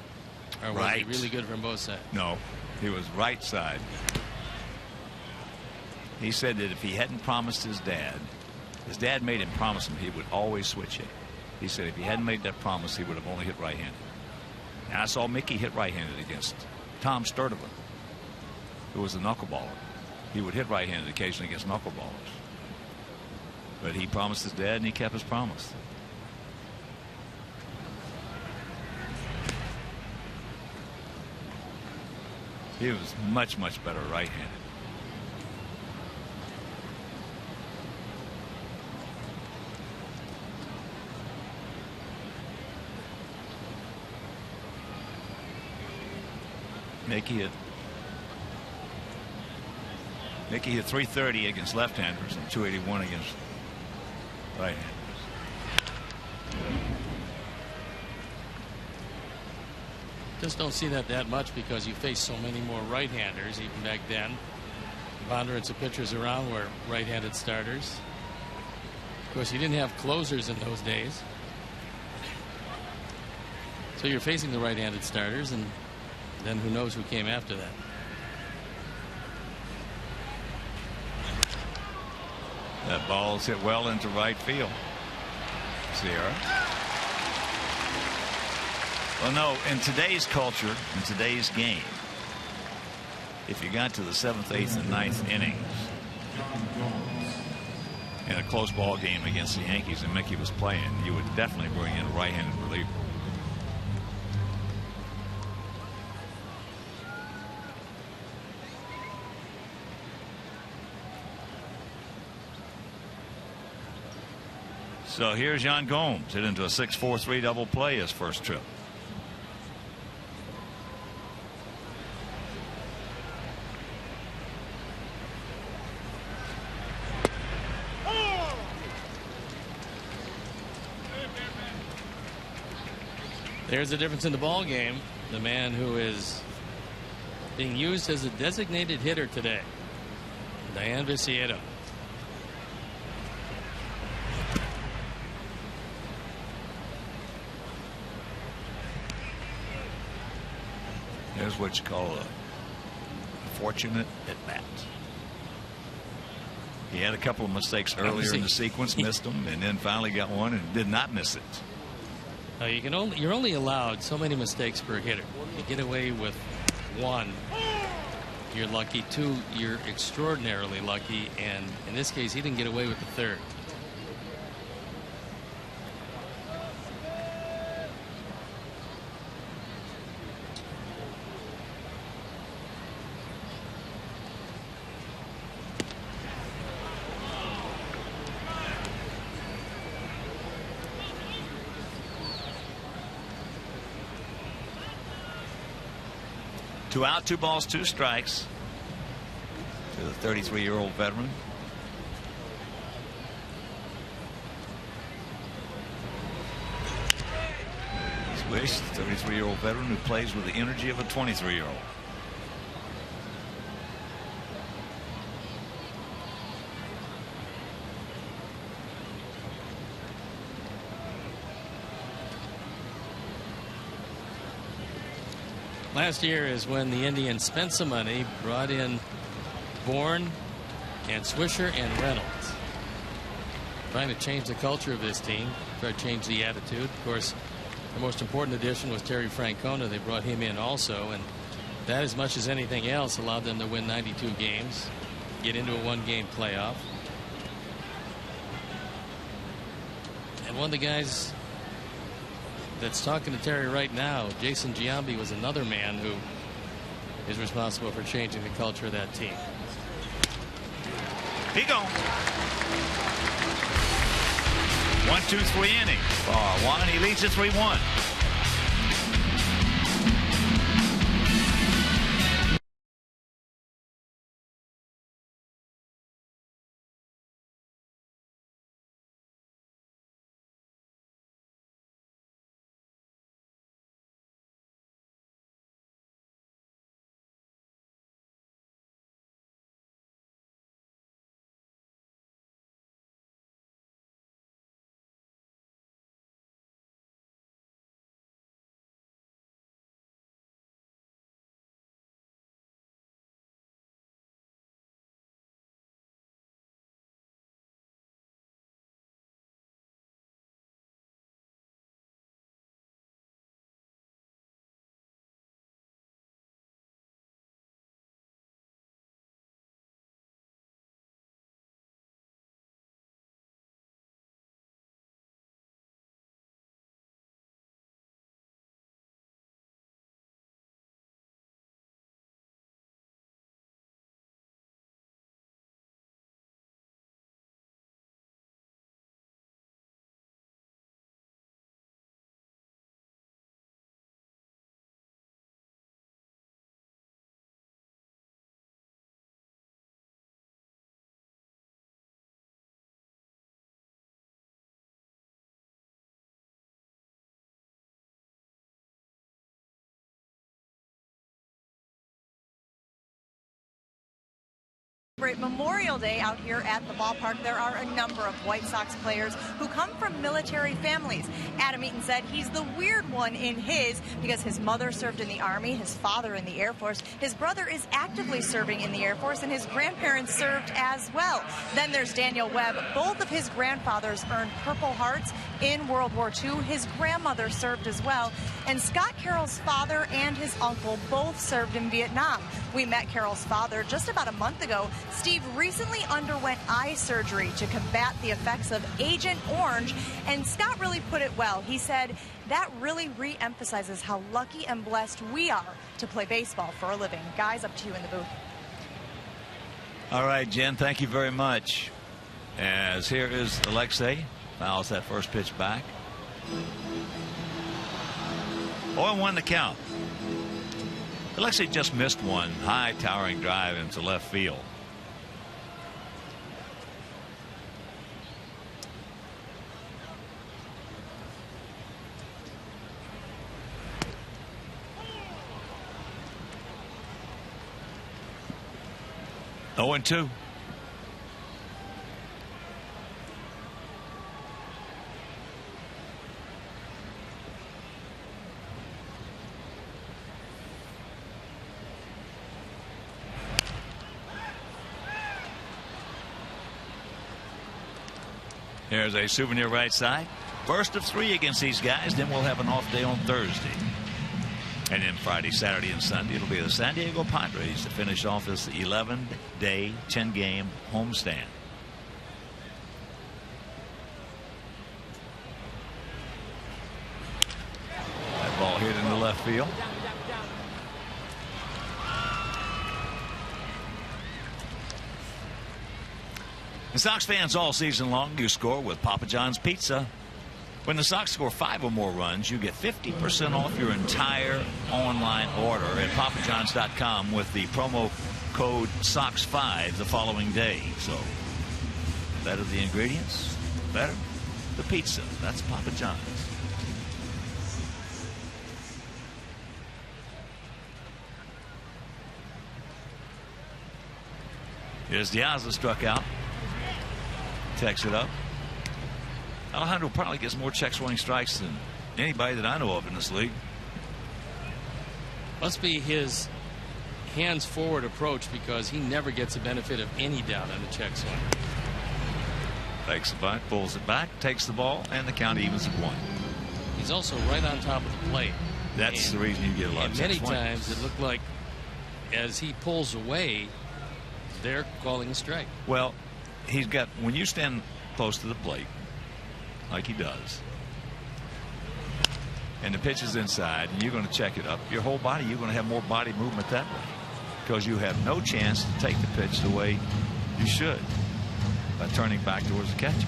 [SPEAKER 2] or was he really good from both sides?
[SPEAKER 1] No, he was right side. He said that if he hadn't promised his dad made him promise him he would always switch it. He said if he hadn't made that promise, he would have only hit right-handed. And I saw Mickey hit right-handed against Tom Sturdivant, who was a knuckleballer. He would hit right-handed occasionally against knuckleballers. But he promised his dad, and he kept his promise. He was much, much better right-handed. Mickey hit .330 against left-handers and .281 against right-handers.
[SPEAKER 2] Just don't see that much because you face so many more right-handers. Even back then, ponderance of pitchers around were right-handed starters. Of course, you didn't have closers in those days, so you're facing the right-handed starters, and then who knows who came after that.
[SPEAKER 1] That ball's hit well into right field. Sierra. Well, no, in today's culture, in today's game, if you got to the 7th, 8th, and 9th innings in a close ball game against the Yankees and Mickey was playing, you would definitely bring in a right-handed reliever. So here's Yan Gomes hit into a 6-4-3 double play his first trip.
[SPEAKER 2] There's a difference in the ball game. The man who is being used as a designated hitter today, Diane Viciedo.
[SPEAKER 1] There's what you call a fortunate at bat. He had a couple of mistakes earlier in the sequence, missed them, and then finally got one and did not miss it.
[SPEAKER 2] You're only allowed so many mistakes per hitter. You get away with one, you're lucky. Two, you're extraordinarily lucky, and in this case, he didn't get away with the third.
[SPEAKER 1] Two out, 2 balls, 2 strikes to the 33-year-old veteran. Swish, the 33-year-old veteran who plays with the energy of a 23-year-old.
[SPEAKER 2] Last year is when the Indians spent some money, brought in Bourne and Swisher and Reynolds, trying to change the culture of this team, try to change the attitude. Of course, the most important addition was Terry Francona. They brought him in also, and that, as much as anything else, allowed them to win 92 games, get into a one-game playoff. And one of the guys that's talking to Terry right now, Jason Giambi, was another man who is responsible for changing the culture of that team.
[SPEAKER 1] He gone. 1-2-3 inning. Ball one. He leads it 3-1.
[SPEAKER 4] Memorial Day out here at the ballpark. There are a number of White Sox players who come from military families. Adam Eaton said he's the weird one in his because his mother served in the Army, his father in the Air Force, his brother is actively serving in the Air Force, and his grandparents served as well. Then there's Daniel Webb. Both of his grandfathers earned Purple Hearts in World War II. His grandmother served as well. And Scott Carroll's father and his uncle both served in Vietnam. We met Carroll's father just about a month ago. Steve recently underwent eye surgery to combat the effects of Agent Orange, and Scott really put it well. He said that really re-emphasizes how lucky and blessed we are to play baseball for a living. Guys, up to you in the booth.
[SPEAKER 1] All right, Jen, thank you very much. As here is Alexei. Fouls that first pitch back. 0-1 the count. Alexei just missed one high towering drive into left field. Oh, 0-2. Here's a souvenir right side. First of 3 against these guys. Then we'll have an off day on Thursday. And then Friday, Saturday, and Sunday, it'll be the San Diego Padres to finish off this 11-day, 10-game homestand. That ball hit into left field. And Sox fans all season long, you score with Papa John's Pizza. When the Sox score 5 or more runs, you get 50% off your entire online order at papajohns.com with the promo code SOX5 the following day. So, better the ingredients, better the pizza. That's Papa John's. Here's Diaz, struck out. Takes it up. Alejandro probably gets more check swing strikes than anybody that I know of in this league.
[SPEAKER 2] Must be his hands forward approach because he never gets the benefit of any doubt on the check swing.
[SPEAKER 1] Takes the bunt, pulls it back, takes the ball, and the count evens at 1.
[SPEAKER 2] He's also right on top of the plate.
[SPEAKER 1] That's the reason you get a lot of check
[SPEAKER 2] many
[SPEAKER 1] swings.
[SPEAKER 2] times it looked like as he pulls away, they're calling a strike.
[SPEAKER 1] Well, he's got, when you stand close to the plate, like he does, and the pitch is inside, and you're going to check it up, your whole body, you're going to have more body movement that way because you have no chance to take the pitch the way you should. by turning back towards the catcher.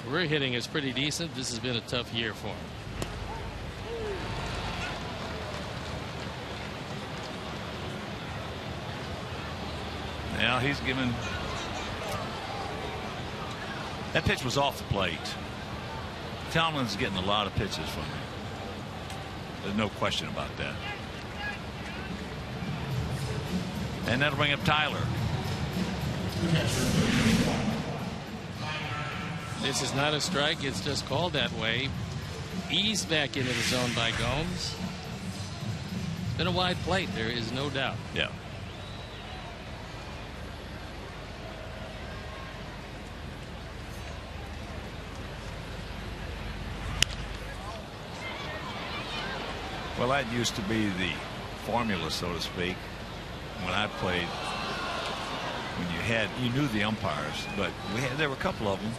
[SPEAKER 2] Career hitting is pretty decent. This has been a tough year for him.
[SPEAKER 1] Now he's given. That pitch was off the plate. Tomlin's getting a lot of pitches from him. There's no question about that. And that'll bring up Tyler.
[SPEAKER 2] This is not a strike. It's just called that way. Eased back into the zone by Gomes. It's been a wide plate. There is no doubt.
[SPEAKER 1] Yeah. Well, that used to be the formula, so to speak, when I played. When you knew the umpires, but there were a couple of them,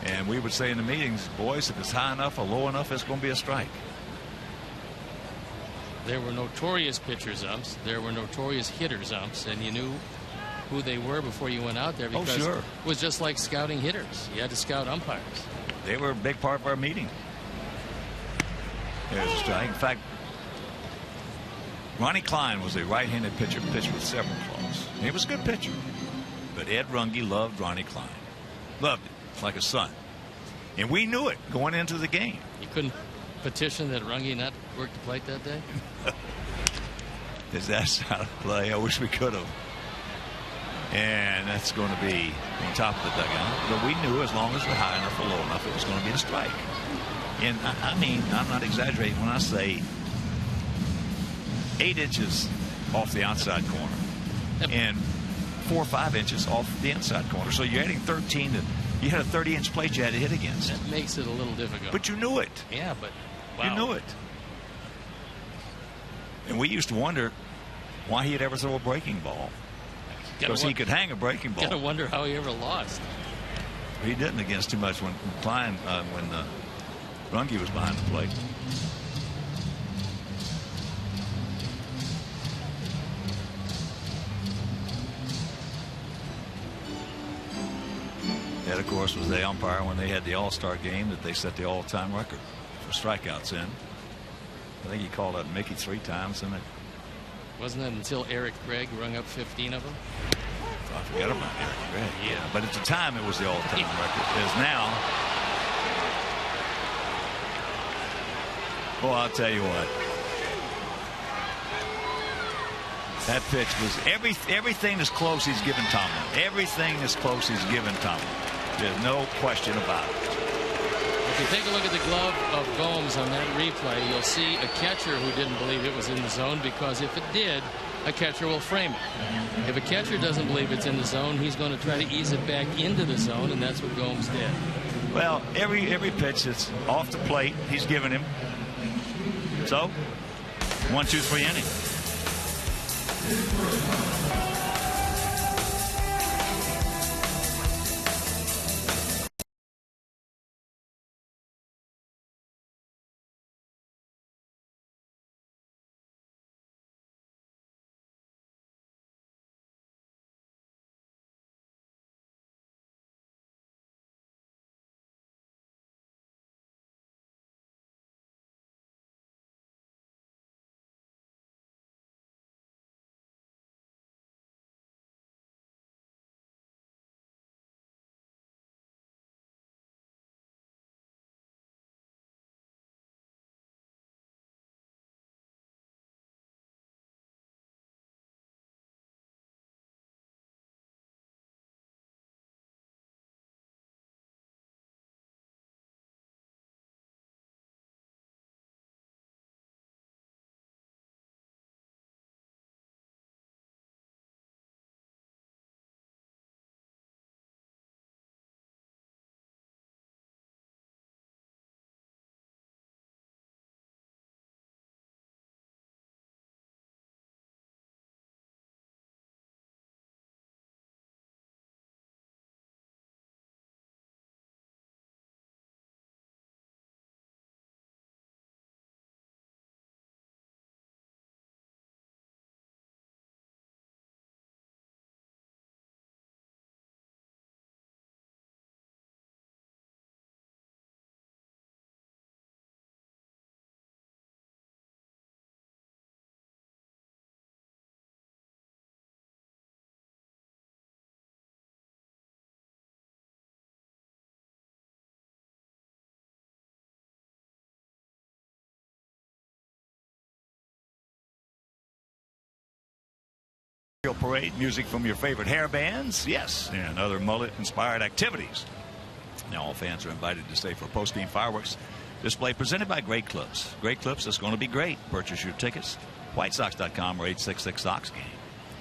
[SPEAKER 1] and we would say in the meetings, boys, if it's high enough or low enough, it's going to be a strike.
[SPEAKER 2] There were notorious pitchers umps. There were notorious hitters umps, and you knew who they were before you went out there because
[SPEAKER 1] sure.
[SPEAKER 2] It was just like scouting hitters. You had to scout umpires.
[SPEAKER 1] They were a big part of our meeting. There's a strike. In fact, Ronnie Klein was a right-handed pitcher, pitched with several claws. He was a good pitcher. But Ed Runge loved Ronnie Klein. Loved it like a son. And we knew it going into the game.
[SPEAKER 2] You couldn't petition that Runge not work the plate that day?
[SPEAKER 1] Is that out of play? I wish we could have. And that's going to be on top of the dugout. But we knew as long as it was high enough or low enough, it was going to be a strike. And I mean, I'm not exaggerating when I say 8 inches off the outside corner and 4 or 5 inches off the inside corner. So you're adding 13 to, you had a 30-inch plate you had to hit against.
[SPEAKER 2] That makes it a little difficult.
[SPEAKER 1] But you knew it.
[SPEAKER 2] Yeah, but wow.
[SPEAKER 1] You knew it. And we used to wonder why he'd ever throw a breaking ball. Because he could hang a breaking ball.
[SPEAKER 2] Gotta wonder how he ever lost.
[SPEAKER 1] He didn't against too much when Klein, when Runge was behind the plate. That, of course, was the umpire when they had the All-Star game that they set the all-time record for strikeouts in. I think he called out Mickey 3 times, and it
[SPEAKER 2] wasn't it until Eric Gregg rung up 15 of them?
[SPEAKER 1] I forgot about Eric Gregg. Yeah, but at the time it was the all-time record. It is now. Well, I'll tell you what. That pitch was everything as close he's given Tomlin. Everything as close he's given Tomlin. There's no question about it.
[SPEAKER 2] If you take a look at the glove of Gomes on that replay, you'll see a catcher who didn't believe it was in the zone, because if it did, a catcher will frame it. If a catcher doesn't believe it's in the zone, he's going to try to ease it back into the zone, and that's what Gomes did.
[SPEAKER 1] Well, every pitch that's off the plate, he's given him. So, 1, 2, 3 inning. Parade, music from your favorite hair bands, yes, and other mullet-inspired activities. Now all fans are invited to stay for post-game fireworks display presented by Great Clips. Great Clips is going to be great. Purchase your tickets, WhiteSox.com or 866-SOX game.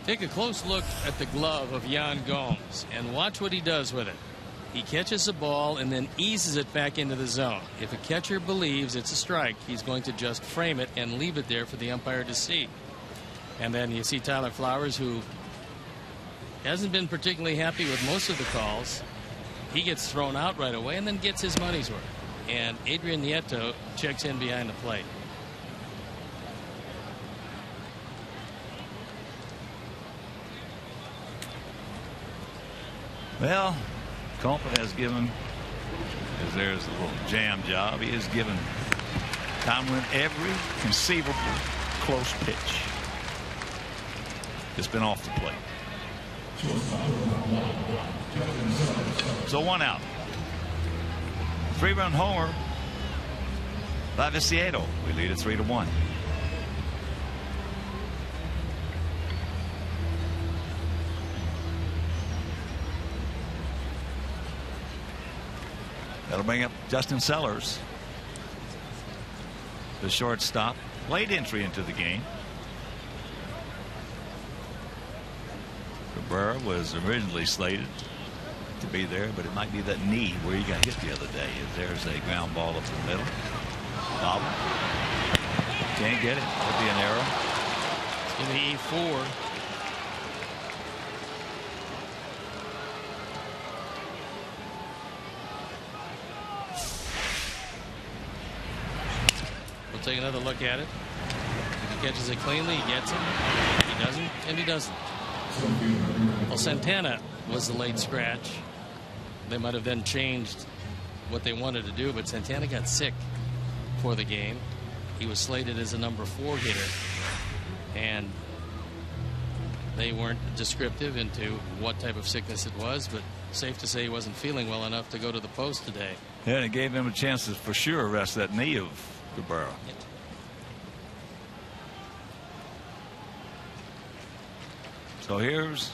[SPEAKER 2] Take a close look at the glove of Yan Gomes and watch what he does with it. He catches the ball and then eases it back into the zone. If a catcher believes it's a strike, he's going to just frame it and leave it there for the umpire to see. And then you see Tyler Flowers, who hasn't been particularly happy with most of the calls. He gets thrown out right away and then gets his money's worth. And Adrian Nieto checks in behind the plate.
[SPEAKER 1] Well, Compa has given, as there's a little jam job, he has given Tomlin every conceivable close pitch. It's been off the plate. So 1 out. 3-run homer by Viciedo. We lead it 3-1. That'll bring up Justin Sellers, the shortstop. Late entry into the game. Cabrera was originally slated to be there, but it might be that knee where he got hit the other day. There's a ground ball up the middle. Bobble. Can't get it. Could be an error.
[SPEAKER 2] It's going to be E4. We'll take another look at it. If he catches it cleanly, he gets it. If he doesn't, and he doesn't. Well, Santana was the late scratch. They might have then changed what they wanted to do, but Santana got sick for the game. He was slated as a number 4 hitter, and they weren't descriptive into what type of sickness it was, but safe to say he wasn't feeling well enough to go to the post today.
[SPEAKER 1] Yeah, and it gave them a chance to for sure arrest that knee of Cabrera.
[SPEAKER 2] Yep.
[SPEAKER 1] So here's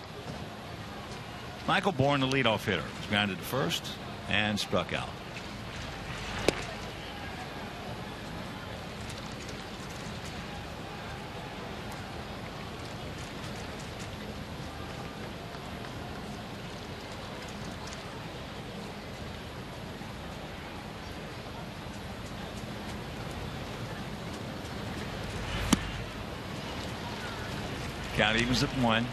[SPEAKER 1] Michael Bourne, the leadoff hitter. He's grounded to first and struck out. Count evens at 1.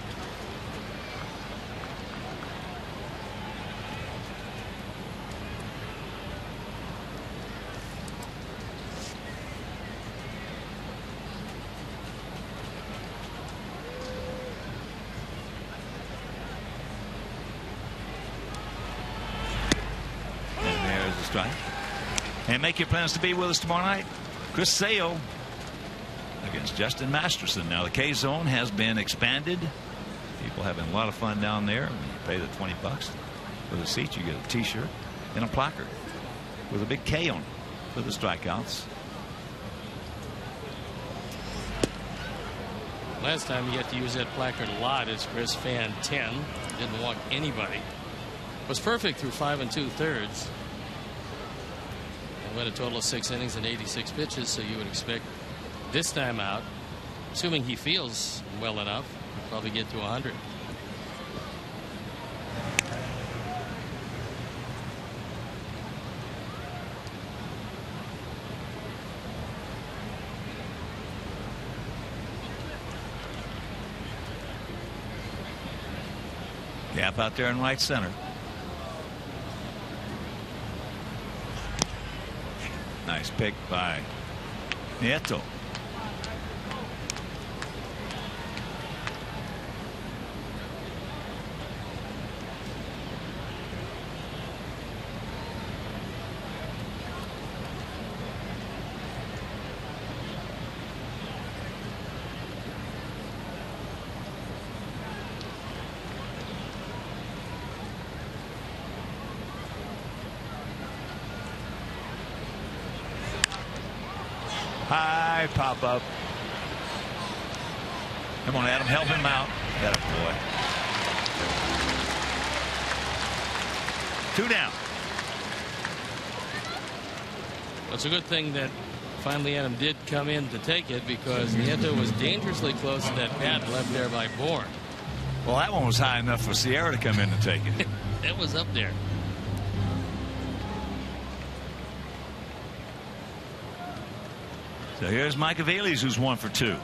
[SPEAKER 1] And make your plans to be with us tomorrow night. Chris Sale against Justin Masterson. Now the K zone has been expanded. People having a lot of fun down there. When you pay the $20 for the seats, you get a t-shirt and a placard with a big K on it for the strikeouts.
[SPEAKER 2] Last time you had to use that placard a lot as Chris Fan 10. Didn't walk anybody. Was perfect through 5 2/3. Went a total of 6 innings and 86 pitches, so you would expect this time out, assuming he feels well enough, probably get to 100.
[SPEAKER 1] Gap out there in right center. Nice pick by Nieto. High pop up. Come on, Adam, help him out. Got a boy. 2 down.
[SPEAKER 2] It's a good thing that finally Adam did come in to take it, because Nieto was dangerously close to that pad left there by Bourne.
[SPEAKER 1] Well, that one was high enough for Sierra to come in and take it.
[SPEAKER 2] It was up there.
[SPEAKER 1] So here's Mike Aviles, who's 1 for 2.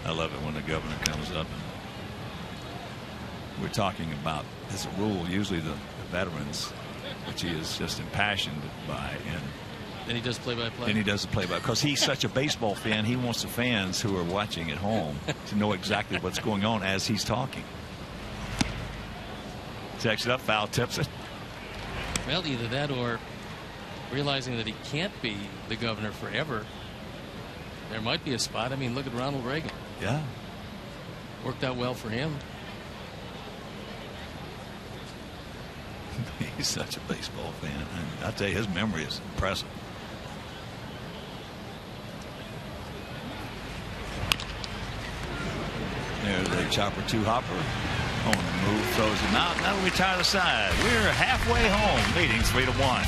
[SPEAKER 1] I love it when the governor comes up. We're talking about this rule. Usually the veterans, which he is just impassioned by, and
[SPEAKER 2] then he does play-by-play.
[SPEAKER 1] And he does the play-by-play because he's such a baseball fan. He wants the fans who are watching at home to know exactly what's going on as he's talking. Checks it up, foul, tips it.
[SPEAKER 2] Well, either that or realizing that he can't be the governor forever. There might be a spot. I mean, look at Ronald Reagan.
[SPEAKER 1] Yeah.
[SPEAKER 2] Worked out well for him.
[SPEAKER 1] He's such a baseball fan. And I'll tell you, his memory is impressive. There's a chopper 2 hopper. On the move, throws him out. Now we retire the side. We're halfway home, leading 3-1.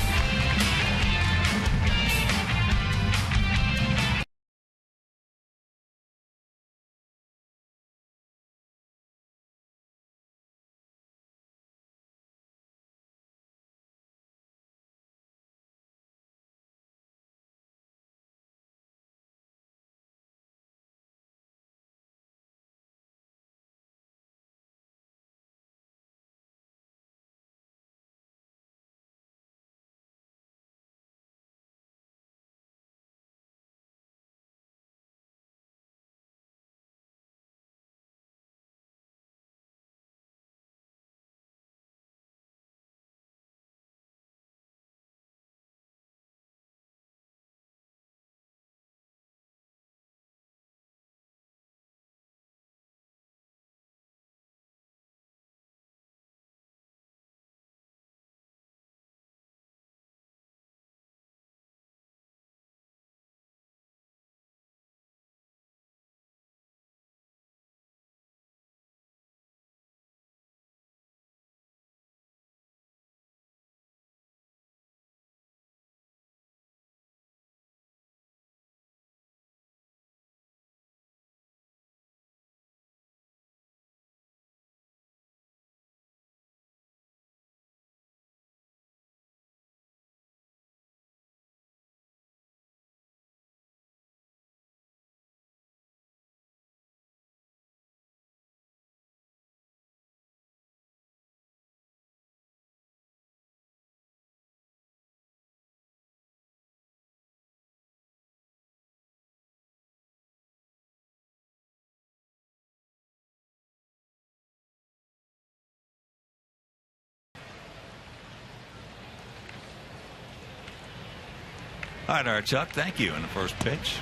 [SPEAKER 1] All right, Chuck, thank you. In the first pitch,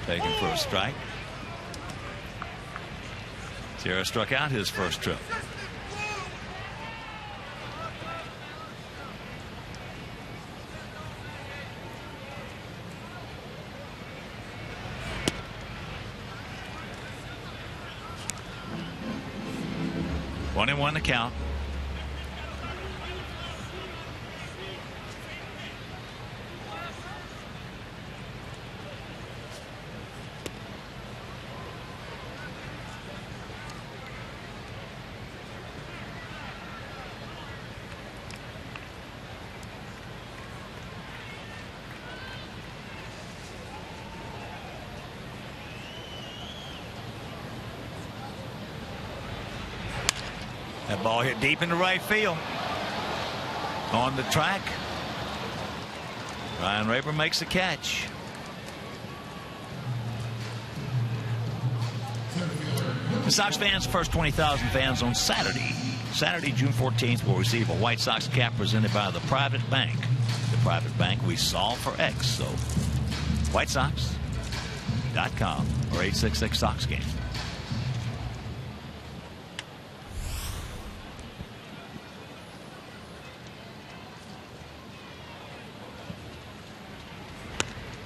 [SPEAKER 1] taken for a strike. Sierra struck out his first trip. One and one to count. That ball hit deep into right field. On the track. Ryan Rayburn makes the catch. The Sox fans, first 20,000 fans on Saturday. Saturday, June 14th, will receive a White Sox cap presented by the Private Bank. The Private Bank we solve for X. So, WhiteSox.com or 866 Sox game.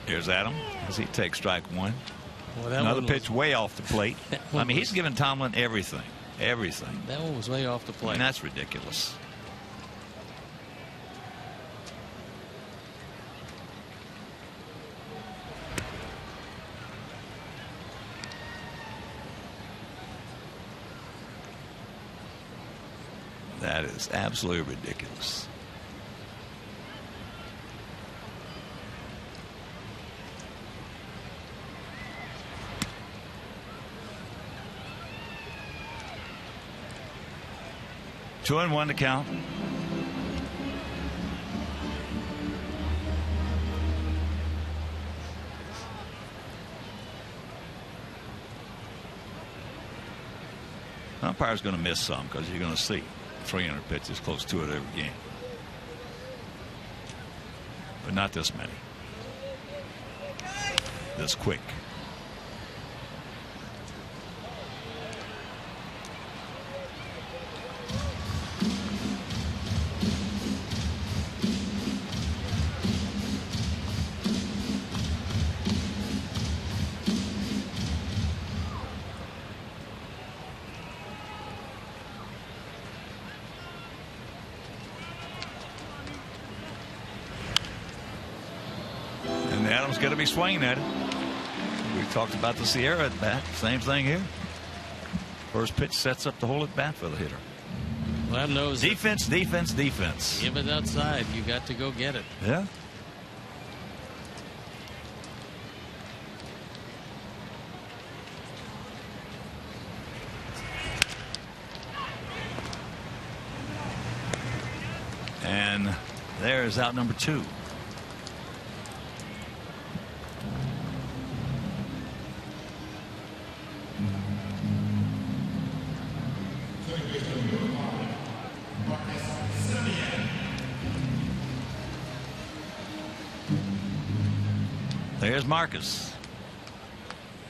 [SPEAKER 1] Here's Adam as he takes strike one.
[SPEAKER 2] Well,
[SPEAKER 1] another pitch way off the plate. I mean, he's giving Tomlin everything. Everything.
[SPEAKER 2] That one was way off the plate.
[SPEAKER 1] And that's ridiculous. That is absolutely ridiculous. Two and one to count. Umpire's going to miss some because you're going to see 300 pitches close to it every game. But not this many. This quick. Going to be swinging at it. We talked about the Sierra at bat. Same thing here. First pitch sets up the whole at bat for the hitter.
[SPEAKER 2] Well, knows
[SPEAKER 1] defense, defense, defense.
[SPEAKER 2] Give it outside. You got to go get it.
[SPEAKER 1] Yeah. And there's out number 2. There's Marcus.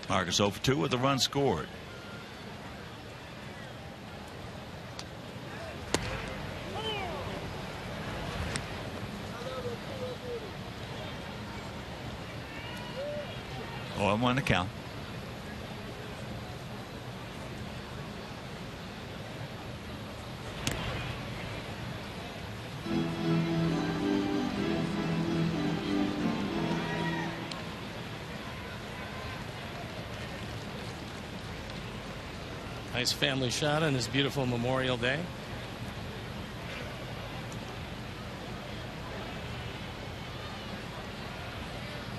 [SPEAKER 1] Marcus 0 for 2 with a run scored. Oh, and 1 to count.
[SPEAKER 2] Nice family shot on this beautiful Memorial Day.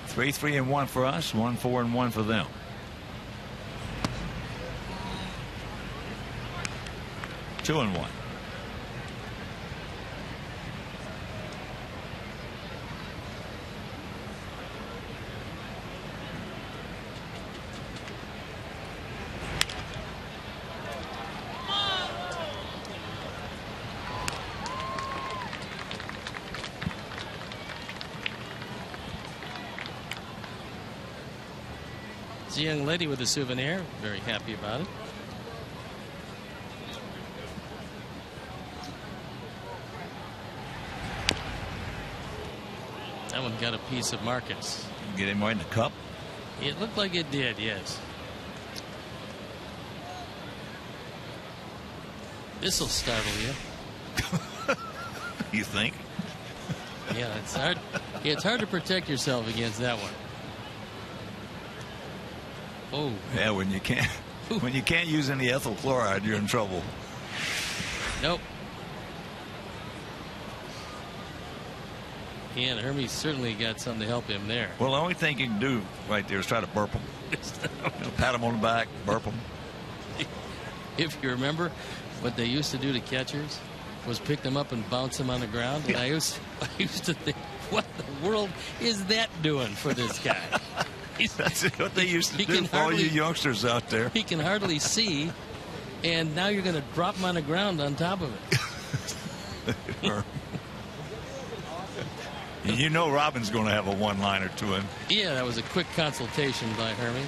[SPEAKER 1] Three, 3 and 1 for us. 1, 4 and 1 for them. Two and 1.
[SPEAKER 2] It's a young lady with a souvenir. Very happy about it. That one got a piece of Marcus.
[SPEAKER 1] Get him right in the cup.
[SPEAKER 2] It looked like it did, yes. This'll startle you.
[SPEAKER 1] You think?
[SPEAKER 2] Yeah, it's hard. It's hard to protect yourself against that one. Oh.
[SPEAKER 1] Yeah, when you can't use any ethyl chloride, you're in trouble.
[SPEAKER 2] Nope. Yeah, and Hermes certainly got something to help him there.
[SPEAKER 1] Well, the only thing you can do right there is try to burp him. Pat him on the back, burp him.
[SPEAKER 2] If you remember, what they used to do to catchers was pick them up and bounce them on the ground. And I used to think, what the world is that doing for this guy?
[SPEAKER 1] That's what they used to do for all you youngsters out there.
[SPEAKER 2] He can hardly see, and now you're going to drop him on the ground on top of it.
[SPEAKER 1] You know Robin's going to have a one-liner to him.
[SPEAKER 2] Yeah, that was a quick consultation by Hermie.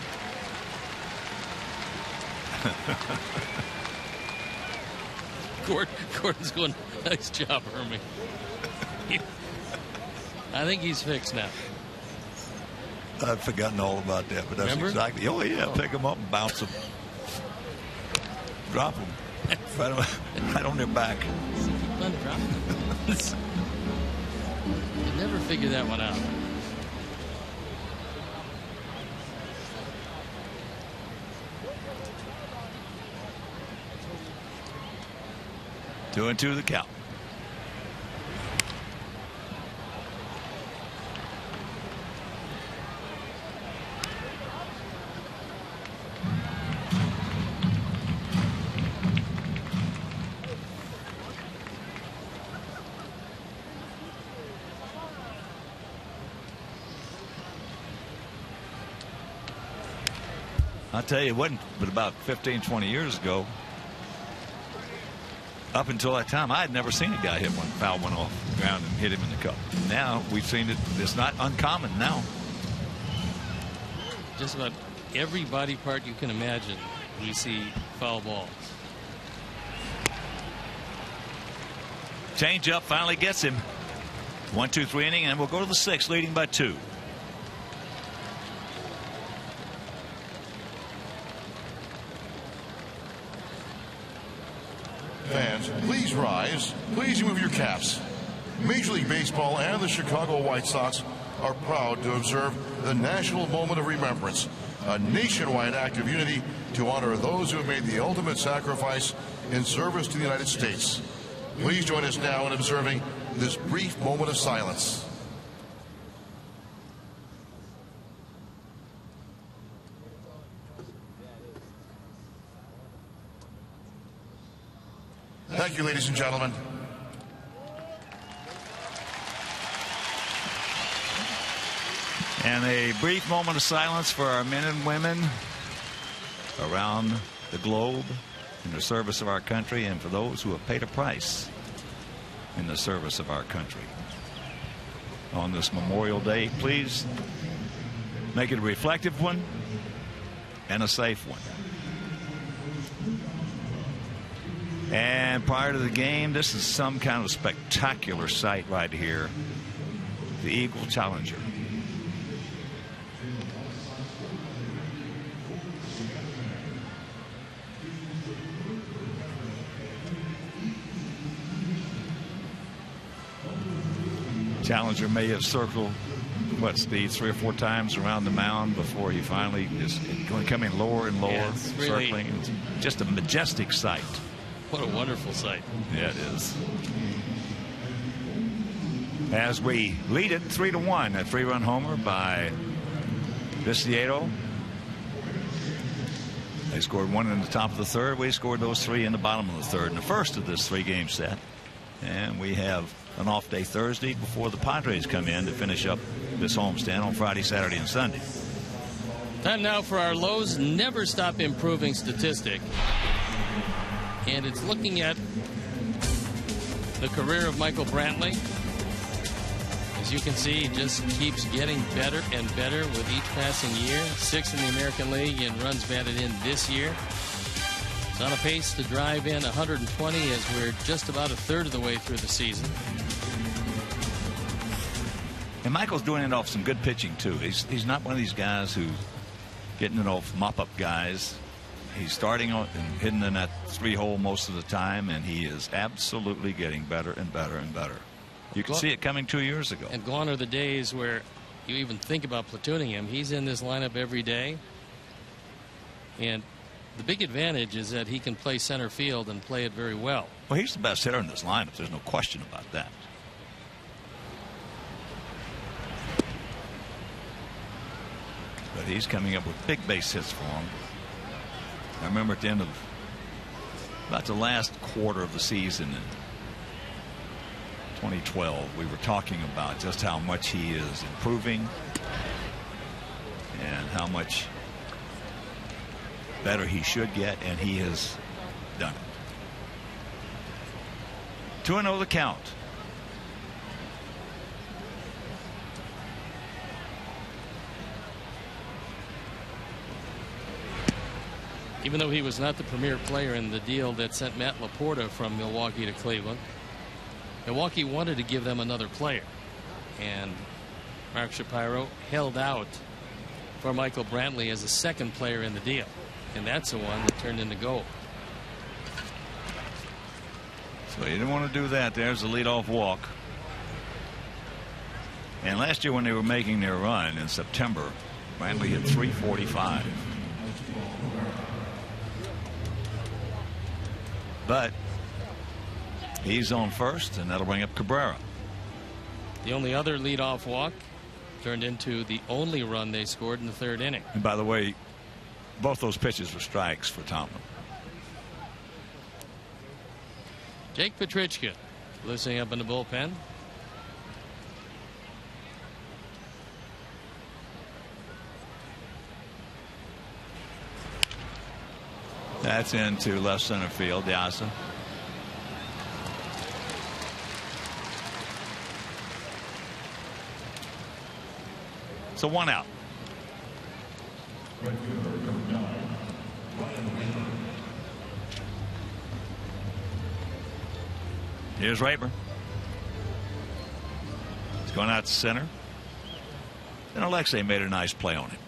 [SPEAKER 2] Gordon's going, nice job, Hermie. I think he's fixed now.
[SPEAKER 1] I'd forgotten all about that, but that's
[SPEAKER 2] Remember?
[SPEAKER 1] exactly. Oh yeah, pick them up and bounce them, drop them right on their back.
[SPEAKER 2] Fun dropping them. You never figure that one out.
[SPEAKER 1] Two and two the count. I'll tell you, it wasn't but about 15, 20 years ago. Up until that time, I had never seen a guy hit one, foul one off the ground and hit him in the cup. Now we've seen it. It's not uncommon now.
[SPEAKER 2] Just about every body part you can imagine, we see foul balls.
[SPEAKER 1] Change up finally gets him. 1-2-3 inning, and we'll go to the sixth, leading by 2.
[SPEAKER 7] Fans, please rise. Please remove your caps. Major League Baseball and the Chicago White Sox are proud to observe the National Moment of Remembrance, a nationwide act of unity to honor those who have made the ultimate sacrifice in service to the United States. Please join us now in observing this brief moment of silence. Thank you, ladies and gentlemen.
[SPEAKER 1] And a brief moment of silence for our men and women around the globe in the service of our country, and for those who have paid a price in the service of our country. On this Memorial Day, please make it a reflective one and a safe one. And prior to the game, this is some kind of spectacular sight right here. The Eagle Challenger. Challenger may have circled, what, Steve, 3 or 4 times around the mound before he finally is coming lower and lower,
[SPEAKER 2] really
[SPEAKER 1] circling. It's just a majestic sight.
[SPEAKER 2] What a wonderful sight.
[SPEAKER 1] Yeah, it is. As we lead it 3-1, a 3-run homer by Viciedo. They scored 1 in the top of the third. We scored those 3 in the bottom of the third in the first of this 3-game set. And we have an off day Thursday before the Padres come in to finish up this homestand on Friday, Saturday, and Sunday.
[SPEAKER 2] Time now for our Lowe's Never Stop Improving statistic. And it's looking at the career of Michael Brantley. As you can see, he just keeps getting better and better with each passing year. 6th in the American League in runs batted in this year. He's on a pace to drive in 120 as we're just about a third of the way through the season.
[SPEAKER 1] And Michael's doing it off some good pitching, too. He's not one of these guys who's getting it off mop-up guys. He's starting on and hitting in that 3-hole most of the time, and he is absolutely getting better and better and better. You can see it coming 2 years ago.
[SPEAKER 2] And gone are the days where you even think about platooning him. He's in this lineup every day. And the big advantage is that he can play center field and play it very well.
[SPEAKER 1] Well, he's the best hitter in this lineup. There's no question about that. But he's coming up with big base hits for him. I remember at the end of about the last quarter of the season in 2012, we were talking about just how much he is improving and how much better he should get, and he has done it. 2-0 the count.
[SPEAKER 2] Even though he was not the premier player in the deal that sent Matt Laporta from Milwaukee to Cleveland, Milwaukee wanted to give them another player, and Mark Shapiro held out for Michael Brantley as the second player in the deal, and that's the one that turned into gold.
[SPEAKER 1] So you didn't want to do that. There's the leadoff walk. And last year when they were making their run in September, Brantley hit .345. But he's on first, and that'll bring up Cabrera.
[SPEAKER 2] The only other leadoff walk turned into the only run they scored in the third inning.
[SPEAKER 1] And by the way, both those pitches were strikes for Tomlin.
[SPEAKER 2] Jake Petrichka listening up in the bullpen.
[SPEAKER 1] That's into left center field. Diasa. So 1 out. Here's Rayburn. He's going out to center. And Alexei made a nice play on him.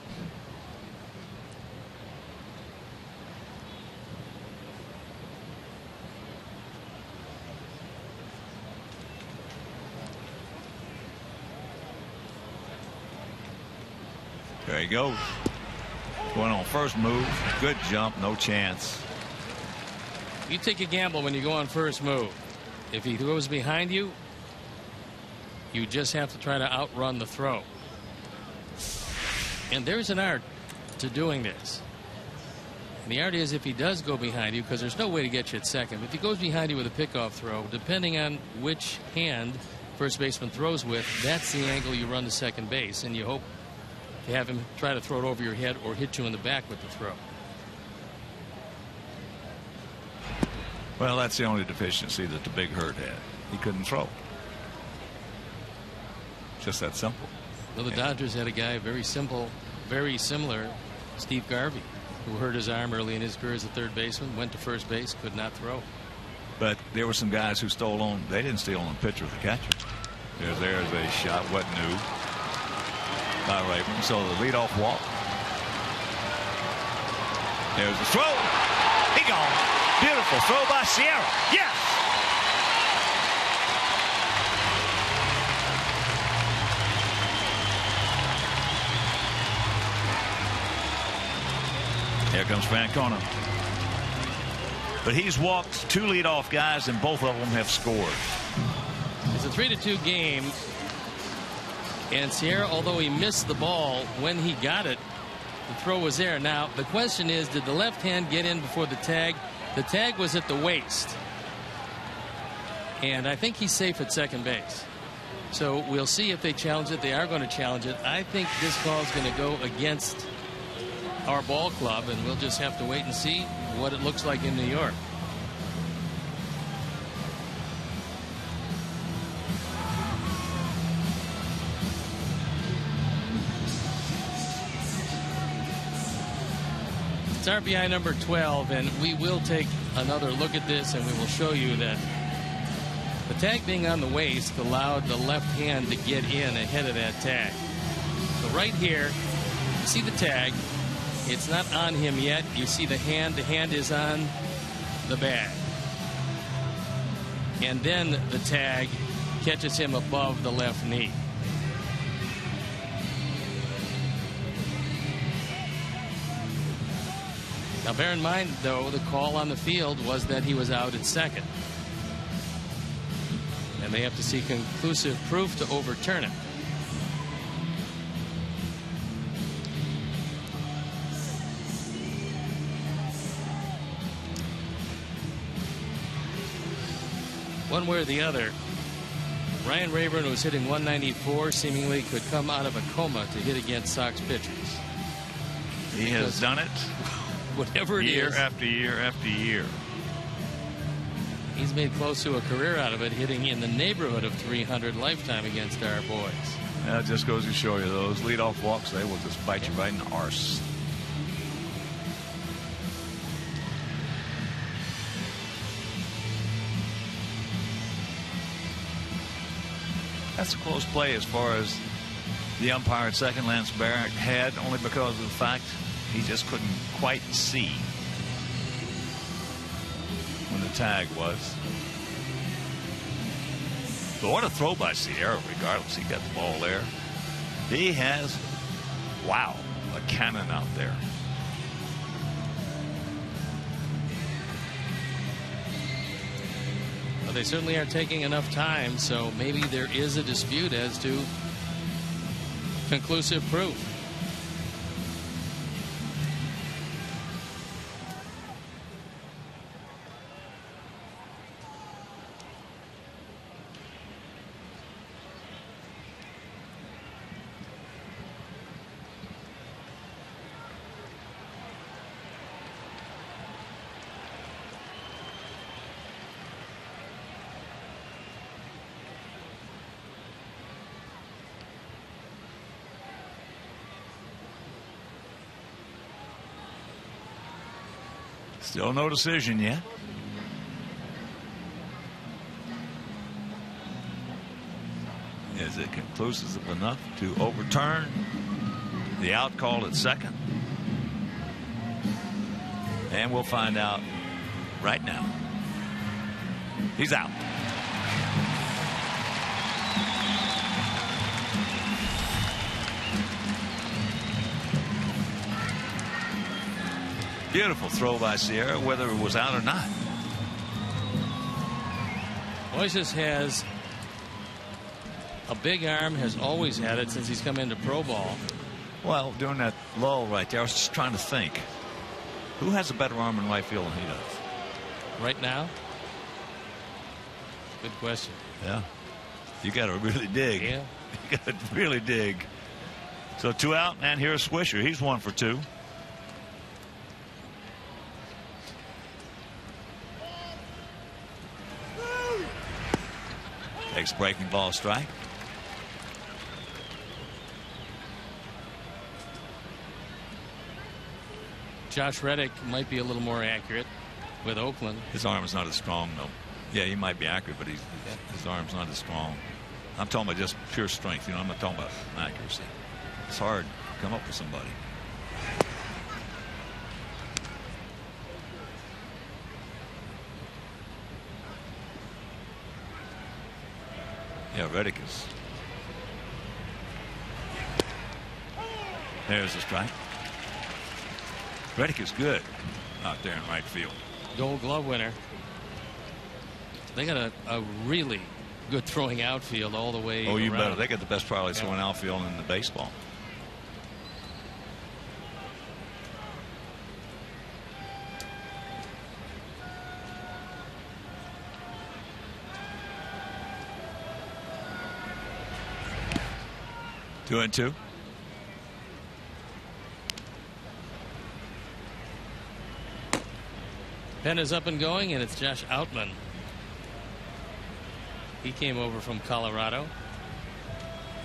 [SPEAKER 1] There he goes. Going on first move. Good jump. No chance.
[SPEAKER 2] You take a gamble when you go on first move. If he throws behind you, you just have to try to outrun the throw. And there's an art to doing this. And the art is if he does go behind you, because there's no way to get you at second. But if he goes behind you with a pickoff throw, depending on which hand first baseman throws with, that's the angle you run to second base. And you hope to have him try to throw it over your head or hit you in the back with the throw.
[SPEAKER 1] Well, that's the only deficiency that the Big Hurt had. He couldn't throw. Just that simple.
[SPEAKER 2] Well, the Dodgers had a guy very similar, Steve Garvey, who hurt his arm early in his career as a third baseman, went to first base, could not throw.
[SPEAKER 1] But there were some guys who stole on. They didn't steal on the pitcher, the catcher. There's a shot, what new by Rayburn. So the leadoff walk. There's the throw. He gone. Beautiful throw by Sierra. Yes. Here comes Francona. But he's walked 2 leadoff guys, and both of them have scored.
[SPEAKER 2] It's a 3-2 game. And Sierra, although he missed the ball when he got it, the throw was there. Now, the question is, did the left hand get in before the tag? The tag was at the waist. And I think he's safe at second base. So we'll see if they challenge it. They are going to challenge it. I think this call is going to go against our ball club, and we'll just have to wait and see what it looks like in New York. It's RBI number 12, and we will take another look at this, and we will show you that the tag being on the waist allowed the left hand to get in ahead of that tag. So right here, you see the tag. It's not on him yet. You see the hand. The hand is on the bag. And then the tag catches him above the left knee. Now, bear in mind, though, the call on the field was that he was out at second. And they have to see conclusive proof to overturn it. One way or the other, Ryan Rayburn, who was hitting 194, seemingly could come out of a coma to hit against Sox pitchers.
[SPEAKER 1] He has done it.
[SPEAKER 2] Whatever it is.
[SPEAKER 1] Year after year after year.
[SPEAKER 2] He's made close to a career out of it, hitting in the neighborhood of 300 lifetime against our boys.
[SPEAKER 1] That just goes to show you, those leadoff walks, they will just bite you right in the arse. That's a close play as far as The umpire at second, Lance Barrett, had only because of the fact he just couldn't quite see when the tag was. But what a throw by Sierra, regardless. He got the ball there. He has, wow, a cannon out there.
[SPEAKER 2] Well, they certainly are taking enough time, so maybe there is a dispute as to conclusive proof.
[SPEAKER 1] Still no decision yet. Is it conclusive enough to overturn the out call at second? And we'll find out right now. He's out. Beautiful throw by Sierra, whether it was out or not.
[SPEAKER 2] Moises has a big arm, has always had it since he's come into pro ball.
[SPEAKER 1] Well, during that lull right there, I was just trying to think. Who has a better arm in right field than he does?
[SPEAKER 2] Right now? Good question.
[SPEAKER 1] Yeah. You got to really dig.
[SPEAKER 2] Yeah.
[SPEAKER 1] You got to really dig. So 2 out, and here's Swisher. He's 1 for 2. Takes breaking ball strike.
[SPEAKER 2] Josh Reddick might be a little more accurate with Oakland.
[SPEAKER 1] His arm is not as strong, though. Yeah, he might be accurate, but his arm's not as strong. I'm talking about just pure strength. You know, I'm not talking about accuracy. It's hard to come up with somebody. Yeah, Reddick is. There's the strike. Reddick is good out there in right field.
[SPEAKER 2] Gold Glove winner. They got a really good throwing outfield all the way.
[SPEAKER 1] Oh, you
[SPEAKER 2] around.
[SPEAKER 1] better. They got the best probably throwing outfield in the baseball. Two and two.
[SPEAKER 2] Pen is up and going, and it's Josh Outman. He came over from Colorado,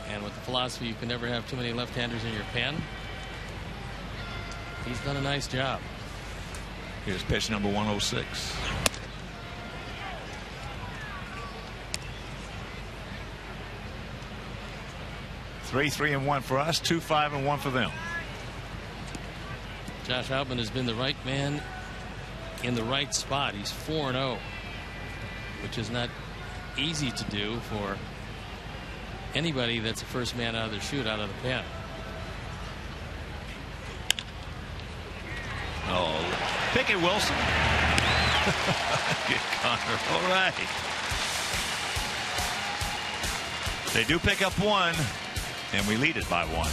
[SPEAKER 2] and with the philosophy you can never have too many left-handers in your pen, he's done a nice job.
[SPEAKER 1] Here's pitch number 106. Three and 1 for us, 2, 5 and 1 for them.
[SPEAKER 2] Josh Outman has been the right man in the right spot. He's 4-0, which is not easy to do for anybody that's the first man out of the chute, out of the pen.
[SPEAKER 1] Oh, Pickett Wilson. Good Connor. All right. They do pick up 1, and we lead it by 1.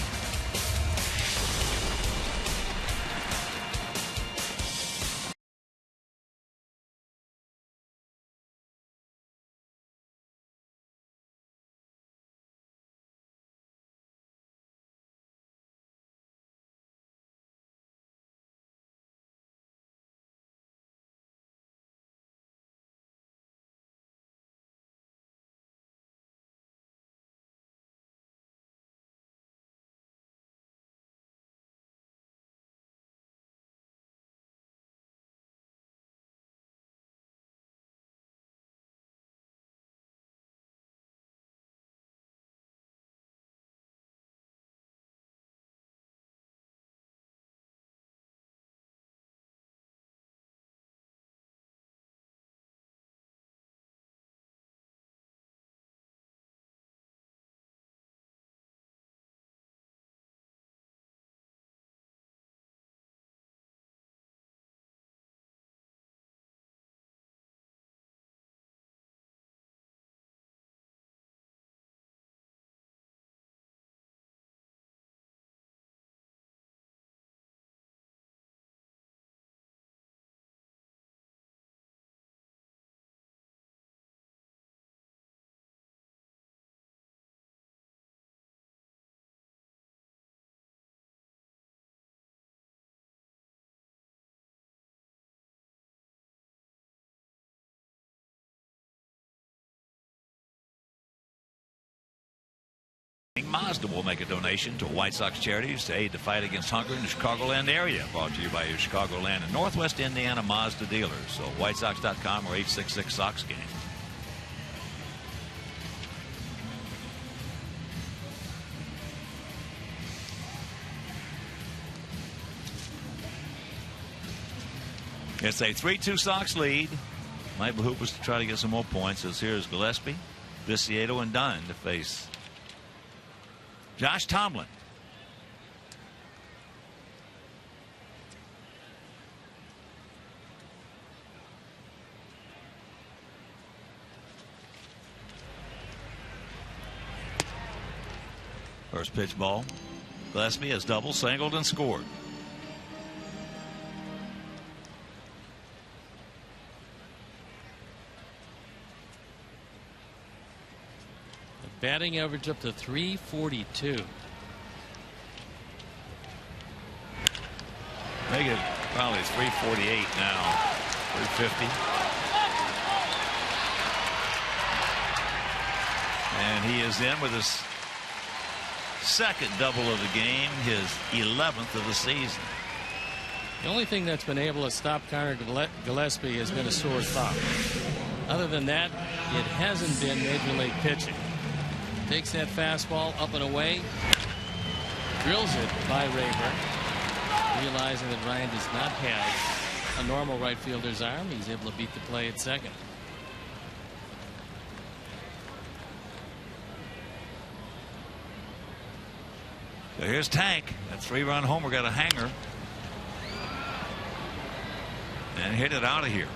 [SPEAKER 1] Mazda will make a donation to White Sox charities to aid the fight against hunger in the Chicagoland area. Brought to you by your Chicagoland and Northwest Indiana Mazda dealers. So WhiteSox.com or 866 Sox game. It's a 3-2 Sox lead. Might behoove us to try to get some more points, as here's Gillespie, Viciedo, and Dunn to face Josh Tomlin. First pitch ball. Gillespie has double, singled, and scored.
[SPEAKER 2] Batting average up to 342.
[SPEAKER 1] Make it probably 348 now. 350. And he is in with his second double of the game, his 11th of the season.
[SPEAKER 2] The only thing that's been able to stop Connor Gillespie has been a sore thumb. Other than that, it hasn't been major league pitching. Takes that fastball up and away, drills it by Rayburn, realizing that Ryan does not have a normal right fielder's arm. He's able to beat the play at second.
[SPEAKER 1] So here's Tank. That 3-run homer got a hanger and hit it out of here.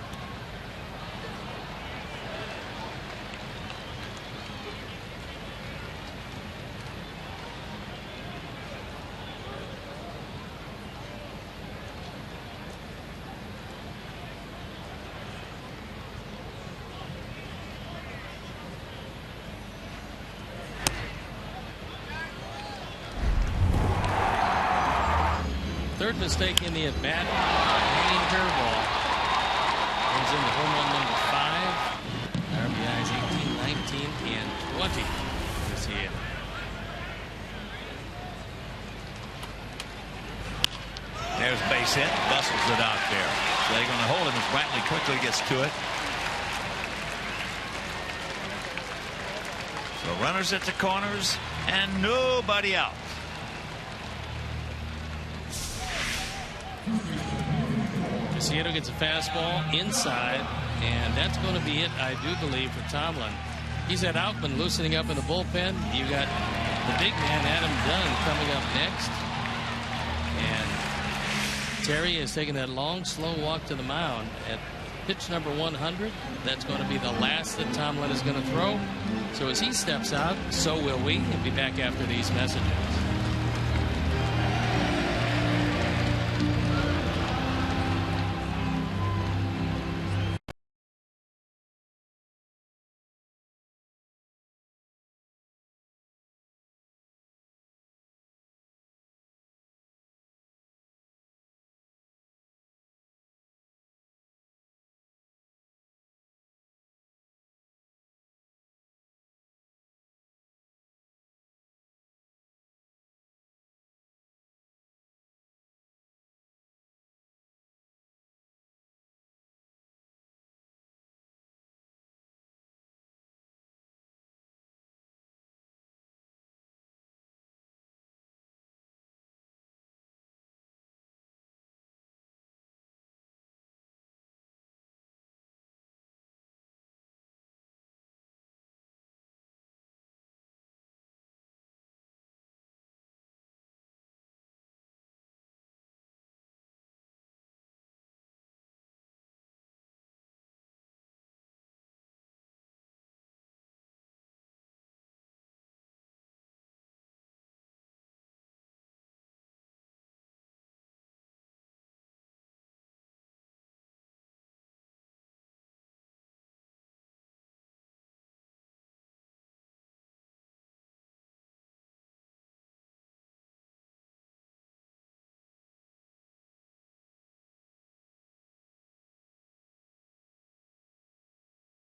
[SPEAKER 2] Third mistake in the at-bat. Hanging curveball. Brings in the home run number 5. RBIs 18, 19, and 20 this year.
[SPEAKER 1] There's base hit. Bustles it out there. So they're going to hold him as Brantley quickly gets to it. So runners at the corners and nobody out.
[SPEAKER 2] Viciedo gets a fastball inside, and that's going to be it, I do believe, for Tomlin. He's at Outman loosening up in the bullpen. You got the big man, Adam Dunn, coming up next. And Terry is taking that long, slow walk to the mound at pitch number 100. That's going to be the last that Tomlin is going to throw. So as he steps out, so will we. He'll be back after these messages.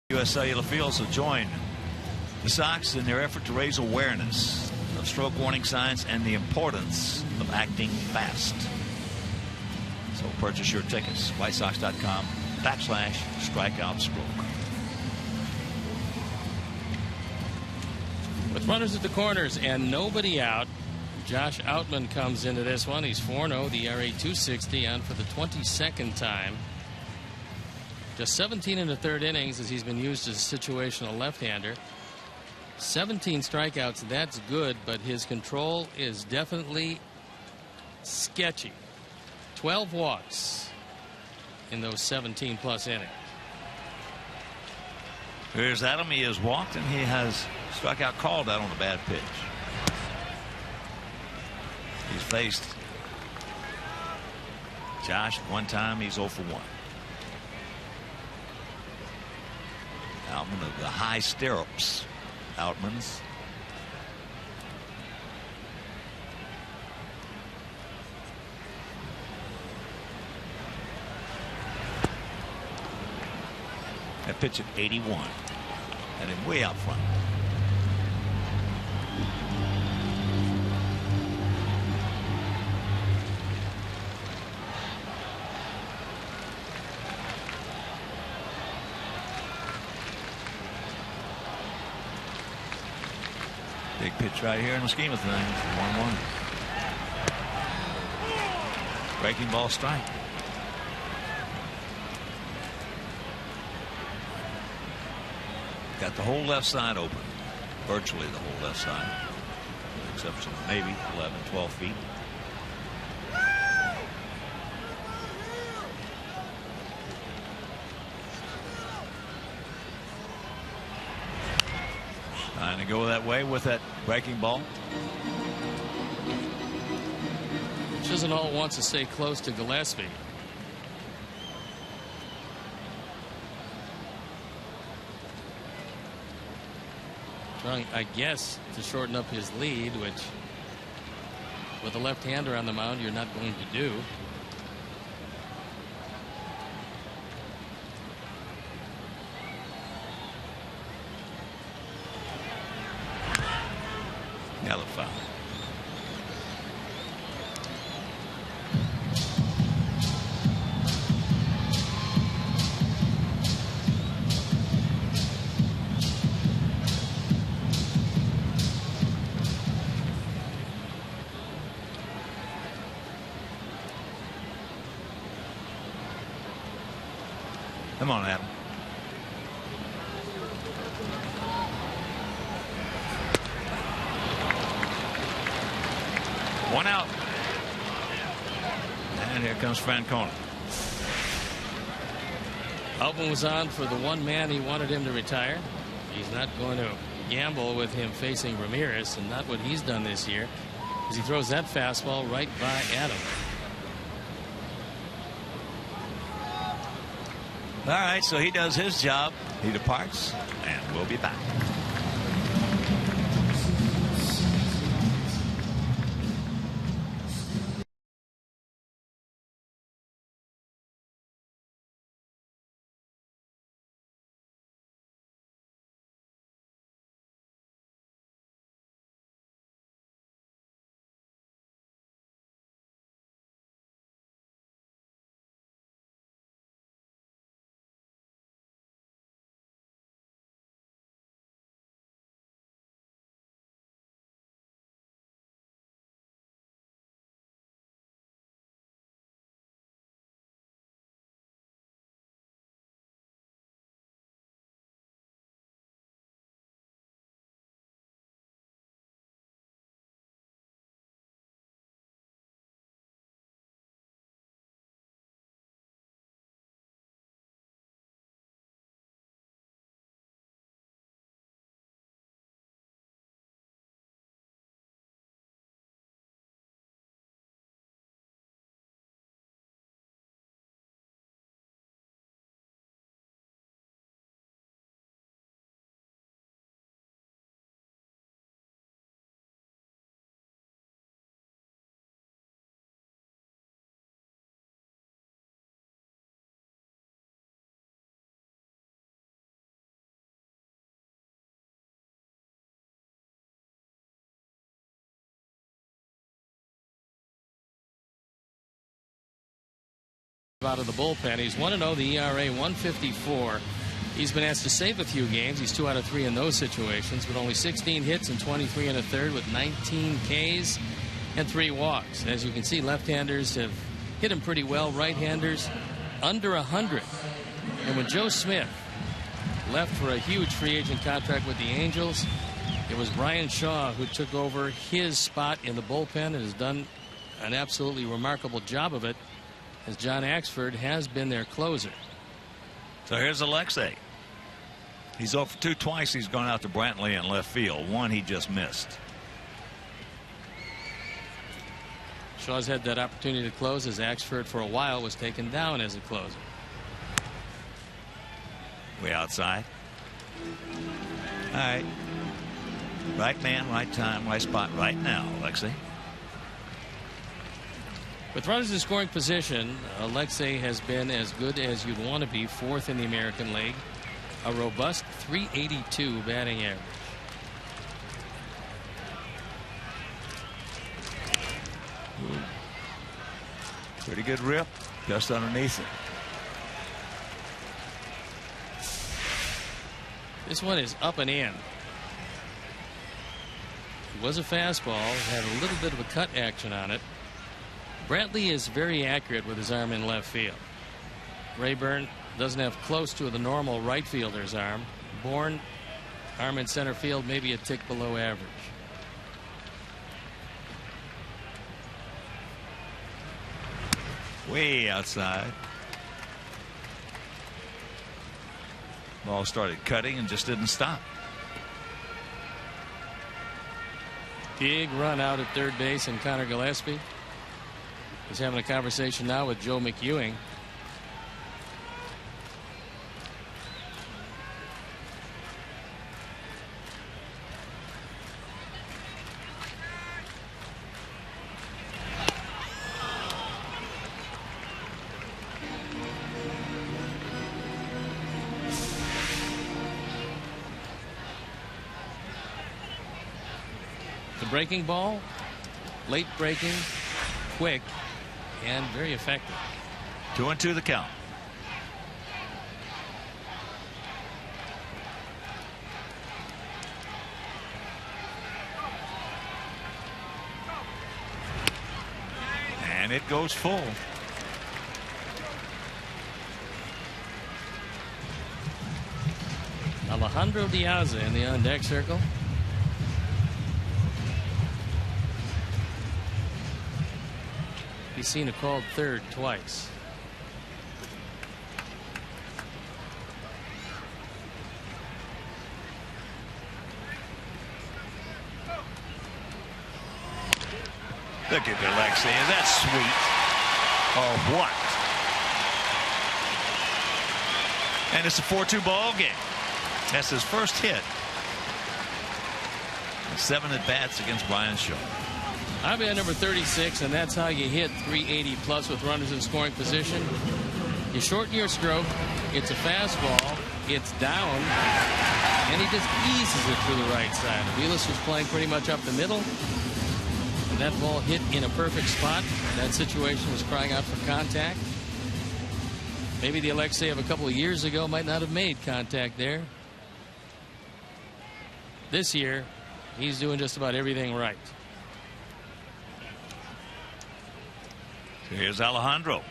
[SPEAKER 2] U.S. Cellular Field, so join the Sox in their effort to raise awareness
[SPEAKER 1] of stroke warning signs and the importance of acting fast. So purchase your tickets, WhiteSox.com/strikeoutstroke.
[SPEAKER 2] With runners at the corners and nobody out, Josh Outman comes into this one. He's 4-0, the ERA .260 on for the 22nd time. Just 17 in the third innings as he's been used as a situational left-hander. 17 strikeouts, that's good, but his control is definitely sketchy. 12 walks in those 17-plus innings.
[SPEAKER 1] Here's Adam. He has walked and he has struck out, called out on a bad pitch. He's faced Josh one time. He's 0 for 1. Outman of the high stirrups. Outman's. That pitch at 81. And him way out front. Big pitch right here in the scheme of things. 1-1. Breaking ball strike. Got the whole left side open. Virtually the whole left side. With the exception of maybe 11, 12 feet. Trying to go that way with that breaking ball.
[SPEAKER 2] Chisenhall wants to stay close to Gillespie. Trying, I guess, to shorten up his lead, which with a left-hander on the mound you're not going to do.
[SPEAKER 1] Another foul. Come on, Adam. One out. And here comes Francona.
[SPEAKER 2] Albin was on for the one man he wanted him to retire. He's not going to gamble with him facing Ramirez, and not what he's done this year, as he throws that fastball right by Adam.
[SPEAKER 1] All right, so he does his job. He departs, and we'll be back.
[SPEAKER 2] out of the bullpen. He's 1-0, the ERA 154. He's been asked to save a few games. He's 2 out of 3 in those situations, but only 16 hits and 23 1/3 with 19 Ks and 3 walks. As you can see, left-handers have hit him pretty well. Right-handers under 100. And when Joe Smith left for a huge free agent contract with the Angels, it was Brian Shaw who took over his spot in the bullpen and has done an absolutely remarkable job of it, as John Axford has been their closer.
[SPEAKER 1] So here's Alexei. He's 0 for 2 twice. He's gone out to Brantley in left field. One he just missed.
[SPEAKER 2] Shaw's had that opportunity to close, as Axford for a while was taken down as a closer.
[SPEAKER 1] Way outside. All right. Right man, right time, right spot, right now, Alexei.
[SPEAKER 2] With runners in scoring position, Alexei has been as good as you'd want to be, 4th in the American League. A robust .382 batting average.
[SPEAKER 1] Pretty good rip, just underneath it.
[SPEAKER 2] This one is up and in. It was a fastball, had a little bit of a cut action on it. Brantley is very accurate with his arm in left field. Rayburn doesn't have close to the normal right fielder's arm. Bourne, arm in center field, maybe a tick below average.
[SPEAKER 1] Way outside. Ball started cutting and just didn't stop.
[SPEAKER 2] Big run out at third base, and Connor Gillespie is having a conversation now with Joe McEwing. The breaking ball, late breaking, quick, and very effective.
[SPEAKER 1] 2-2 the count. And it goes full.
[SPEAKER 2] Alejandro Diaz in the on-deck circle. He's seen a called third twice.
[SPEAKER 1] Look at Alexei. Is that sweet? Oh, what? And it's a 4-2 ball game. That's his first hit. 7 at-bats against Brian Shaw.
[SPEAKER 2] I'll be at number 36, and that's how you hit 380 plus with runners in scoring position. You shorten your stroke. It's a fastball. It's down, and he just eases it to the right side. Aviles was playing pretty much up the middle, and that ball hit in a perfect spot. That situation was crying out for contact. Maybe the Alexei of a couple of years ago might not have made contact there. This year, he's doing just about everything right.
[SPEAKER 1] So here's Alejandro.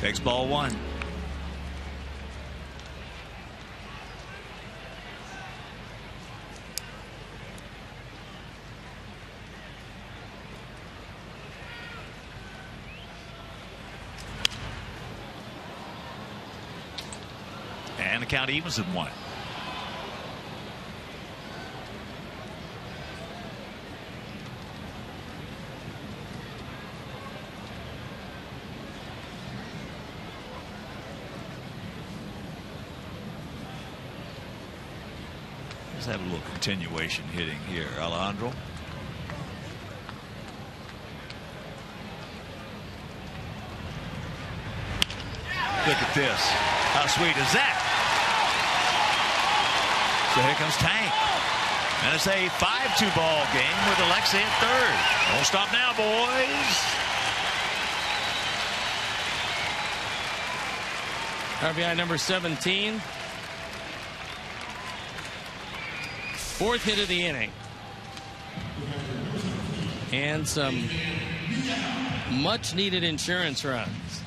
[SPEAKER 1] Takes ball 1. And the count evens at 1. Let's have a little continuation hitting here, Alejandro. Look at this. How sweet is that? So here comes Tank. And it's a 5-2 ball game with Alexei at third. Don't stop now, boys.
[SPEAKER 2] RBI number 17. Fourth hit of the inning. And some much needed insurance runs.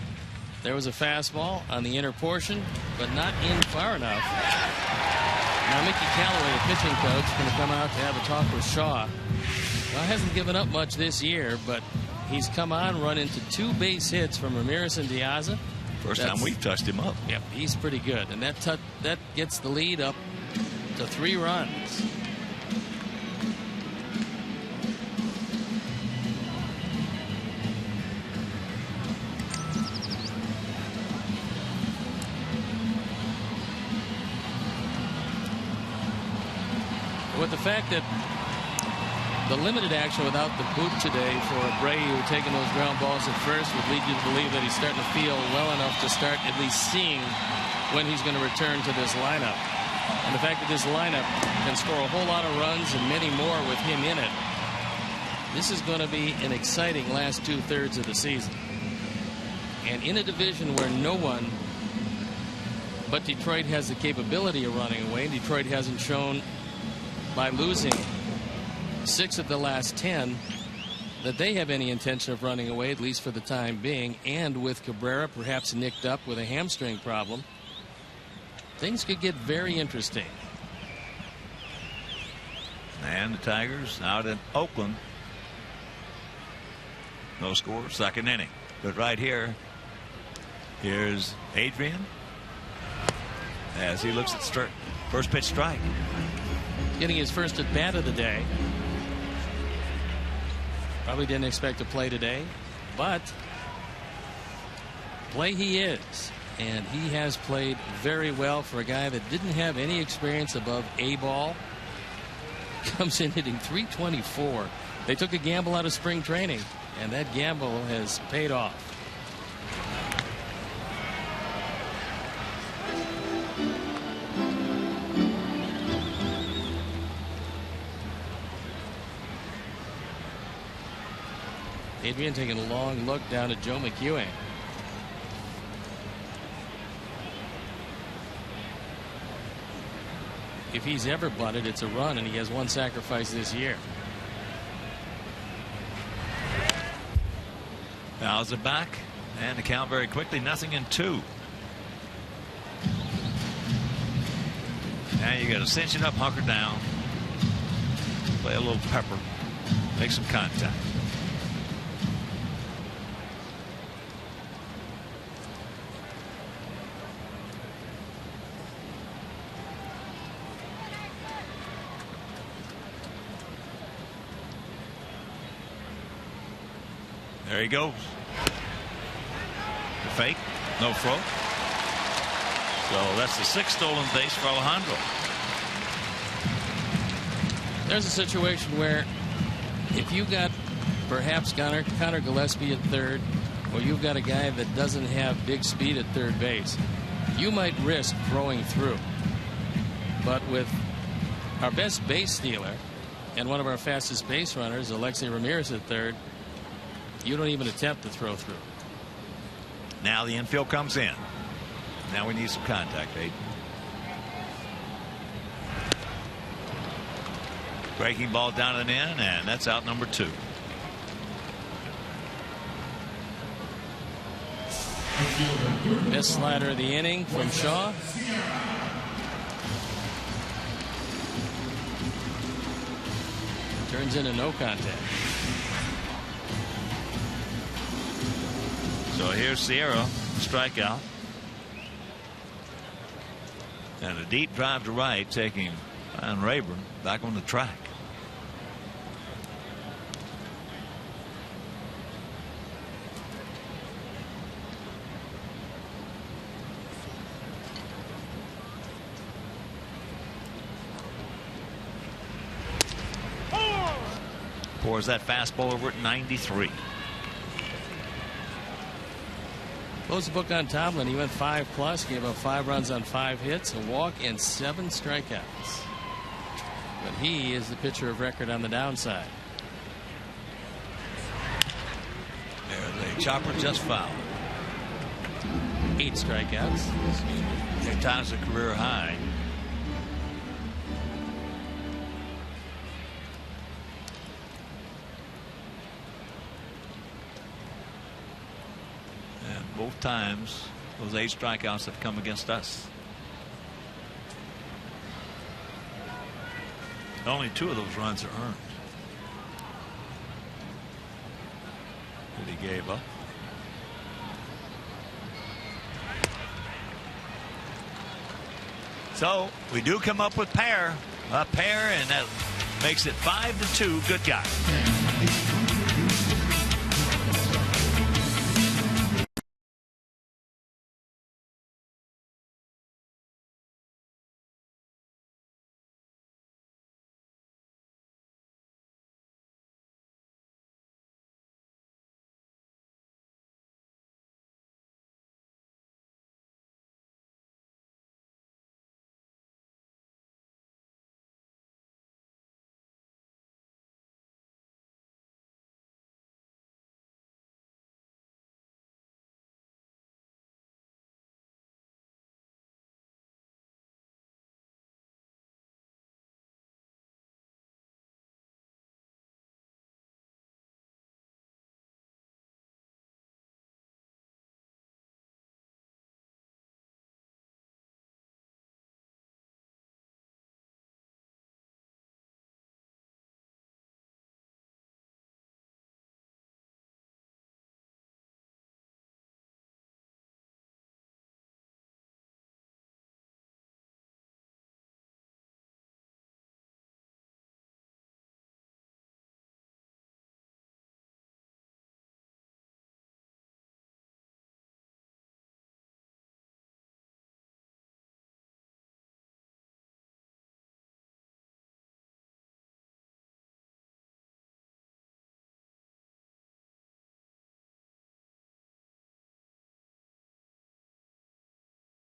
[SPEAKER 2] There was a fastball on the inner portion, but not in far enough. Now Mickey Callaway, the pitching coach, going to come out to have a talk with Shaw. Well, hasn't given up much this year, but he's come on, run into 2 base hits from Ramirez and Diaza.
[SPEAKER 1] First time we've touched him up.
[SPEAKER 2] Yep, he's pretty good. And that gets the lead up to 3 runs. With the fact that the limited action without the boot today for Brady, who taking those ground balls at first, would lead you to believe that he's starting to feel well enough to start at least seeing when he's going to return to this lineup. And the fact that this lineup can score a whole lot of runs and many more with him in it, this is going to be an exciting last 2/3 of the season. And in a division where no one but Detroit has the capability of running away, Detroit hasn't shown by losing 6 of the last 10 that they have any intention of running away, at least for the time being. And with Cabrera perhaps nicked up with a hamstring problem, things could get very interesting.
[SPEAKER 1] And the Tigers out in Oakland. No score, second inning. But right here, here's Adrian as he looks at first pitch strike.
[SPEAKER 2] Getting his first at bat of the day. Probably didn't expect to play today, but play he is. And he has played very well for a guy that didn't have any experience above A ball. Comes in hitting .324. They took a gamble out of spring training, and that gamble has paid off. Adrian taking a long look down at Joe McEwing. If he's ever bunted, it's a run, and he has 1 sacrifice this year.
[SPEAKER 1] Fouls it back, and the count very quickly, 0-2. Now you got to cinch it up, hunker down, play a little pepper, make some contact. There he goes. The fake, no throw. So that's the 6th stolen base for Alejandro.
[SPEAKER 2] There's a situation where if you got perhaps Connor Gillespie at third, or you've got a guy that doesn't have big speed at third base, you might risk throwing through. But with our best base stealer and one of our fastest base runners, Alexei Ramirez at third, you don't even attempt to throw through.
[SPEAKER 1] Now the infield comes in. Now we need some contact, Aiden. Breaking ball down and in, and that's out number 2.
[SPEAKER 2] Best slider of the inning from Shaw. Turns into no contact.
[SPEAKER 1] So here's Sierra, strikeout. And a deep drive to right, taking Ryan Rayburn back on the track. Pours that fastball over at 93.
[SPEAKER 2] Close the book on Tomlin. He went 5+, gave up 5 runs on 5 hits, a walk, and 7 strikeouts. But he is the pitcher of record on the downside.
[SPEAKER 1] There's a chopper just fouled.
[SPEAKER 2] 8 strikeouts.
[SPEAKER 1] It ties a career high. And both times, those 8 strikeouts have come against us. Only 2 of those runs are earned that he gave up. So we do come up with a pair, and that makes it 5-2. Good guy.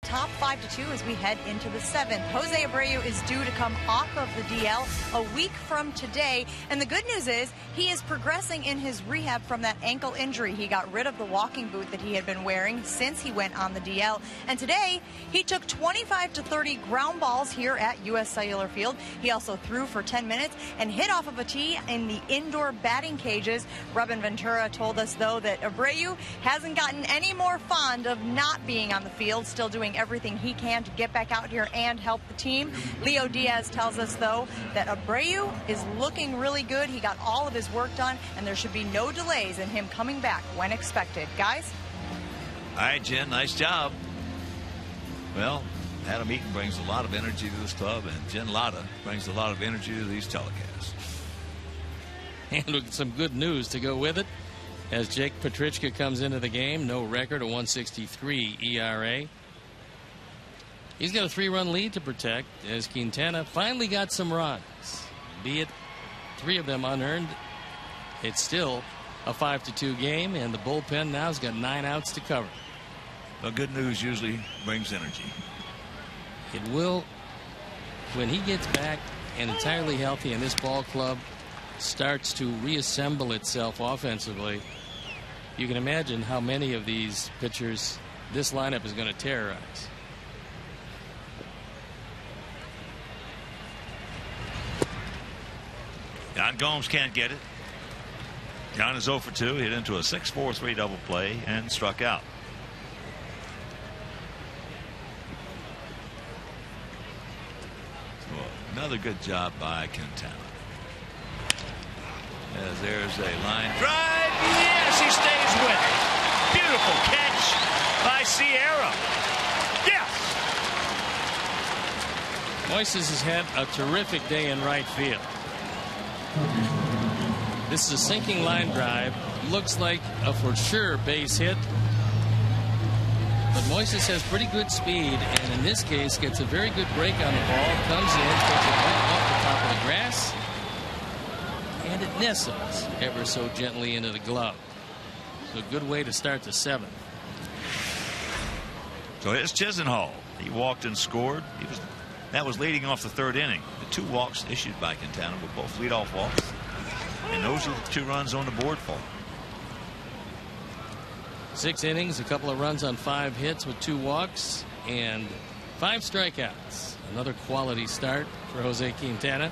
[SPEAKER 4] Top 5-2 as we head into the 7th. Jose Abreu is due to come off of the DL a week from today. And the good news is he is progressing in his rehab from that ankle injury. He got rid of the walking boot that he had been wearing since he went on the DL. And today he took 25 to 30 ground balls here at U.S. Cellular Field. He also threw for 10 minutes and hit off of a tee in the indoor batting cages. Robin Ventura told us, though, that Abreu hasn't gotten any more fond of not being on the field, still doing everything he can to get back out here and help the team. Leo Diaz tells us, though, that Abreu is looking really good. He got all of his work done, and there should be no delays in him coming back when expected. Guys?
[SPEAKER 1] All right, Jen, nice job. Well, Adam Eaton brings a lot of energy to this club, and Jen Latta brings a lot of energy to these telecasts.
[SPEAKER 2] And with some good news to go with it, as Jake Petrichka comes into the game, no record, a 1.63 ERA. He's got a 3-run lead to protect as Quintana finally got some runs. Be it 3 of them unearned, it's still a 5-2 game, and the bullpen now has got 9 outs to cover.
[SPEAKER 1] Well, good news usually brings energy.
[SPEAKER 2] It will when he gets back and entirely healthy and this ball club starts to reassemble itself offensively. You can imagine how many of these pitchers this lineup is going to terrorize.
[SPEAKER 1] John Gomes can't get it. John is 0 for 2, hit into a 6-4-3 double play and struck out. So another good job by Quintana. As there's a line drive. Yes, he stays with it. Beautiful catch by Sierra. Yes.
[SPEAKER 2] Moises has had a terrific day in right field. This is a sinking line drive. Looks like a for sure base hit. But Moises has pretty good speed, and in this case gets a very good break on the ball. Comes in, puts it right off the top of the grass, and it nestles ever so gently into the glove. So a good way to start the 7th.
[SPEAKER 1] So here's Chisenhall. He walked and scored. He was That was leading off the third inning. The 2 walks issued by Quintana were both leadoff walks. And those are the 2 runs on the board for him.
[SPEAKER 2] 6 innings, a couple of runs on 5 hits with 2 walks and 5 strikeouts. Another quality start for Jose Quintana.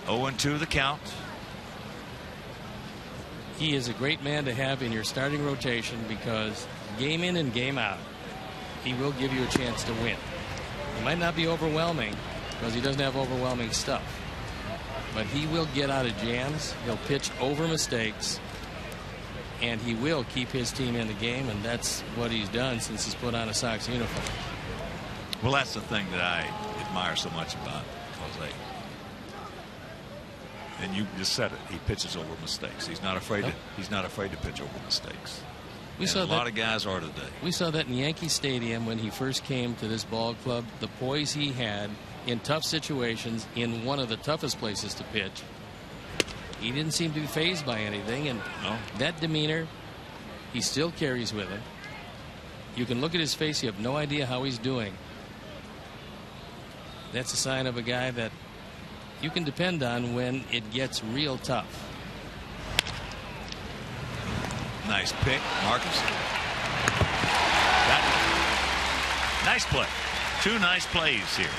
[SPEAKER 1] Oh, 0-2 the count.
[SPEAKER 2] He is a great man to have in your starting rotation because game in and game out, he will give you a chance to win. It might not be overwhelming because he doesn't have overwhelming stuff, but he will get out of jams. He'll pitch over mistakes, and he will keep his team in the game, and that's what he's done since he's put on a Sox uniform.
[SPEAKER 1] Well, that's the thing that I admire so much about Jose. And you just said it. He pitches over mistakes. He's not afraid to. He's not afraid to pitch over mistakes.
[SPEAKER 2] We saw
[SPEAKER 1] a lot of guys are today.
[SPEAKER 2] We saw that in Yankee Stadium when he first came to this ball club. The poise he had in tough situations in one of the toughest places to pitch. He didn't seem to be fazed by anything, and that demeanor he still carries with him. You can look at his face. You have no idea how he's doing. That's a sign of a guy that you can depend on when it gets real tough.
[SPEAKER 1] Nice pick, Marcus. Nice play. 2 nice plays here.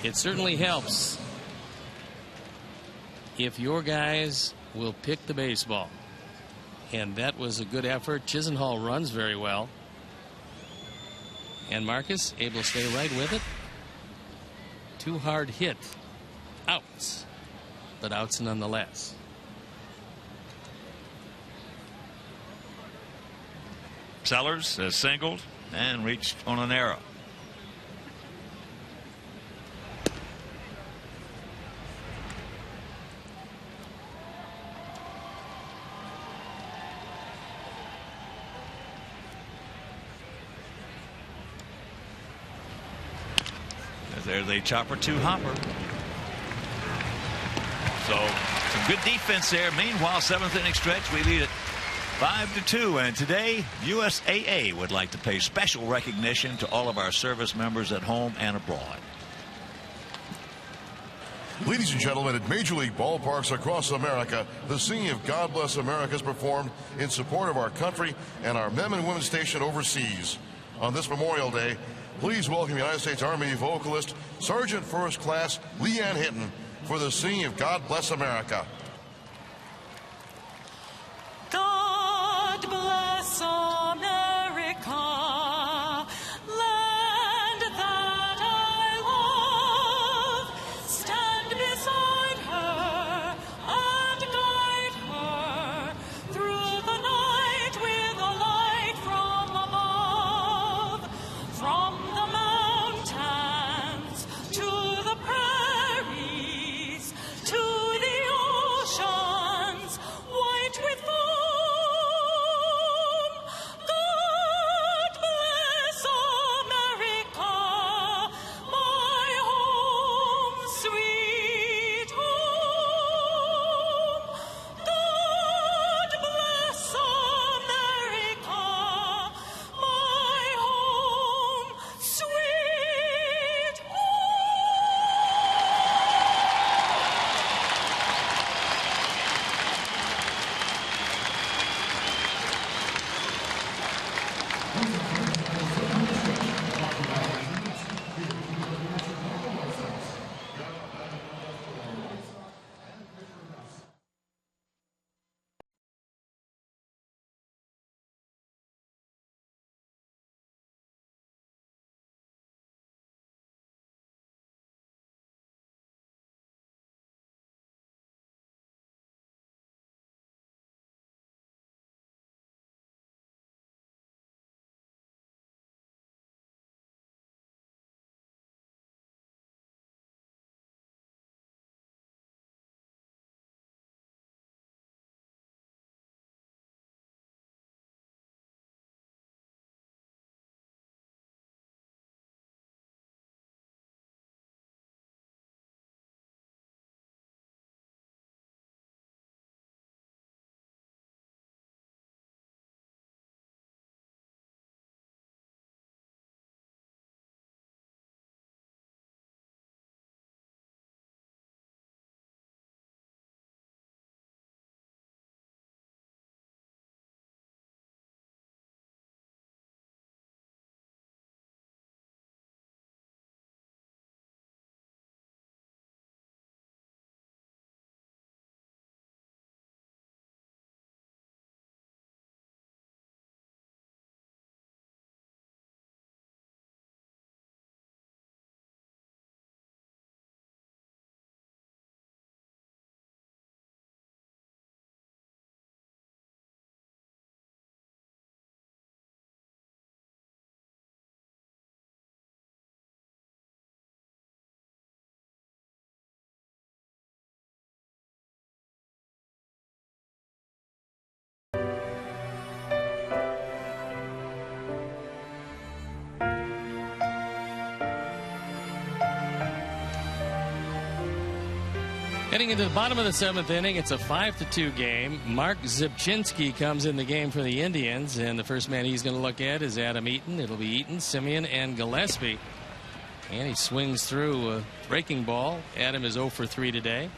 [SPEAKER 2] It certainly helps if your guys will pick the baseball. And that was a good effort. Chisenhall runs very well. And Marcus able to stay right with it. 2 hard hit outs, but outs nonetheless.
[SPEAKER 1] Sellers has singled and reached on an error. There's a chopper 2 hopper. So some good defense there. Meanwhile, 7th inning stretch, we lead it 5-2. And today, USAA would like to pay special recognition to all of our service members at home and abroad.
[SPEAKER 7] Ladies and gentlemen, at Major League ballparks across America, the singing of God Bless America is performed in support of our country and our men and women stationed overseas. On this Memorial Day, please welcome United States Army vocalist Sergeant First Class Leanne Hinton for the singing of God Bless America.
[SPEAKER 8] God bless America, land that I love. Stand beside her and guide her through the night with a light from above. From the mountains to the prairies to the oceans, white with foam. God bless America, my home, sweet home. God bless America, my home, sweet
[SPEAKER 2] Heading into the bottom of the 7th inning, it's a 5-2 game. Mark Zipchinski comes in the game for the Indians, and the first man he's going to look at is Adam Eaton. It'll be Eaton, Simeon, and Gillespie. And he swings through a breaking ball. Adam is 0 for 3 today.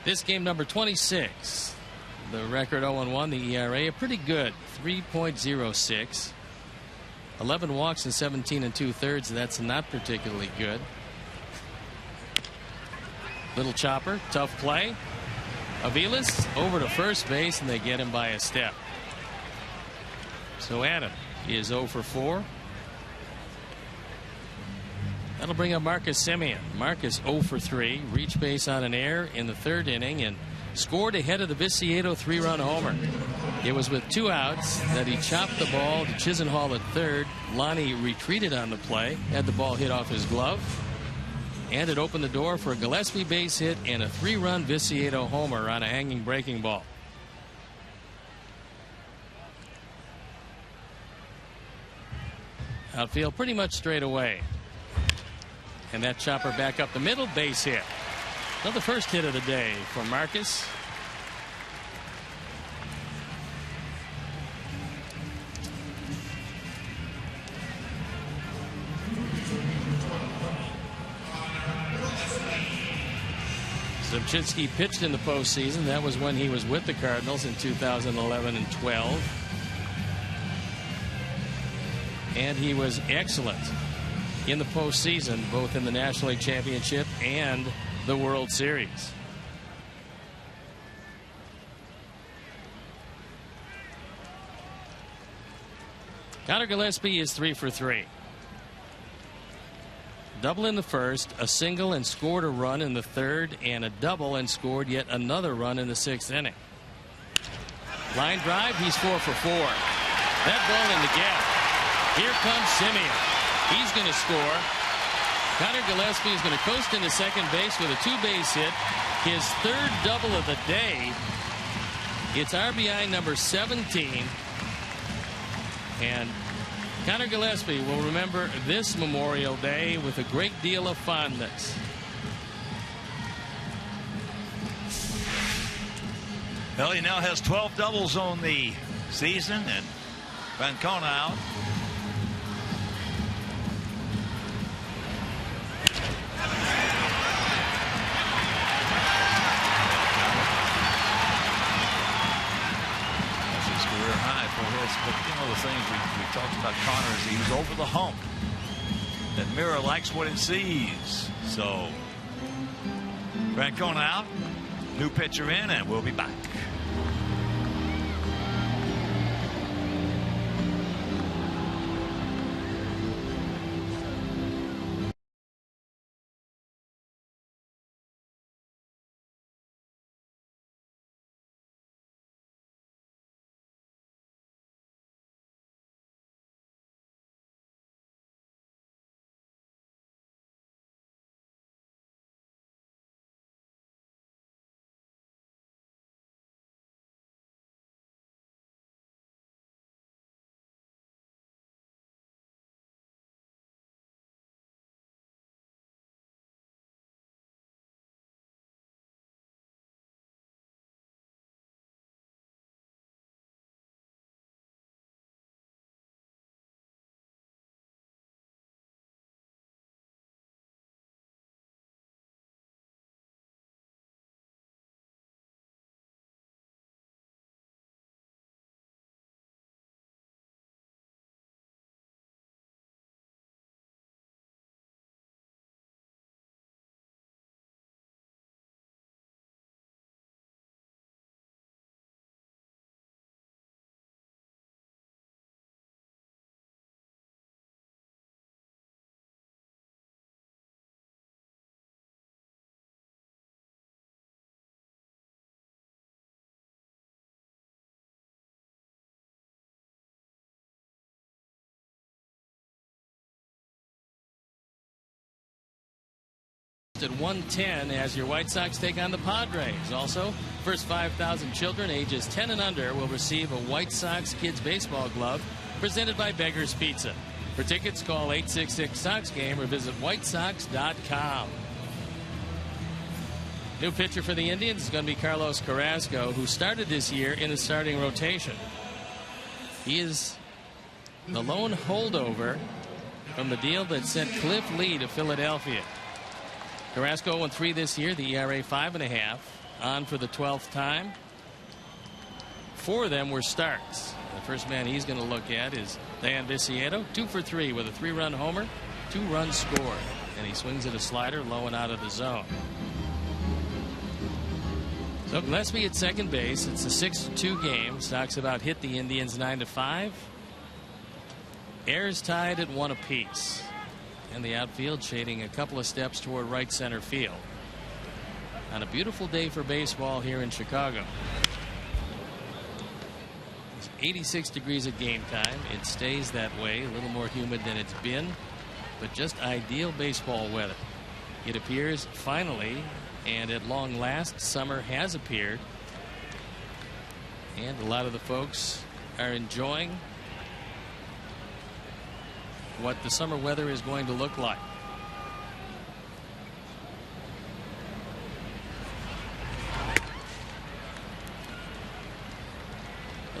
[SPEAKER 2] This game number 26. The record 0-1, the ERA, a pretty good 3.06. 11 walks in 17 2/3. That's not particularly good. Little chopper, tough play. Aviles over to first base, and they get him by a step. So Adam is 0 for 4. That'll bring up Marcus Semien. Marcus 0 for 3. Reached base on an error in the 3rd inning and scored ahead of the Viciedo 3-run homer. It was with 2 outs that he chopped the ball to Chisenhall at 3rd. Lonnie retreated on the play, had the ball hit off his glove, and it opened the door for a Gillespie base hit and a 3-run Viciedo homer on a hanging breaking ball. Outfield pretty much straight away. And that chopper back up the middle, base hit. Well, the first hit of the day for Marcus. Zipchinski pitched in the postseason. That was when he was with the Cardinals in 2011 and 12. And he was excellent in the postseason, both in the National League Championship and the World Series. Connor Gillespie is 3 for 3. Double in the first, a single and scored a run in the 3rd, and a double and scored yet another run in the 6th inning. Line drive, he's 4 for 4. That ball in the gap. Here comes Simeon. He's going to score. Connor Gillespie is going to coast into second base with a 2-base hit. His 3rd double of the day. It's RBI number 17. And Connor Gillespie will remember this Memorial Day with a great deal of fondness.
[SPEAKER 1] Well, he now has 12 doubles on the season, and Francona out. But you know, the things we talked about Connor is he was over the hump. That mirror likes what it sees. So Francona out, new pitcher in, and we'll be back.
[SPEAKER 2] At 110 as your White Sox take on the Padres. Also, first 5,000 children ages 10 and under will receive a White Sox kids baseball glove presented by Beggar's Pizza. For tickets, call 866-SOX-GAME or visit whitesox.com. New pitcher for the Indians is going to be Carlos Carrasco, who started this year in the starting rotation. He is the lone holdover from the deal that sent Cliff Lee to Philadelphia. Carrasco 0-3 this year, the ERA 5.5, on for the 12th time. 4 of them were starts. The first man he's going to look at is Dan Vicieto, 2 for 3 with a 3-run homer, 2 runs scored, and he swings at a slider low and out of the zone. So Gillespie at second base. It's a 6-2 game. Sox about hit the Indians 9-5. Ayers tied at 1 apiece, and the outfield shading a couple of steps toward right center field. On a beautiful day for baseball here in Chicago. 86 degrees at game time. It stays that way, a little more humid than it's been, but just ideal baseball weather. It appears finally, and at long last, summer has appeared, and a lot of the folks are enjoying what the summer weather is going to look like.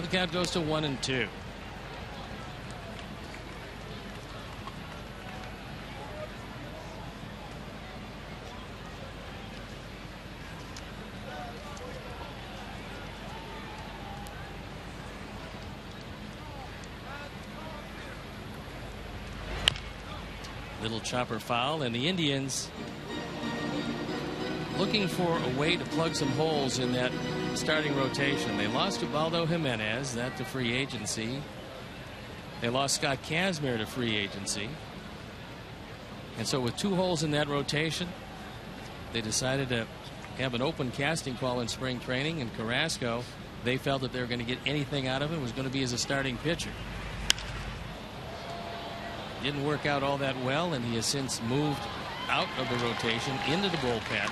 [SPEAKER 2] The count goes to 1-2. Little chopper foul, and the Indians looking for a way to plug some holes in that starting rotation. They lost Ubaldo Jimenez, that to free agency. They lost Scott Kazmir to free agency. And so with 2 holes in that rotation, they decided to have an open casting call in spring training, and Carrasco, they felt that they were going to get anything out of him, was going to be as a starting pitcher. Didn't work out all that well, and he has since moved out of the rotation into the bullpen.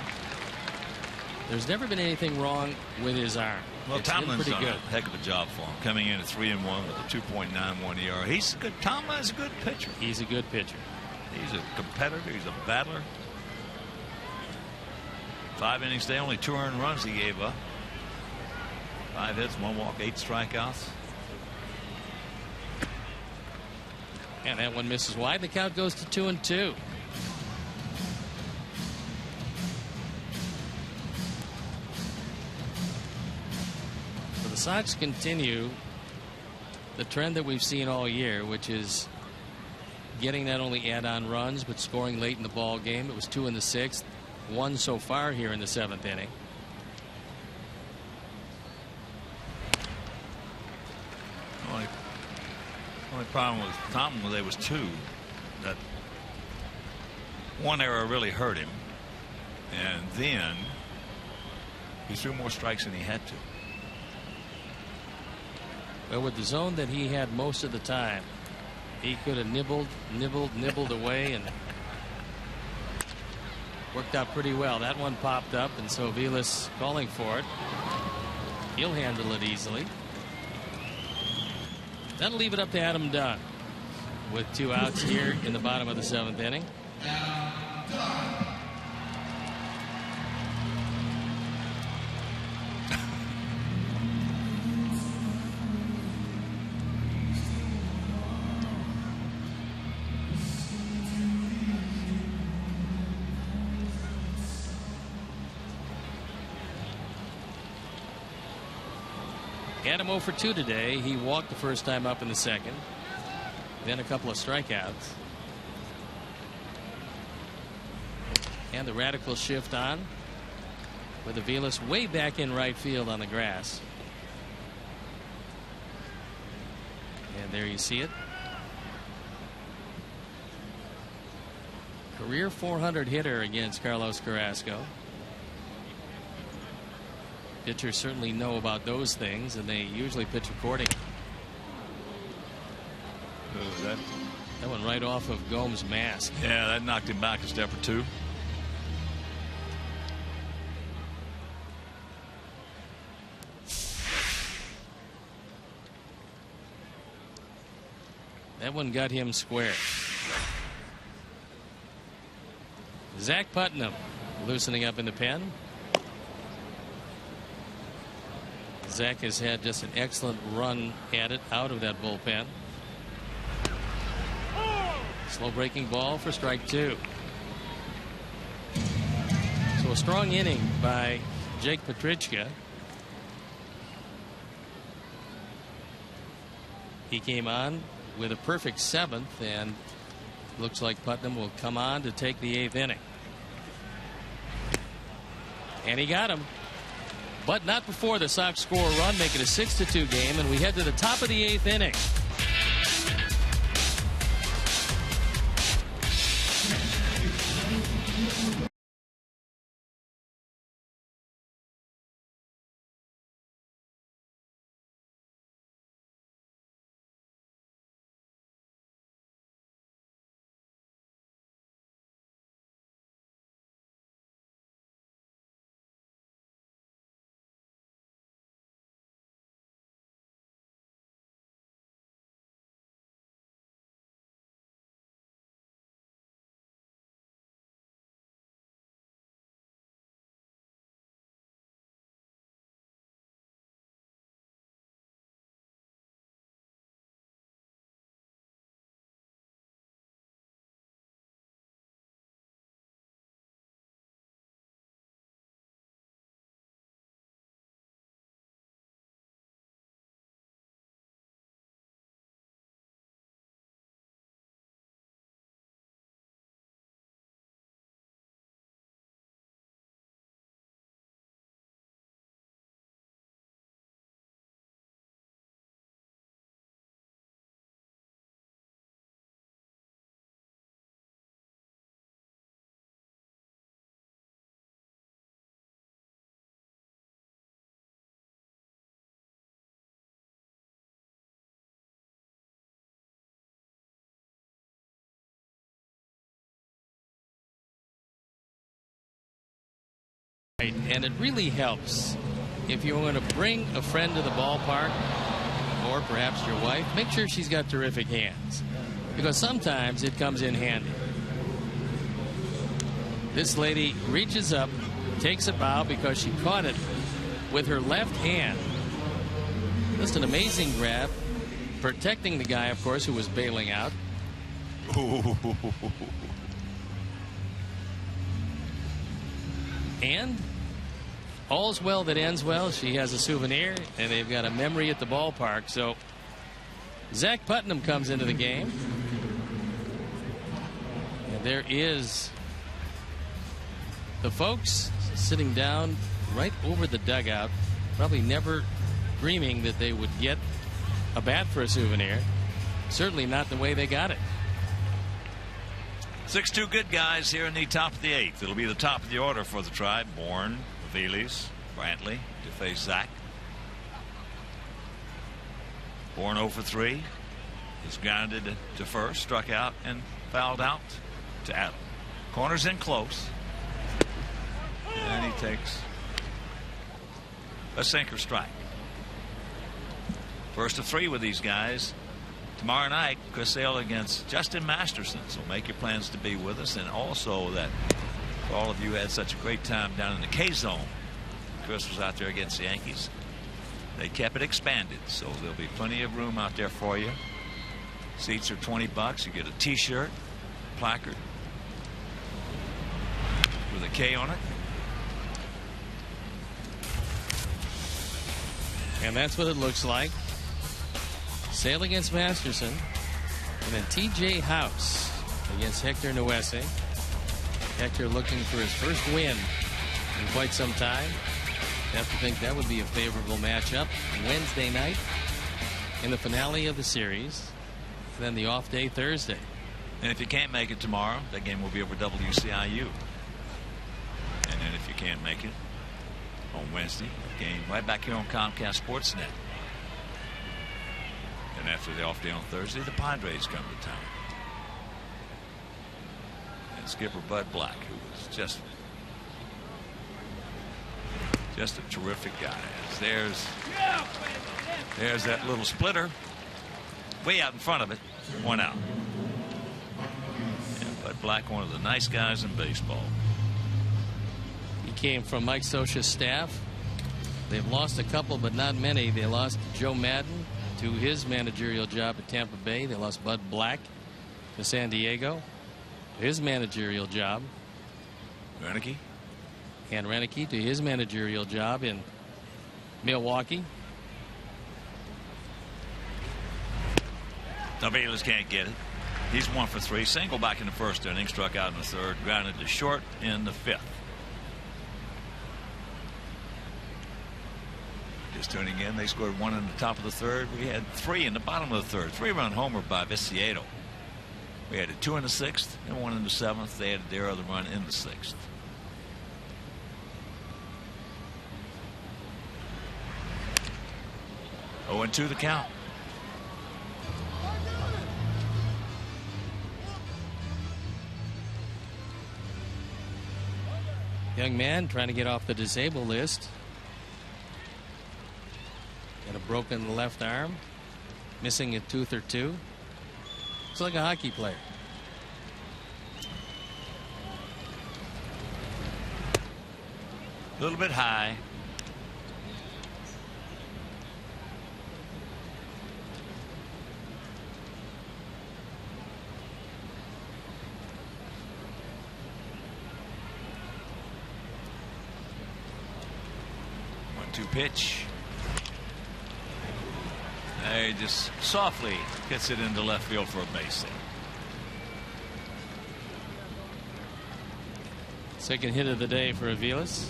[SPEAKER 2] There's never been anything wrong with his arm.
[SPEAKER 1] Well,
[SPEAKER 2] it's
[SPEAKER 1] Tomlin's
[SPEAKER 2] pretty
[SPEAKER 1] done
[SPEAKER 2] good.
[SPEAKER 1] a heck of a job for him, coming in at 3-1 with a 2.91 ERA. He's good. Tomlin's a good pitcher.
[SPEAKER 2] He's a good pitcher.
[SPEAKER 1] He's a competitor. He's a battler. 5 innings today, only 2 earned runs he gave up. 5 hits, 1 walk, 8 strikeouts.
[SPEAKER 2] And that one misses wide. The count goes to 2-2. So the Sox continue the trend that we've seen all year, which is getting not only add-on runs but scoring late in the ball game. It was 2 in the 6th, 1 so far here in the 7th inning.
[SPEAKER 1] The only problem with Tomlin was there was 2. That one error really hurt him, and then he threw more strikes than he had to.
[SPEAKER 2] Well, with the zone that he had most of the time, he could have nibbled away and worked out pretty well. That one popped up, and so Vilas calling for it. He'll handle it easily. That'll leave it up to Adam Dunn with 2 outs here in the bottom of the 7th inning. Adam 0 for 2 today. He walked the first time up in the 2nd. Then a couple of strikeouts. And the radical shift on with the Vilas way back in right field on the grass. And there you see it. Career 400 hitter against Carlos Carrasco. Pitchers certainly know about those things, and they usually pitch accordingly. That one right off of Gomes' mask.
[SPEAKER 1] Yeah, that knocked him back a step or 2.
[SPEAKER 2] That one got him square. Zach Putnam loosening up in the pen. Zach has had just an excellent run at it out of that bullpen. Slow breaking ball for strike 2. So a strong inning by Jake Petrichka. He came on with a perfect 7th, and looks like Putnam will come on to take the 8th inning. And he got him. But not before the Sox score a run, make it a 6-2 game, and we head to the top of the 8th inning. And it really helps if you're going to bring a friend to the ballpark, or perhaps your wife, make sure she's got terrific hands, because sometimes it comes in handy. This lady reaches up, takes a bow because she caught it with her left hand. Just an amazing grab, protecting the guy, of course, who was bailing out. And all's well that ends well. She has a souvenir, and they've got a memory at the ballpark. So Zach Putnam comes into the game. And there is the folks sitting down right over the dugout, probably never dreaming that they would get a bat for a souvenir. Certainly not the way they got it.
[SPEAKER 1] 6-2 good guys here in the top of the 8th. It'll be the top of the order for the Tribe. Bourne, Phillies, Brantley to face Zach. Bourne 0 for 3. He's grounded to first, struck out, and fouled out to Adam. Corners in close. And he takes a sinker strike. First of 3 with these guys. Tomorrow night, Chris Sale against Justin Masterson. So make your plans to be with us. And also that for all of you who had such a great time down in the K-Zone. Chris was out there against the Yankees. They kept it expanded. So there'll be plenty of room out there for you. Seats are $20. You get a T-shirt, placard with a K on it.
[SPEAKER 2] And that's what it looks like. Sale against Masterson, and then T.J. House against Hector Noese. Hector looking for his first win in quite some time. You have to think that would be a favorable matchup Wednesday night in the finale of the series. And then the off day Thursday.
[SPEAKER 1] And if you can't make it tomorrow, that game will be over WCIU. And then if you can't make it on Wednesday, a game right back here on Comcast Sportsnet. And after the off day on Thursday, the Padres come to town. And skipper Bud Black, who was just a terrific guy. There's that little splitter way out in front of it. 1 out. Yeah, Bud Black, one of the nice guys in baseball.
[SPEAKER 2] He came from Mike Scioscia's staff. They've lost a couple, but not many. They lost Joe Madden to his managerial job at Tampa Bay. They lost Bud Black to San Diego, his managerial job.
[SPEAKER 1] Renicky.
[SPEAKER 2] And Renicky to his managerial job in Milwaukee.
[SPEAKER 1] Aviles can't get it. He's 1 for 3. Single back in the first inning. Struck out in the third. Grounded to short in the fifth. Just tuning in. They scored 1 in the top of the third. We had 3 in the bottom of the third. 3-run homer by Viciato. We had a 2 in the 6th and 1 in the 7th. They had their other run in the 6th. Oh, and 2 the count.
[SPEAKER 2] Young man trying to get off the disabled list. Got a broken left arm. Missing a tooth or two. Looks like a hockey player.
[SPEAKER 1] A little bit high. Pitch. He just softly gets it into left field for a base hit.
[SPEAKER 2] Second hit of the day for Aviles.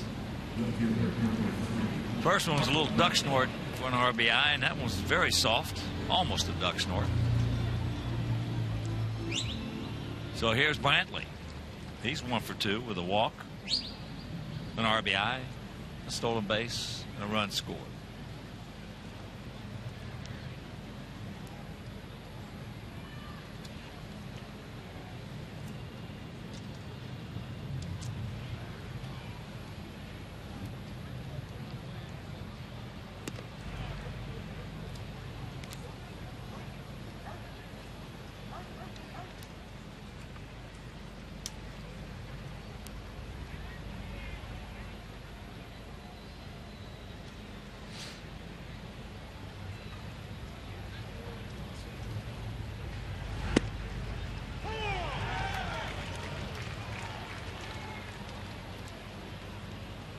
[SPEAKER 1] First one was a little duck snort for an RBI, and that one was very soft, almost a duck snort. So here's Brantley. He's 1 for 2 with a walk, an RBI, a stolen base, and a run scored.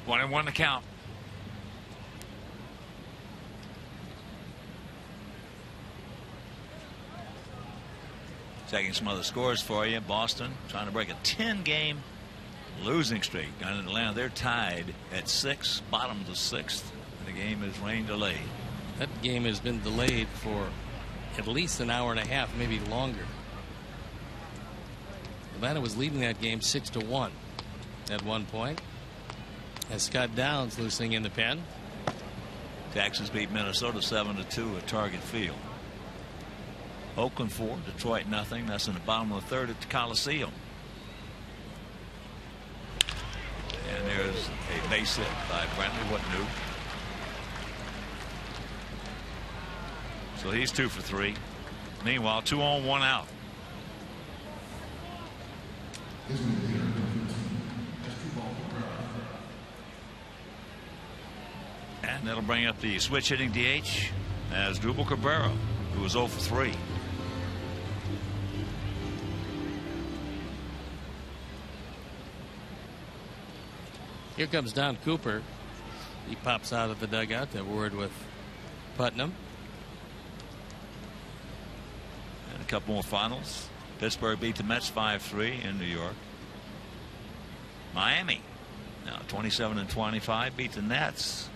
[SPEAKER 1] One and 1 to count. Checking some other scores for you. Boston trying to break a 10-game losing streak down in Atlanta. They're tied at 6, bottom of the 6th. The game is rain delayed.
[SPEAKER 2] That game has been delayed for at least an hour and a half, maybe longer. Atlanta was leading that game 6-1 at one point. As Scott Downs loosening in the pen.
[SPEAKER 1] Texas beat Minnesota 7-2 at Target Field. Oakland 4, Detroit nothing. That's in the bottom of the third at the Coliseum. And there's a base hit by Brantley. What new? So he's 2 for 3. Meanwhile, 2 on, 1 out. And that'll bring up the switch hitting DH as Drupal Cabrera, who was 0 for 3.
[SPEAKER 2] Here comes Don Cooper. He pops out of the dugout to word with Putnam.
[SPEAKER 1] And a couple more finals. Pittsburgh beat the Mets 5-3 in New York. Miami now 27-25 beat the Nets.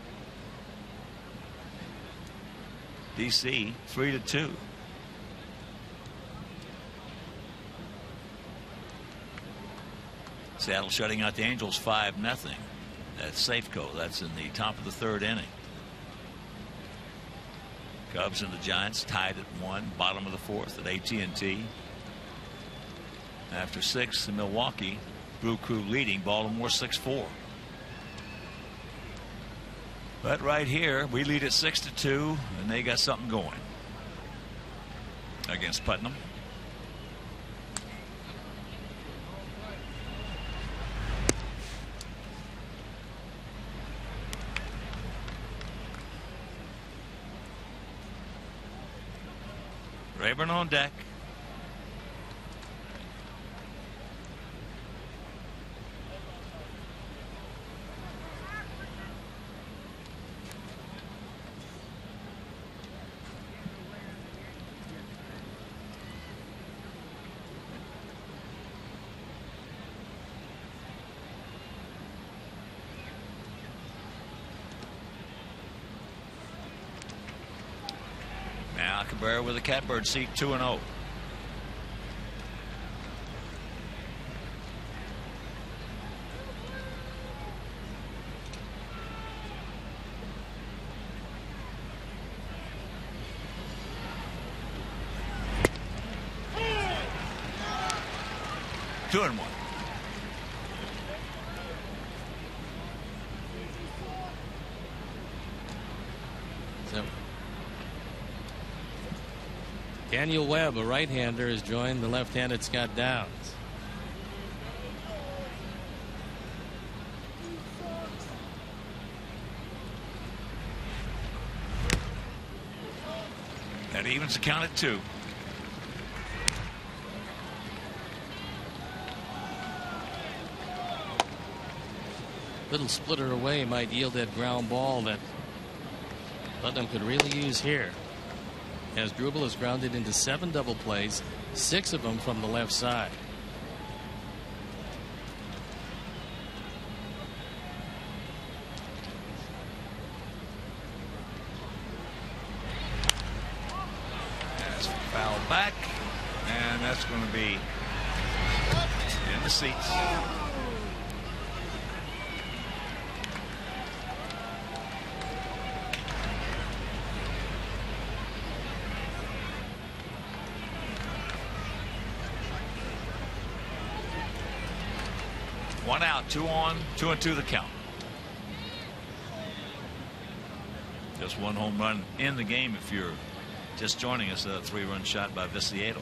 [SPEAKER 1] DC 3-2. Seattle shutting out the Angels 5-0 at Safeco. That's in the top of the third inning. Cubs and the Giants tied at 1, bottom of the fourth at AT&T. After 6 in Milwaukee, Brew Crew leading Baltimore 6-4. But right here, we lead at 6-2, and they got something going against Putnam. Rayburn on deck. Now Cabrera with a catbird seat, 2-0. Two and one.
[SPEAKER 2] So Daniel Webb, a right-hander, has joined the left-handed Scott Downs.
[SPEAKER 1] That evens the count at 2.
[SPEAKER 2] Little splitter away might yield that ground ball that Putnam could really use here, as Drubel has grounded into 7 double plays, 6 of them from the left side.
[SPEAKER 1] That's fouled back, and that's going to be in the seats. One out, 2 on, 2-2 the count. Just one home run in the game if you're just joining us. A 3-run shot by Viciedo.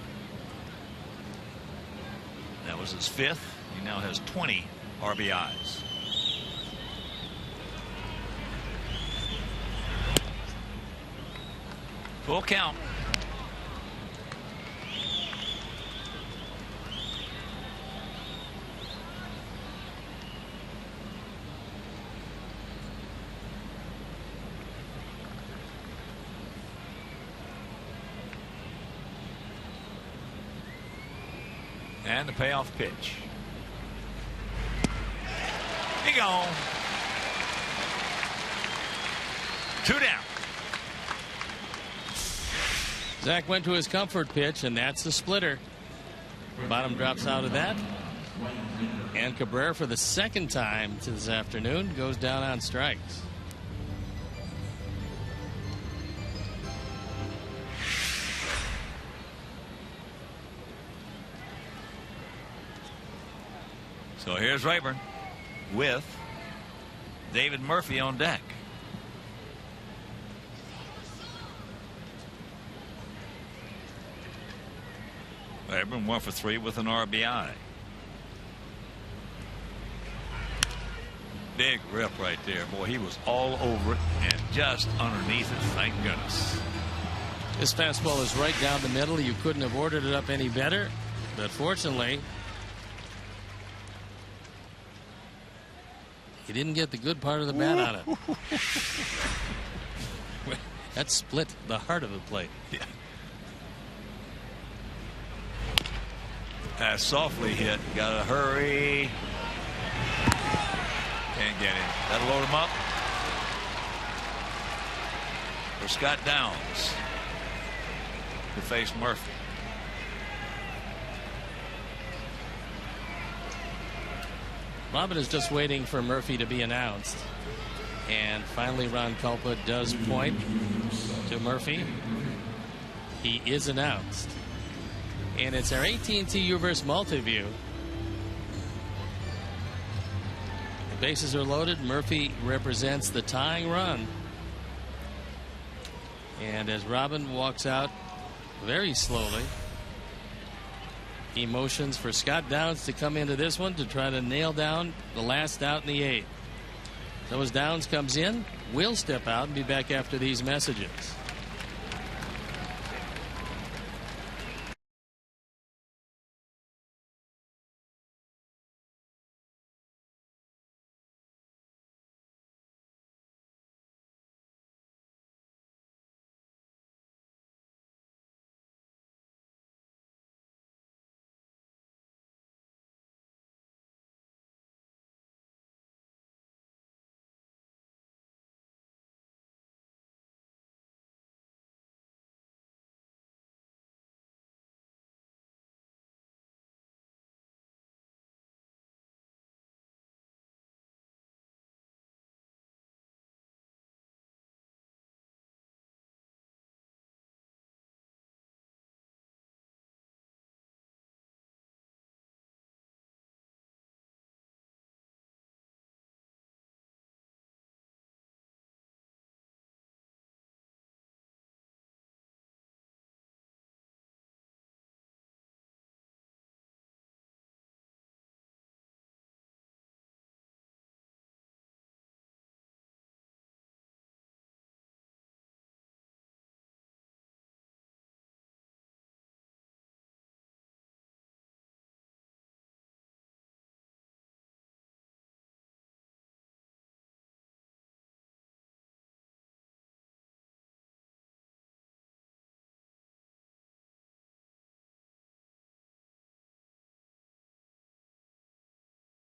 [SPEAKER 1] That was his 5th. He now has 20 RBIs. Full count. And the payoff pitch. He gone. 2 down.
[SPEAKER 2] Zach went to his comfort pitch, and that's the splitter. Bottom drops out of that. And Cabrera, for the 2nd time this afternoon, goes down on strikes.
[SPEAKER 1] So here's Rayburn with David Murphy on deck. Rayburn 1 for 3 with an RBI. Big rip right there. Boy, he was all over it and just underneath it. Thank goodness.
[SPEAKER 2] This fastball is right down the middle. You couldn't have ordered it up any better, but fortunately he didn't get the good part of the bat on it. That split the heart of the plate.
[SPEAKER 1] Yeah. That's softly hit. Got to hurry. Can't get him. That'll load him up. For Scott Downs to face Murphy.
[SPEAKER 2] Robin is just waiting for Murphy to be announced. And finally Ron Culpa does point to Murphy. He is announced. And it's our AT&T Uverse Multiview. The bases are loaded. Murphy represents the tying run. And as Robin walks out very slowly, he motions for Scott Downs to come into this one to try to nail down the last out in the 8th. So as Downs comes in, we'll step out and be back after these messages.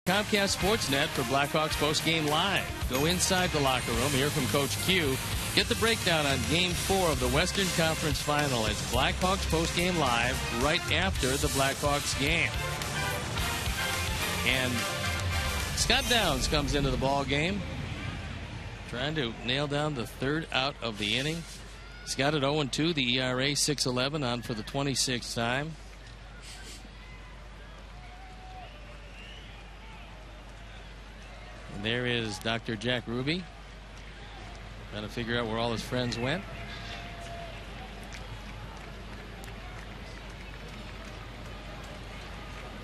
[SPEAKER 2] Comcast Sportsnet for Blackhawks postgame live. Go inside the locker room, hear from Coach Q. Get the breakdown on Game 4 of the Western Conference Final. It's Blackhawks postgame live right after the Blackhawks game. And Scott Downs comes into the ball game, trying to nail down the third out of the inning. He's got it 0-2, the ERA 6.11, on for the 26th time. And there is Dr. Jack Ruby, trying to figure out where all his friends went.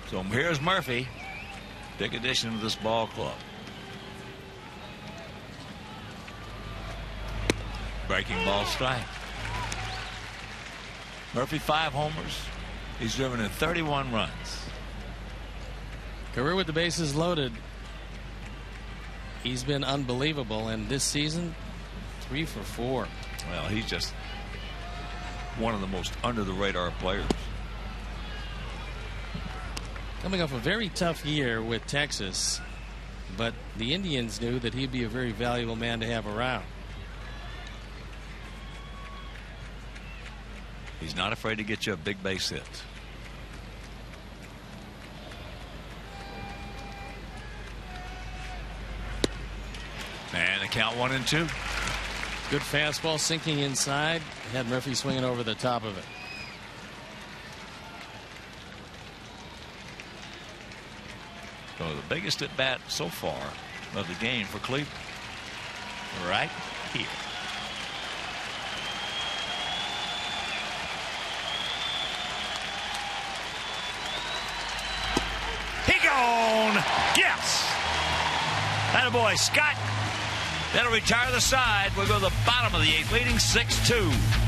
[SPEAKER 1] So here's Murphy, big addition to this ball club. Breaking ball strike. Murphy 5 homers. He's driven in 31 runs.
[SPEAKER 2] Career with the bases loaded. He's been unbelievable, and this season 3 for 4.
[SPEAKER 1] Well, he's just one of the most under the radar players.
[SPEAKER 2] Coming off a very tough year with Texas, but the Indians knew that he'd be a very valuable man to have around.
[SPEAKER 1] He's not afraid to get you a big base hit. And a count 1-2.
[SPEAKER 2] Good fastball sinking inside. Had Murphy swinging over the top of it.
[SPEAKER 1] So the biggest at bat so far of the game for Cleveland. Right here. He gone. Yes. Attaboy, Scott. That'll retire the side. We'll go to the bottom of the 8th, leading 6-2.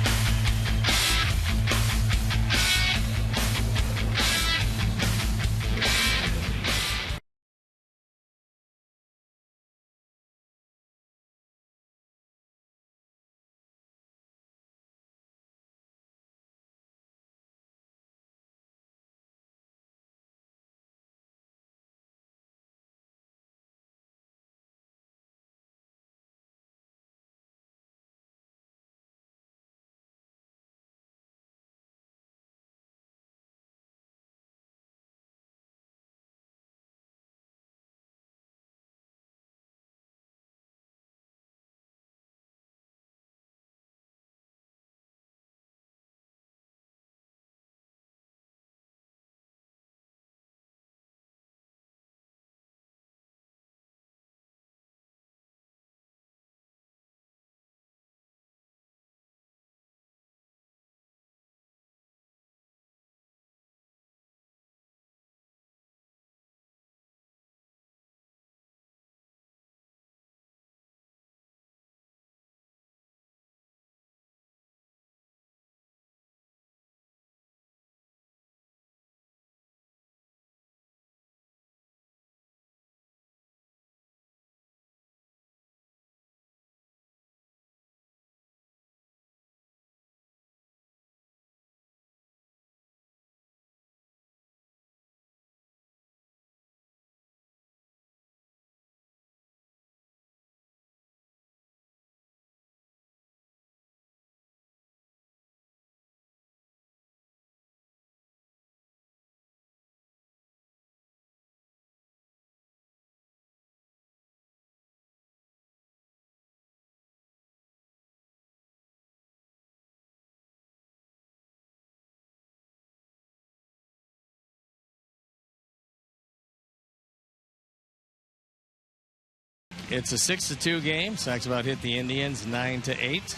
[SPEAKER 2] It's a 6-2 game. Sox about hit the Indians 9-8.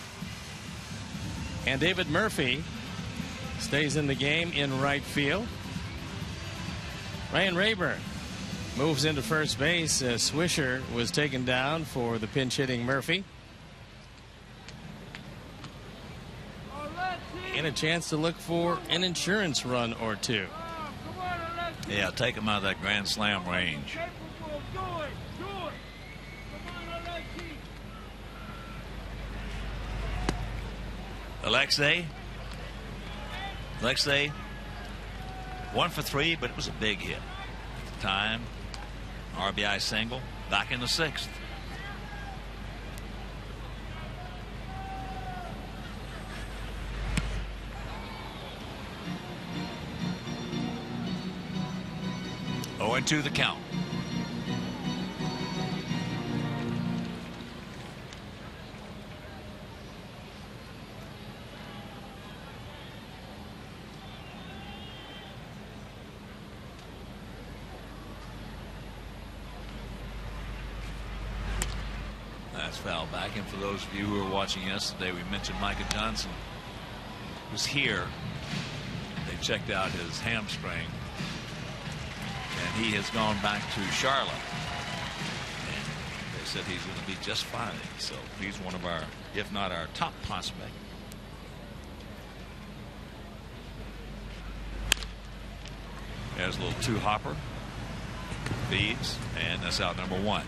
[SPEAKER 2] And David Murphy stays in the game in right field. Ryan Rayburn moves into first base. Swisher was taken down for the pinch hitting Murphy. And a chance to look for an insurance run or two.
[SPEAKER 1] Yeah, take him out of that grand slam range. Alexei 1 for 3, but it was a big hit at the time. RBI single back in the 6th. Oh, and 2 the count. That's foul back. And for those of you who were watching yesterday, we mentioned Micah Johnson was here. They checked out his hamstring, and he has gone back to Charlotte. And they said he's going to be just fine. So he's one of our, if not our top prospect. There's a little 2-hopper. Feeds, and that's out number 1.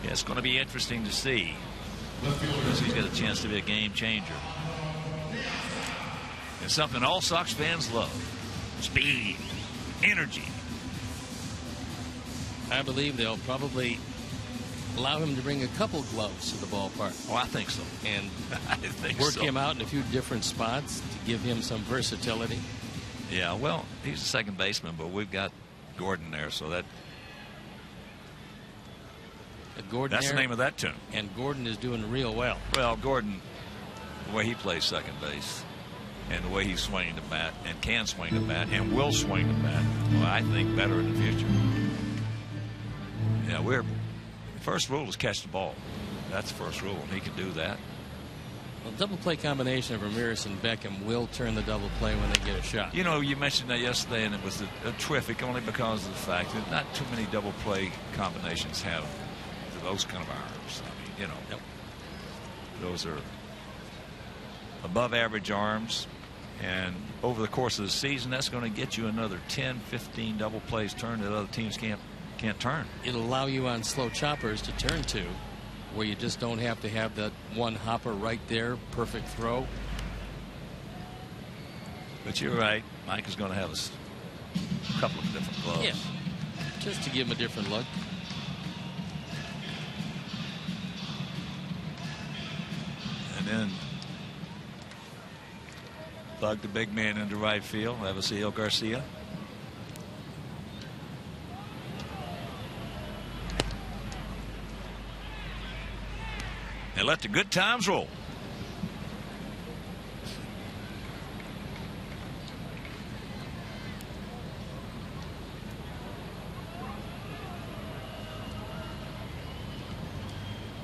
[SPEAKER 1] Yeah, it's going to be interesting to see, because he's got a chance to be a game changer. And something all Sox fans love: speed, energy.
[SPEAKER 2] I believe they'll probably allow him to bring a couple gloves to the ballpark.
[SPEAKER 1] Oh, I think so.
[SPEAKER 2] And
[SPEAKER 1] I think
[SPEAKER 2] work
[SPEAKER 1] so.
[SPEAKER 2] him out in a few different spots to give him some versatility.
[SPEAKER 1] Yeah, well, he's a second baseman, but we've got Gordon there, so that.
[SPEAKER 2] Gordon
[SPEAKER 1] That's the name of that tune.
[SPEAKER 2] And Gordon is doing real well.
[SPEAKER 1] Well, Gordon, the way he plays second base, and the way he's swinging the bat, and can swing the bat, and will swing the bat, well, I think better in the future. Yeah, the first rule is catch the ball. That's the first rule, and he can do that.
[SPEAKER 2] Well, double play combination of Ramirez and Beckham will turn the double play when they get a shot.
[SPEAKER 1] You know, you mentioned that yesterday, and it was a terrific only because of the fact that not too many double play combinations have those kind of arms. I mean, you know,
[SPEAKER 2] yep.
[SPEAKER 1] Those are above average arms, and over the course of the season, that's going to get you another 10, 15 double plays turned that other teams can't turn.
[SPEAKER 2] It'll allow you on slow choppers to turn to, where you just don't have to have that one hopper right there, perfect throw.
[SPEAKER 1] But you're right, Mike is going to have a couple of different gloves.
[SPEAKER 2] Yeah, just to give him a different look.
[SPEAKER 1] And then plug the big man into right field, Avisail Garcia. And let the good times roll.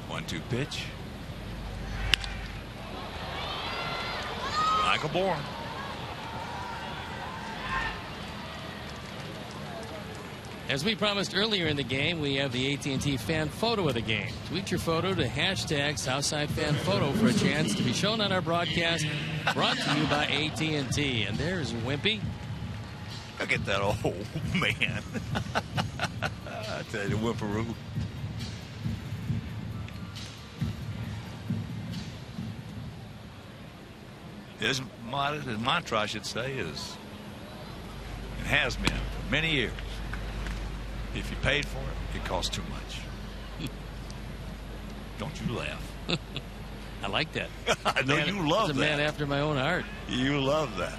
[SPEAKER 1] One-two pitch. Michael Bourne.
[SPEAKER 2] As we promised earlier in the game, we have the AT&T fan photo of the game. Tweet your photo to hashtag Southside Fan Photo for a chance to be shown on our broadcast. Brought to you by AT&T. And there's Wimpy.
[SPEAKER 1] Look at that old man. I tell you, Whipperoo. His mantra, I should say, is, it has been for many years, if you paid for it, it costs too much. Don't you laugh.
[SPEAKER 2] I like that.
[SPEAKER 1] I know you love that.
[SPEAKER 2] He's a man after my own heart.
[SPEAKER 1] You love that.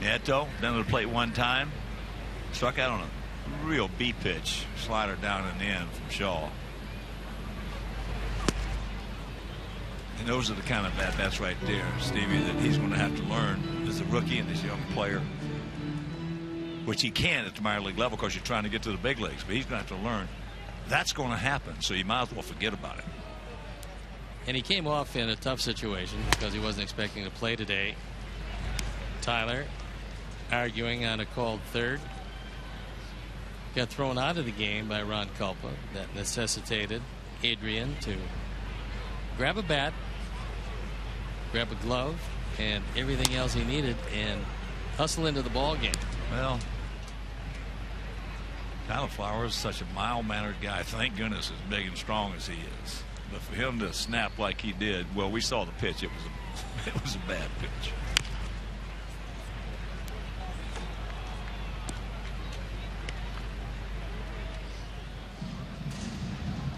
[SPEAKER 1] Neto down to the plate one time. Struck out on a real B pitch. Slider down and in from Shaw. And those are the kind of at-bats right there, Stevie, that he's going to have to learn as a rookie and as a young player. Which he can at the minor league level because you're trying to get to the big leagues. But he's going to have to learn that's going to happen. So you might as well forget about it.
[SPEAKER 2] And he came off in a tough situation because he wasn't expecting to play today. Tyler arguing on a called third. Got thrown out of the game by Ron Culpa. That necessitated Adrian to grab a bat, grab a glove, and everything else he needed and hustle into the ball game.
[SPEAKER 1] Well, Tyler Flowers is such a mild-mannered guy. Thank goodness as big and strong as he is. But for him to snap like he did, well, we saw the pitch. It was a bad pitch.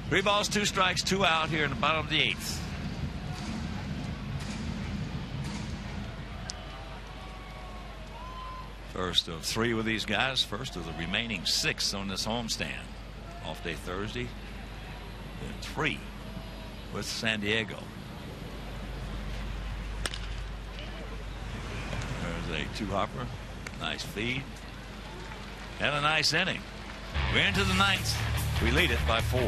[SPEAKER 1] Three balls, 2 strikes, 2 out here in the bottom of the 8th. First of 3 with these guys. First of the remaining 6 on this homestand. Off day Thursday. And 3 with San Diego. There's a 2-hopper. Nice feed. And a nice inning. We're into the 9th. We lead it by 4.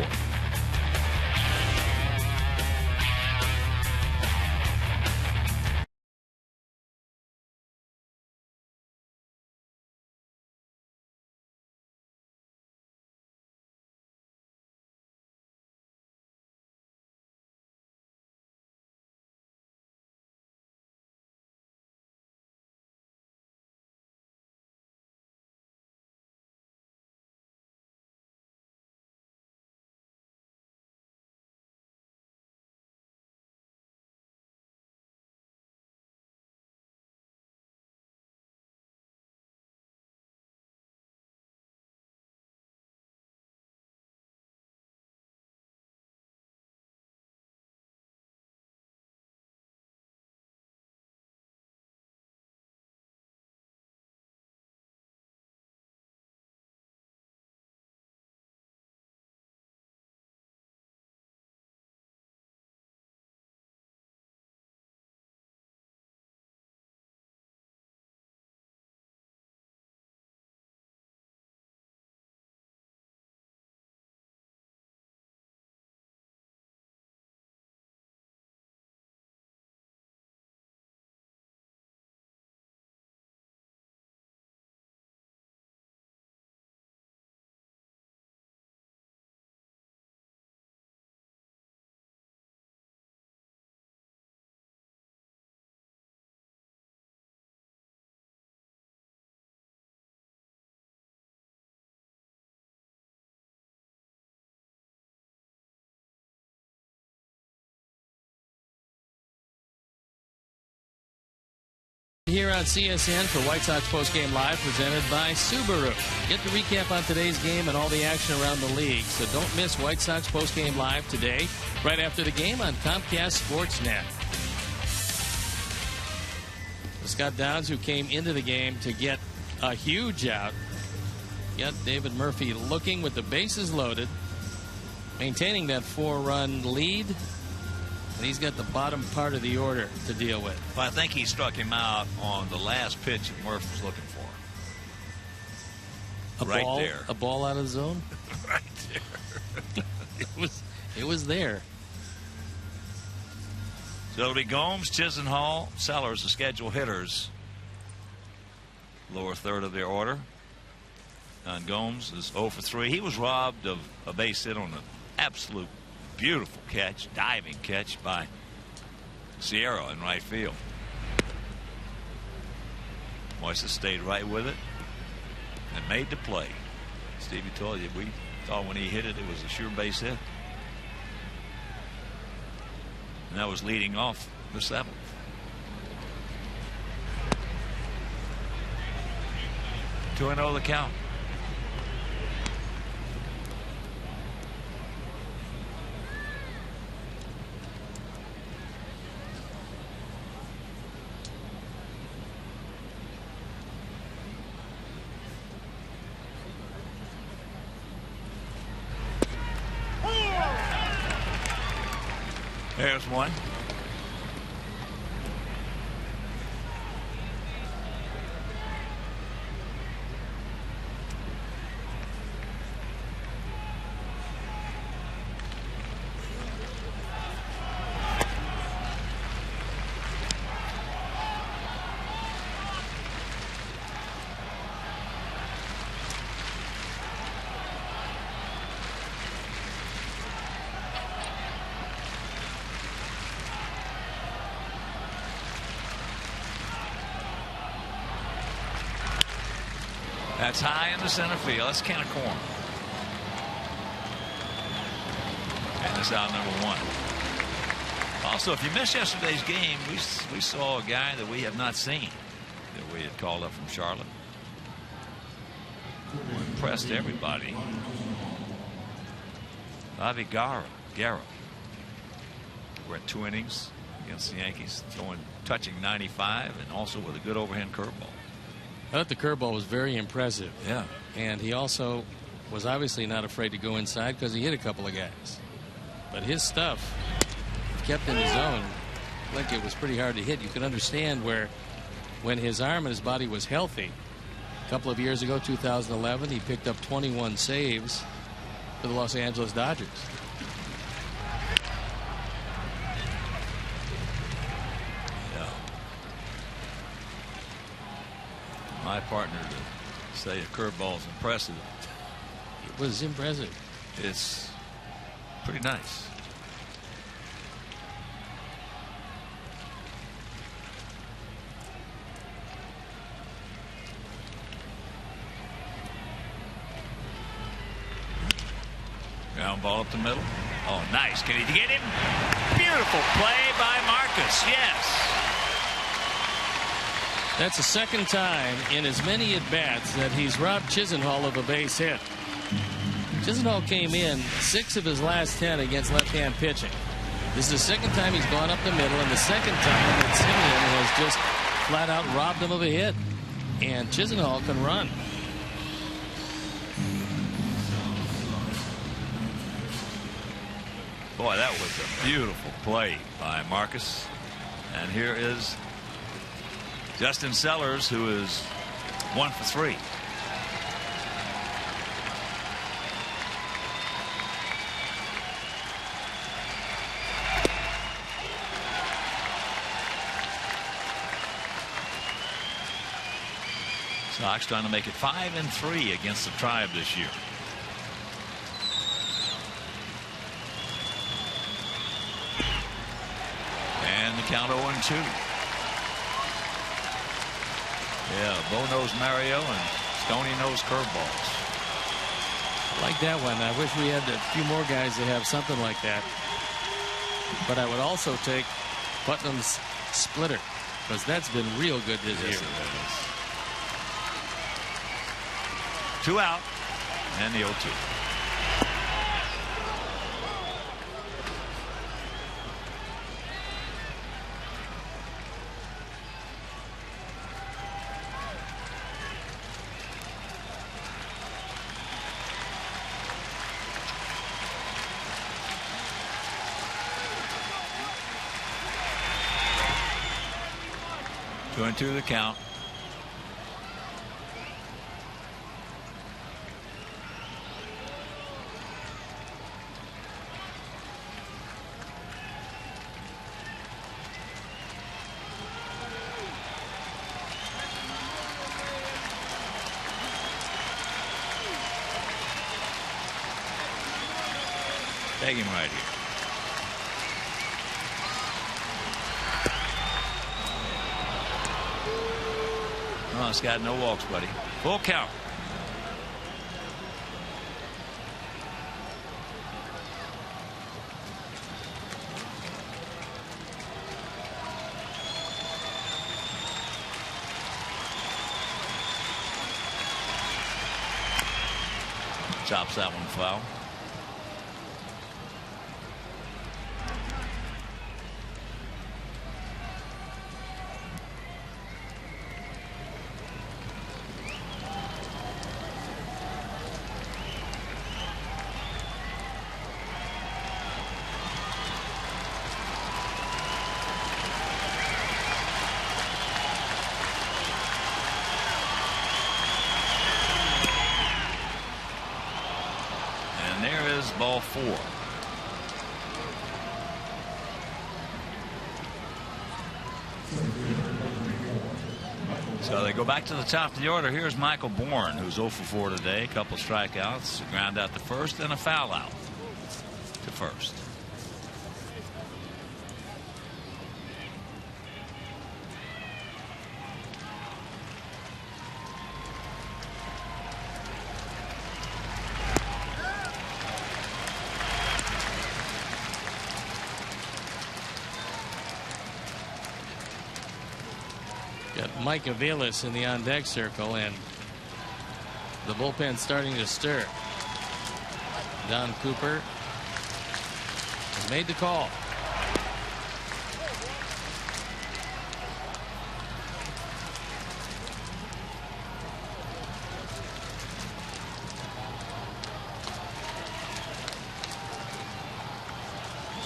[SPEAKER 2] Here on CSN for White Sox Postgame Live, presented by Subaru. Get the recap on today's game and all the action around the league. So don't miss White Sox Postgame Live today, right after the game on Comcast Sportsnet. Scott Downs, who came into the game to get a huge out, got David Murphy looking with the bases loaded, maintaining that 4-run lead. And he's got the bottom part of the order to deal with.
[SPEAKER 1] Well, I think he struck him out on the last pitch that Murph was looking for.
[SPEAKER 2] A ball out of the zone?
[SPEAKER 1] Right there.
[SPEAKER 2] it was there.
[SPEAKER 1] So it'll be Gomes, Chisenhall, Sellers, the scheduled hitters. Lower third of their order. And Gomes is 0 for 3. He was robbed of a base hit on an absolute beautiful catch, diving catch by Sierra in right field. Moises stayed right with it and made the play. Stevie told you, we thought when he hit it, it was a sure base hit. And that was leading off the 7th. Two and 0 the count. There's one. That's high in the center field. That's kind of corner. And it's out number 1. Also, if you missed yesterday's game, we saw a guy that we have not seen that we had called up from Charlotte. Impressed everybody. Avi Guerra. We're at 2 innings against the Yankees, touching 95, and also with a good overhand curveball.
[SPEAKER 2] I thought the curveball was very impressive.
[SPEAKER 1] Yeah.
[SPEAKER 2] And he also was obviously not afraid to go inside because he hit a couple of guys. But his stuff kept in the zone like it was pretty hard to hit. You could understand where when his arm and his body was healthy a couple of years ago, 2011, he picked up 21 saves for the Los Angeles Dodgers.
[SPEAKER 1] Yeah. My partner to say a curveball is impressive.
[SPEAKER 2] It was impressive.
[SPEAKER 1] It's pretty nice. Ground ball up the middle. Oh, nice. Can he get him? Beautiful play by Marcus. Yes.
[SPEAKER 2] That's the second time in as many at-bats that he's robbed Chisenhall of a base hit. Chisenhall came in 6 of his last 10 against left-hand pitching. This is the second time he's gone up the middle, and the second time that Simeon has just flat out robbed him of a hit. And Chisenhall can run.
[SPEAKER 1] Boy, that was a beautiful play by Marcus. And here is Justin Sellers, who is 1 for 3. Sox trying to make it 5-3 against the Tribe this year. And the count 0-2. Yeah, Bo knows Mario and Stoney knows curveballs.
[SPEAKER 2] I like that one. I wish we had a few more guys that have something like that. But I would also take Putnam's splitter, because that's been real good this year.
[SPEAKER 1] 2 out and the 0-2. Two and 2 the count. Take him right here. Oh, it's got no walks, buddy. Full count. Chops that one foul. Ball 4. So they go back to the top of the order. Here's Michael Bourne, who's 0 for 4 today. A couple strikeouts, a ground out to first, and a foul out to first.
[SPEAKER 2] Mike Aviles in the on-deck circle, and the bullpen starting to stir. Don Cooper has made the call.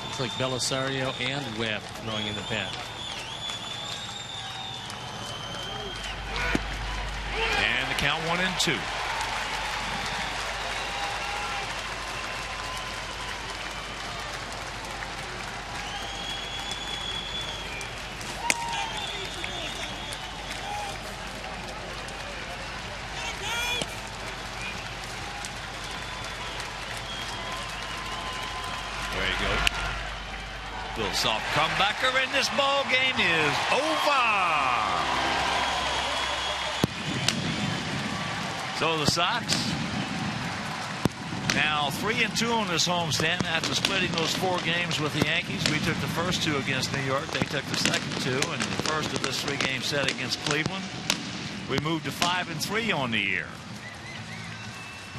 [SPEAKER 2] Looks like Belisario and Webb throwing in the pen.
[SPEAKER 1] And the count 1-2. Soft comebacker, and this ball game is over. So the Sox now 3-2 on this homestand after splitting those 4 games with the Yankees. We took the first 2 against New York. They took the second 2, and the first of this 3-game set against Cleveland. We moved to 5-3 on the year.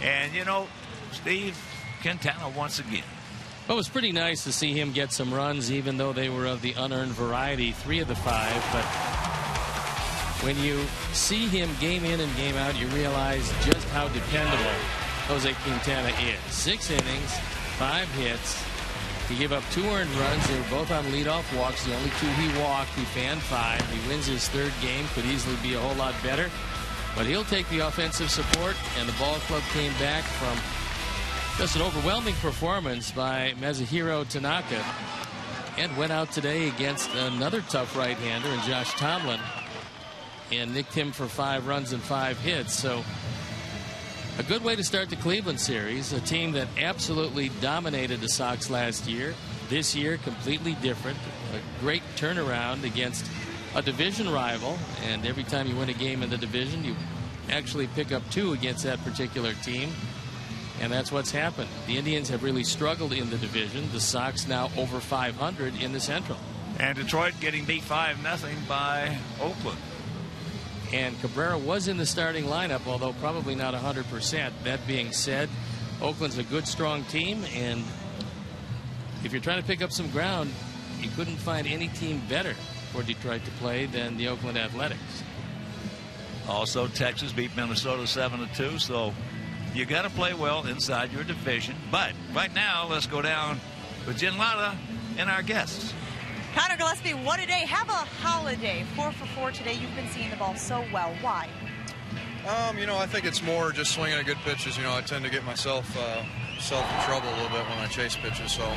[SPEAKER 1] And you know, Steve, Quintana once again.
[SPEAKER 2] Well, it was pretty nice to see him get some runs, even though they were of the unearned variety, 3 of the 5. But when you see him game in and game out, you realize just how dependable Jose Quintana is. 6 innings, 5 hits. He gave up 2 earned runs. They were both on leadoff walks. The only 2 he walked. He fanned 5. He wins his 3rd game. Could easily be a whole lot better. But he'll take the offensive support, and the ball club came back from just an overwhelming performance by Masahiro Tanaka, and went out today against another tough right-hander in Josh Tomlin and nicked him for 5 runs and 5 hits. So a good way to start the Cleveland series, a team that absolutely dominated the Sox last year. This year completely different, a great turnaround against a division rival, and every time you win a game in the division you actually pick up 2 against that particular team. And that's what's happened. The Indians have really struggled in the division. The Sox now over 500 in the Central.
[SPEAKER 1] And Detroit getting beat 5-0 by Oakland.
[SPEAKER 2] And Cabrera was in the starting lineup, although probably not 100%. That being said, Oakland's a good, strong team. And if you're trying to pick up some ground, you couldn't find any team better for Detroit to play than the Oakland Athletics.
[SPEAKER 1] Also, Texas beat Minnesota 7-2. So you got to play well inside your division. But right now, let's go down with Jen Lada and our guests.
[SPEAKER 4] Connor Gillespie, what a day. Have a holiday. 4 for 4 today. You've been seeing the ball so well. Why?
[SPEAKER 9] You know, I think it's more just swinging at good pitches. You know, I tend to get myself in trouble a little bit when I chase pitches. So,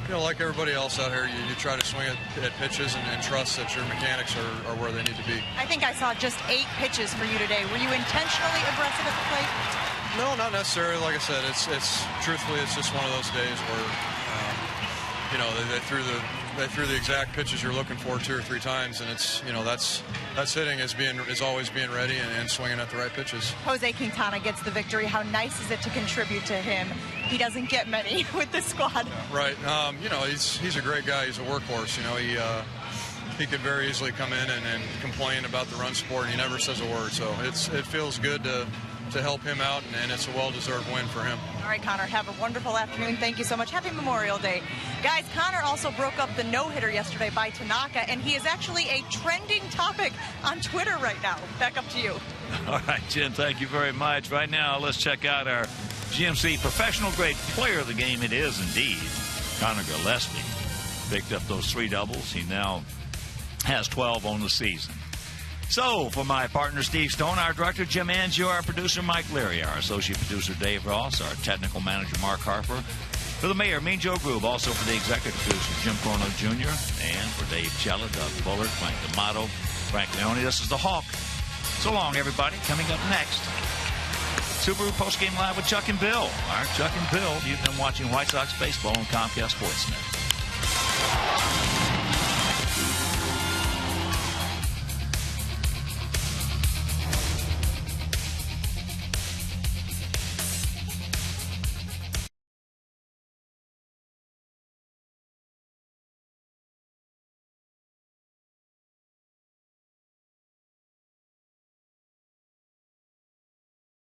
[SPEAKER 9] you know, like everybody else out here, you try to swing at pitches and trust that your mechanics are where they need to be.
[SPEAKER 4] I think I saw just 8 pitches for you today. Were you intentionally aggressive at the plate?
[SPEAKER 9] No, not necessarily. Like I said, it's truthfully, it's just one of those days where, you know, they threw the exact pitches you're looking for 2 or 3 times, and it's, you know, that's hitting is always being ready and swinging at the right pitches.
[SPEAKER 4] Jose Quintana gets the victory. How nice is it to contribute to him? He doesn't get many with the squad.
[SPEAKER 9] Right. You know, he's a great guy. He's a workhorse. You know, he could very easily come in and complain about the run support, and he never says a word. So it feels good to help him out, and it's a well-deserved win for him.
[SPEAKER 4] All right, Connor, have a wonderful afternoon. Thank you so much. Happy Memorial Day. Guys, Connor also broke up the no-hitter yesterday by Tanaka, and he is actually a trending topic on Twitter right now. Back up to you.
[SPEAKER 1] All right, Jen, thank you very much. Right now, let's check out our GMC professional grade player of the game. It is indeed Connor Gillespie. Picked up those 3 doubles. He now has 12 on the season. So, for my partner, Steve Stone, our director, Jim Angio, our producer, Mike Leary, our associate producer, Dave Ross, our technical manager, Mark Harper, for the mayor, Mean Joe Grube, also for the executive producer, Jim Corno Jr., and for Dave Chella, Doug Bullard, Frank D'Amato, Frank Leone. This is The Hawk. So long, everybody. Coming up next, Subaru Postgame Live with Chuck and Bill. All right, Chuck and Bill, you've been watching White Sox baseball on Comcast Sportsnet.